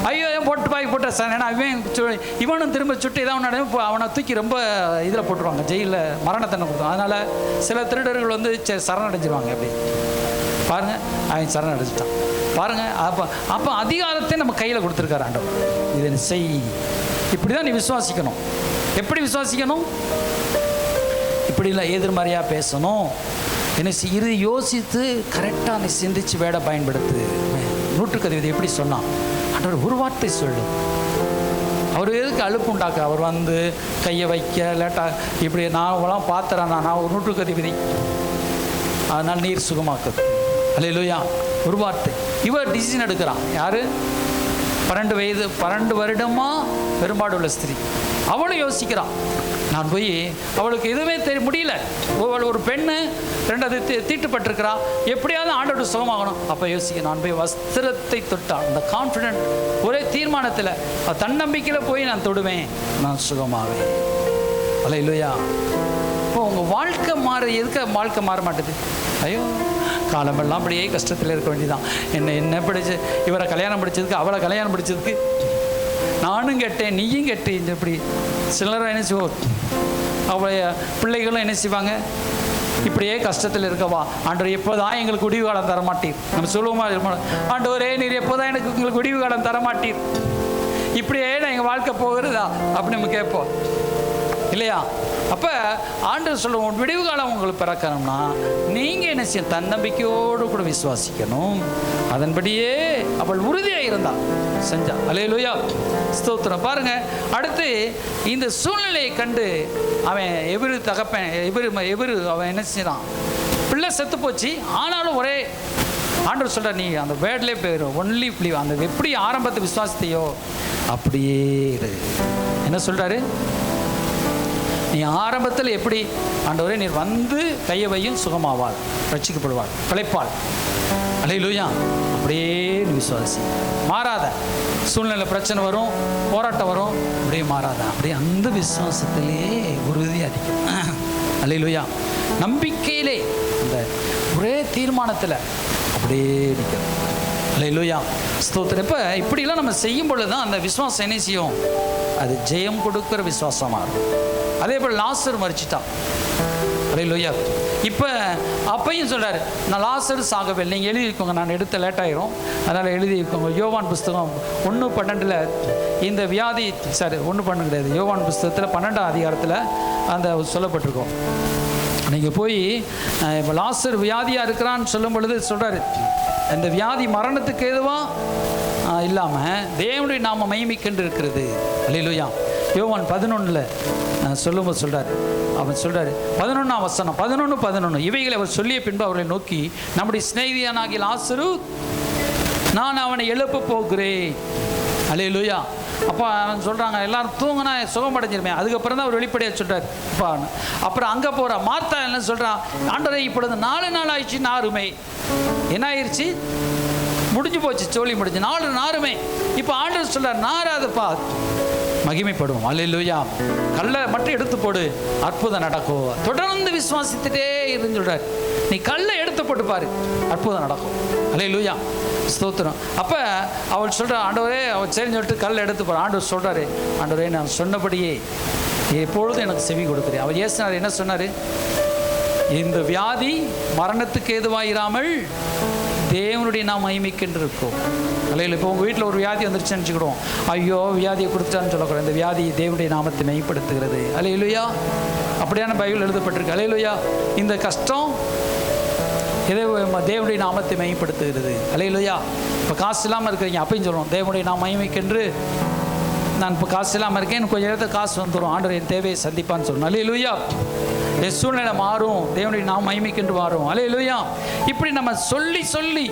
ஐயோ போட்டு பாக்கி போட்ட சார். ஏன்னா இவனும் திரும்ப சுட்டு ஏதாவது ஒன்று அவனை தூக்கி ரொம்ப இதில் போட்டுருவாங்க, ஜெயிலில் மரண தண்டனை கொடுத்தோம். அதனால் சில திருடர்கள் வந்து சரணடைஞ்சிருவாங்க. அப்படி பாருங்கள், அவன் சரணடைஞ்சிட்டான் பாருங்கள். அப்போ அதிகாரத்தை நம்ம கையில் கொடுத்துருக்காரு ஆண்டவர். இதை செய், இப்படி தான் நீ விசுவாசிக்கணும். எப்படி விசுவாசிக்கணும்? இப்படி இல்லை எதிர்மறையாக பேசணும். என்ன இது யோசித்து கரெக்டாக நீ சிந்திச்சு வேட பயன்படுத்து. நூற்றுக்கதிபதி எப்படி சொன்னான்? ஆண்டவர் ஒரு வார்த்தை சொல்லு. அவர் எதுக்கு அழுப்பு உண்டாக்க? அவர் வந்து கையை வைக்க லேட்டாக இப்படி நான் பார்த்துறேன். நான் ஒரு நூற்றுக்கதிபதி, அதனால் நீர் சுகமாக்குது. அல்லேலூயா. ஒரு வார்த்தை. இவர் டிசிஷன் எடுக்கிறான். யார்? 12 வருடமாக பெரும்பாடு உள்ள ஸ்திரீ. அவளும் யோசிக்கிறான். நான் போய் அவளுக்கு எதுவுமே முடியல. ஒரு பெண்ணு 2 தீட்டுப்பட்டிருக்கிறா, எப்படியாவது ஆண்டோட சுகமாகணும். அப்போ யோசிக்க, நான் போய் வஸ்திரத்தை தொட்டான். அந்த கான்ஃபிடென்ட் ஒரே தீர்மானத்தில் தன்னம்பிக்கையில் போய் நான் தொடுவேன், நான் சுகமாவேன். அல்லேலூயா. இப்போ உங்கள் வாழ்க்கை எதுக்கு வாழ்க்கை மாற மாட்டுது? ஐயோ காலமெல்லாம் அப்படியே கஷ்டத்தில் இருக்க வேண்டியதான். என்ன பிடிச்சி இவரை கல்யாணம் பிடிச்சதுக்கு, அவளை கல்யாணம் பிடிச்சதுக்கு நானும் கேட்டேன், நீயும் கேட்டேன். இப்படி சிலரை என்ன செய்வோம், அவளைய பிள்ளைகளும் என்ன செய்வாங்க, இப்படியே கஷ்டத்தில் இருக்கவா ஆண்டவர் எப்போதான் எங்களுக்கு முடிவு காலம் தரமாட்டீர். நம்ம சொல்லுவோமா, ஆண்டவரே நீர் எப்போதான் உங்களுக்கு முடிவு காலம் தரமாட்டீர், இப்படியே நான் எங்கள் வாழ்க்கை போகிறதா அப்படின்னு நம்ம கேட்போம் இல்லையா? அப்போ ஆண்டவர் சொல்லுவோம், விடிவு காலம் உங்களுக்கு பிறக்கணும்னா நீங்கள் என்ன செய்ய, தன்னம்பிக்கையோடு கூட விசுவாசிக்கணும். அதன்படியே அவள் உறுதியாக இருந்தாள், செஞ்சா. அல்லேலூயா, ஸ்தோத்திரம். பாருங்க, அடுத்து இந்த சூழ்நிலையை கண்டு அவன் எவரு அவன் என்ன செய்யறான், பிள்ளை செத்து போச்சு. ஆனாலும் ஒரே ஆண்டவர் சொல்ற, நீ அந்த வேர்ட்லேயே போயிடும், ஒன்லி பிலீவ். அந்த எப்படி ஆரம்பத்து விசுவாசத்தையோ அப்படியே என்ன சொல்றாரு, நீ ஆரம்பத்தில் எப்படி ஆண்டவரே நீர் வந்து கையை வையும், சுகமாவாள், ரட்சிக்கப்படுவாள், பிழைப்பாள். அல்லேலூயா. அப்படியே நீ விசுவாசி. மாறாத சூழ்நிலை பிரச்சனை வரும், போராட்டம் வரும், அப்படியே மாறாத, அப்படியே அந்த விசுவாசத்திலே உறுதியாக அடிக்கும். அல்லேலூயா. நம்பிக்கையிலே அந்த ஒரே தீர்மானத்தில் அப்படியே நிற்கும். அல்லேலூயா, ஸ்தோத்திரம். இப்போ இப்படிலாம் நம்ம செய்யும் பொழுது தான் அந்த விசுவாசம் என்ன செய்யும், அது ஜெயம் கொடுக்குற விசுவாசமாக இருக்கும். அதே போல் லாசர் மரிச்சிட்டான். அல்லேலூயா. இப்போ அப்பையும் சொல்கிறார், நான் லாசர் சாகவில்லை, நீங்கள் எழுதியிருக்கோங்க, நான் எடுத்த லேட்டாயிரும், அதனால் எழுதியிருக்கோங்க. யோவான் புஸ்தகம் 1:12 இந்த வியாதி, சாரி 1:12 கிடையாது, யோவான் புஸ்தகத்தில் 12ஆம் அதிகாரத்தில் அந்த சொல்லப்பட்டிருக்கோம். நீங்கள் போய் இப்போ லாசர் வியாதியாக இருக்கிறான்னு சொல்லும் பொழுது சொல்கிறாரு, இந்த வியாதி மரணத்துக்கு எதுவாக இல்லாமல் தேவனுடைய நாம மகிமைக்கென்று இருக்கிறது. அல்லேலூயா. யோவான் 11 சொல்லும்போது சொல்கிறார், அவன் சொல்கிறார் 11ஆம் வசனம் 11:11, இவைகளை அவர் சொல்லிய பின்பு அவர்களை நோக்கி, நம்முடைய சிநேகிதனாகிய லாசரு, நான் அவனை எழுப்ப போகிறேன். அல்லேலூயா. அப்போ அவன் சொல்கிறாங்க, எல்லாரும் தூங்கினா சுகமடைஞ்சிருமே. அதுக்கப்புறம் தான் அவர் வெளிப்படையாக சொல்கிறார். அப்பா அப்புறம் அங்கே போகிற மாத்தா என்ன சொல்கிறான், ஆண்டவரே இப்பொழுது 4 நாள் ஆயிடுச்சு, நாருமே என்ன ஆயிடுச்சு, முடிஞ்சு போச்சு, சோழி முடிஞ்சு 4 நாருமே. இப்போ ஆண்டவர் சொல்கிறார், நாராதுப்பா, மகிமைப்படுவோம். அல்லேலூயா. கல்லை மட்டும் எடுத்து போடு, அற்புதம் நடக்கும். தொடர்ந்து விசுவாசித்துட்டே இருந்து சொல்கிறார், நீ கல்லை எடுத்து போட்டு பாரு, அற்புதம் நடக்கும். அல்லேலூயா, ஸ்தோத்திரம். அப்போ அவள் சொல்கிற, ஆண்டவரே, அவள் சரின்னு சொல்லிட்டு கல்லை எடுத்து போகிற. ஆண்டவர் சொல்கிறாரு, ஆண்டவரே நான் சொன்னபடியே எப்பொழுதும் எனக்கு செவி கொடுக்குறேன். அவர் ஏசினார், என்ன சொன்னார், இந்த வியாதி மரணத்துக்கு ஏதுவாயிராமல் தேவனுடைய நாம் மகிமைக்கென்று இருக்கும். அல்லேலூயா. இப்போ உங்கள் வீட்டில் ஒரு வியாதி வந்துருச்சுன்னு நினச்சிக்கிடுவோம், ஐயோ வியாதியை கொடுத்தான்னு சொல்லக்கூடாது, இந்த வியாதி தேவனுடைய நாமத்தை மெய்ப்படுத்துகிறது. அல்லேலூயா. அப்படியான பைபிள் எழுதப்பட்டிருக்கு. அல்லேலூயா. இந்த கஷ்டம் தேவனுடைய நாமத்தை மையப்படுத்துகிறது. அல்லேலூயா. இப்போ காசு இல்லாமல் இருக்கிறீங்க, அப்பயும் சொல்லுவோம், தேவனுடைய நாம் மகிமைக்கென்று நான் இப்போ காசு இல்லாமல் இருக்கேன், எனக்கு கொஞ்சம் இடத்துல காசு வந்துடும், ஆண்டவர் என் தேவையை சந்திப்பான்னு சொல்லணும். அல்லேலூயா. என் சூழ்நிலை மாறும், தேவனுடைய நாம் மகிமைக்கென்று மாறும். அல்லேலூயா. இப்படி நம்ம சொல்லி சொல்லி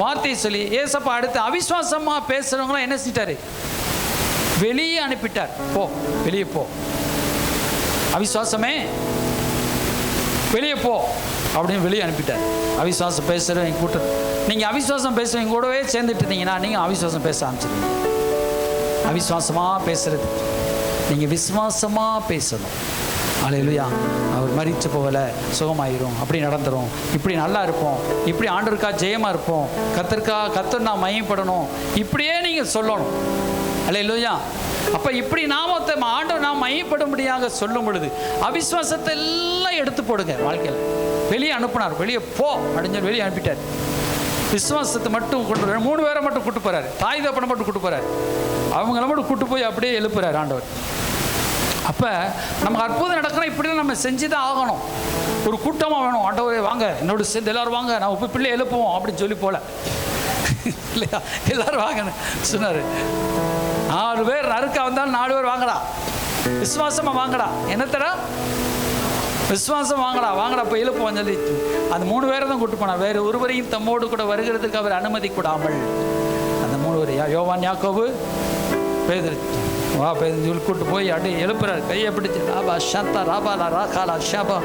வார்த்தையை சொல்லி ஏசப்பா அடுத்து அவிசுவாசமாக பேசுகிறவங்களாம் என்ன செஞ்சிட்டாரு? வெளியே அனுப்பிட்டார். போ, வெளியே போ, அவிசுவாசமே வெளியே போ அப்படின்னு வெளியே அனுப்பிட்டார். அவிசுவாசம் பேசுகிறவங்க கூட்டம், நீங்கள் அவிசுவாசம் பேசுகிறவங்க கூடவே சேர்ந்துட்டு இருந்தீங்கன்னா நீங்கள் அவிசுவாசம் பேச ஆரம்பிச்சிருவீங்க. அவிசுவாசமாக பேசுறது நீங்கள் விசுவாசமாக பேசணும். அல்லேலூயா. அவர் மரித்து போகல, சுகமாயிரும், அப்படி நடந்துடும், இப்படி நல்லா இருப்போம், இப்படி ஆண்டவருக்கா ஜெயமாக இருப்போம், கத்தர் நான் மையப்படணும், இப்படியே நீங்கள் சொல்லணும். அல்லேலூயா. அப்போ இப்படி நாமத்தை ஆண்டவர் நாம் மையப்படும்படியாக சொல்லும் பொழுது அவிசுவாசத்தை எல்லாம் எடுத்து போடுங்க. வாழ்க்கையில் வெளியே அனுப்பினார். வெளியே போ அப்படின்னு வெளியே அனுப்பிட்டார். விசுவாசத்தை மட்டும் கொண்டு 3 பேரை மட்டும் கூட்டு போகிறார். தாய் தப்பனை மட்டும் கூட்டு போகிறார். அவங்கள மட்டும் கூட்டு போய் அப்படியே எழுப்புறார் ஆண்டவர். அப்போ நமக்கு அற்புதம் நடக்கணும். இப்படிலாம் நம்ம செஞ்சு தான் ஆகணும். ஒரு கூட்டமாக வேணும். ஆண்டவரே வாங்க, என்னோட சேர்ந்து எல்லோரும் வாங்க, நான் போய் பிள்ளை எழுப்புவோம் அப்படின்னு சொல்லி போல இல்லையா? எல்லோரும் வாங்கன்னு சொன்னார். 4 பேர் நறுக்கா வந்தாலும் 4 பேர் வாங்கடா, விசுவாசமாக வாங்கடா, என்னத்தடா விசுவாசம் வாங்கடா போய் எழுப்புவோம் சொல்லி அந்த 3 பேரை தான் கூட்டு போனார். வேறு ஒருவரையும் தம்மோடு கூட வருகிறதுக்கு அவர் அனுமதி கூடாமல் அந்த 3 பேர் யோவான், யாக்கோபு, பேதுரு, பேதுரு கூட்டு போய் அப்படி எழுப்புறாரு. கையை பிடிச்சி ராபா ஷந்தா ராபாலா ராகாலா ஷாபா,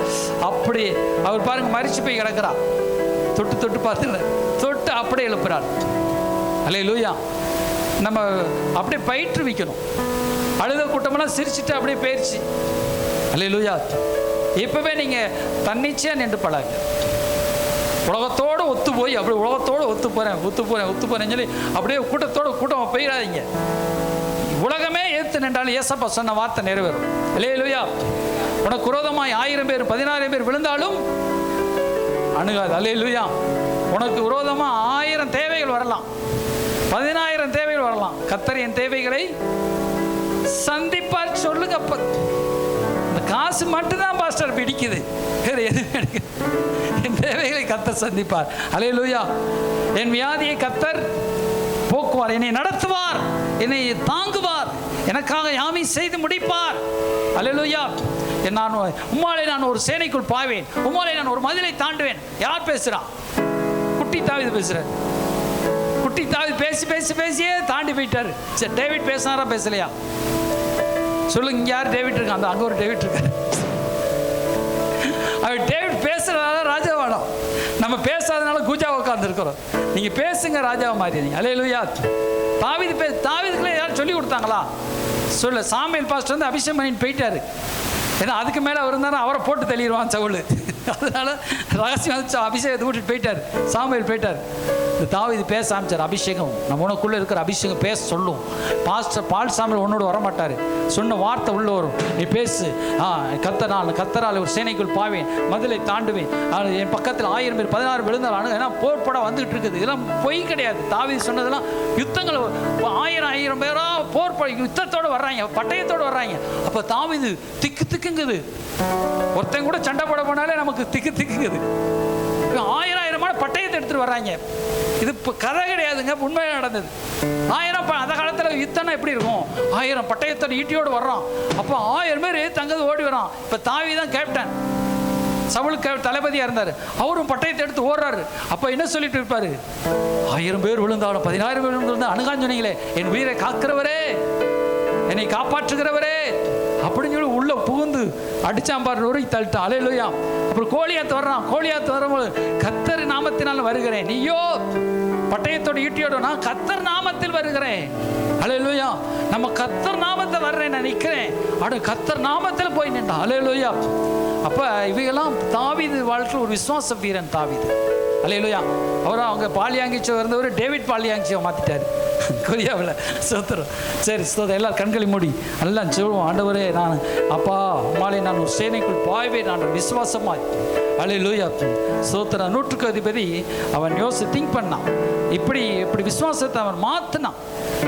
அப்படி அவர் பாருங்க மரிச்சு போய் கிடக்கிறா. தொட்டு பார்த்து தொட்டு அப்படியே எழுப்புறார். அல்லேலூயா. நம்ம அப்படியே பயிற்றுவிக்கணும். அழுத கூட்டமெல்லாம் சிரிச்சுட்டு அப்படியே போயிடுச்சு. அல்லேலூயா. இப்போவே நீங்கள் தன்னிச்சையாக நின்று பழங்க. உலகத்தோடு ஒத்து போய் அப்படி உலகத்தோடு ஒத்து போகிறேன்னு சொல்லி அப்படியே கூட்டம் போயிடாதீங்க. உலகமே ஏற்று நின்றாலும் ஏசப்பா சொன்ன வார்த்தை நிறைவேறும். அல்லேலூயா. உனக்கு விரோதமாய் 1000 பேர் 10000 பேர் விழுந்தாலும் அணுகாது. அல்லேலூயா. உனக்கு விரோதமாக 1000 தேவைகள் வரலாம், 10000 தேவைகள் வரலாம். கர்த்தர் என் தேவைகளை சந்திப்பார் சொல்லுங்க. அப்ப இந்த காசு மட்டும்தான் பாஸ்டர் பிடிக்குது, வேறு எதுவும் எடுக்குது. என் தேவைகளை கர்த்தர் சந்திப்பார். அல்லேலூயா. என் வியாதியை கர்த்தர் போக்குவார், என்னை நடத்துவார், என்னை தாங்குவார், எனக்காக யாமை செய்து முடிப்பார். அல்லேலூயா. உம்மாலே நான் ஒரு சேனைக்குள் பாய்வேன், உம்மாலே நான் ஒரு மதிலை தாண்டுவேன். யார் பேசுறான்? குட்டி தாவீது பேசுறார். குட்டி தாவீது பேசியே தாண்டி போயிட்டாரு. சரி, டேவிட் பேசினாரா பேசலையா? சொல்லுங்க. இங்க யார் டேவிட் இருக்கான்? அங்க ஒரு டேவிட் இருக்காரு. அவர் டேவிட் பேசுறதால ராஜாவாடம், நம்ம பேசாதனால கூஜா உட்கார்ந்து இருக்கிறோம். நீங்க பேசுங்க, ராஜாவை மாதிரி. அல்லேலூயா. தாவீதுக்குள்ளே யாரும் சொல்லி கொடுத்தாங்களா? சொல்ல. சாமுவேல் பாஸ்டர் வந்து அபிஷேகம் பண்ணிட்டு போயிட்டாரு. ஏன்னா அதுக்கு மேலே அவர் இருந்தாலும் அவரை போட்டு தள்ளிடுவான் சவுல். அதனால ரகசியம் அபிஷேகத்தை விட்டுட்டு போயிட்டார். சாமுவேல் போயிட்டார். இந்த தாவீது பேச ஆரம்பிச்சார். அபிஷேகம் நம்ம உனக்குள்ளே இருக்கிற அபிஷேகம் பேச சொல்லும். பாஸ்டர் பால் சாமுவேல் உன்னோட வரமாட்டார். சொன்ன வார்த்தை உள்ள வரும். நீ பேசு. கத்தரால் ஒரு சேனைக்குள் பாவேன், மதிலை தாண்டுவேன், என் பக்கத்தில் 1000 பேர் 16 விழுந்தாலும். ஏன்னா போர் படம் வந்துகிட்டு இருக்குது. இதெல்லாம் பொய் கிடையாது. தாவீது சொன்னதெல்லாம் யுத்தங்கள் 1000 பேரா போர் யுத்தத்தோடு வர்றாங்க, பட்டயத்தோடு வர்றாங்க. அப்போ தாவீது திக்குங்குது. ஒருத்தன் கூட சண்டை போட போனாலே நமக்கு திக்குங்குது. 1000 பட்டயத்தை எடுத்துட்டு வர்றாங்க. இது இப்போ கதை கிடையாதுங்க, உண்மையாக நடந்தது. 1000 அந்த காலத்தில் யுத்தம்னா எப்படி இருக்கும்? 1000 பட்டயத்தோட ஈட்டியோடு வர்றான். அப்போ 1000 பேர் தங்கது ஓடி வரான். இப்போ தாவீது தான் கேப்டன், சவுலுக்கு தளபதியாக இருந்தார். அவரும் பட்டயத்தை எடுத்து ஓடுறாரு. அப்போ என்ன சொல்லிட்டு இருப்பாரு? 1000 பேர் விழுந்தாலும் 10000 பேர் விழுந்தாலும் அணுகான்னு சொன்னீங்களே, என் உயிரை காக்கிறவரே, என்னை காப்பாற்றுகிறவரே அப்படின்னு சொல்லி உள்ள புகுந்து அடிச்சாம்பார் நொறுக்கி தள்ளிட்டான். அல்லேலூயா. அப்புறம் கோலியாத்து வர்றான். கோலியாத்து வரும்போது கர்த்தர் நாமத்தினால் வருகிறேன், நீயோ பட்டயத்தோட ஈட்டியோட நான் கர்த்தர் நாமத்தில் வருகிறேன். அல்லேலூயா. நம்ம கர்த்தர் நாமத்தில் வர்றேன், நான் நிற்கிறேன். அடு கர்த்தர் நாமத்தில் போய் நின்றான். அல்லேலூயா. அப்போ இவையெல்லாம் தாவீது வாழ்க்கை ஒரு விசுவாச வீரன் தாவீது. அல்லேலூயா. அவரும் அவங்க பாலியாங்கிச்சோ இருந்தவர் டேவிட் பாலியாங்கிச்சோ மாற்றிட்டார் கொரியாவில். ஸ்தோத்திரம். சரி, ஸ்தோத்திரம். எல்லாரும் கண்களை மூடி எல்லாம் சொல்லுவோம். ஆண்டவரே, நான் அப்பா உம்மாலே நான் ஒரு சேனைக்குள் பாய்வேன், நான் விசுவாசமாய். அல்லேலூயா. ஸ்தோத்திரம். 100க்கு அதிபதி அவன் திங்க் பண்ணான். இப்படி விசுவாசத்தை அவன் மாற்றினான்.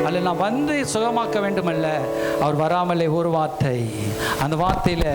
அதில் நான் வந்து சுகமாக்க வேண்டுமல்ல, அவர் வராமலே ஒரு வார்த்தை, அந்த வார்த்தையில்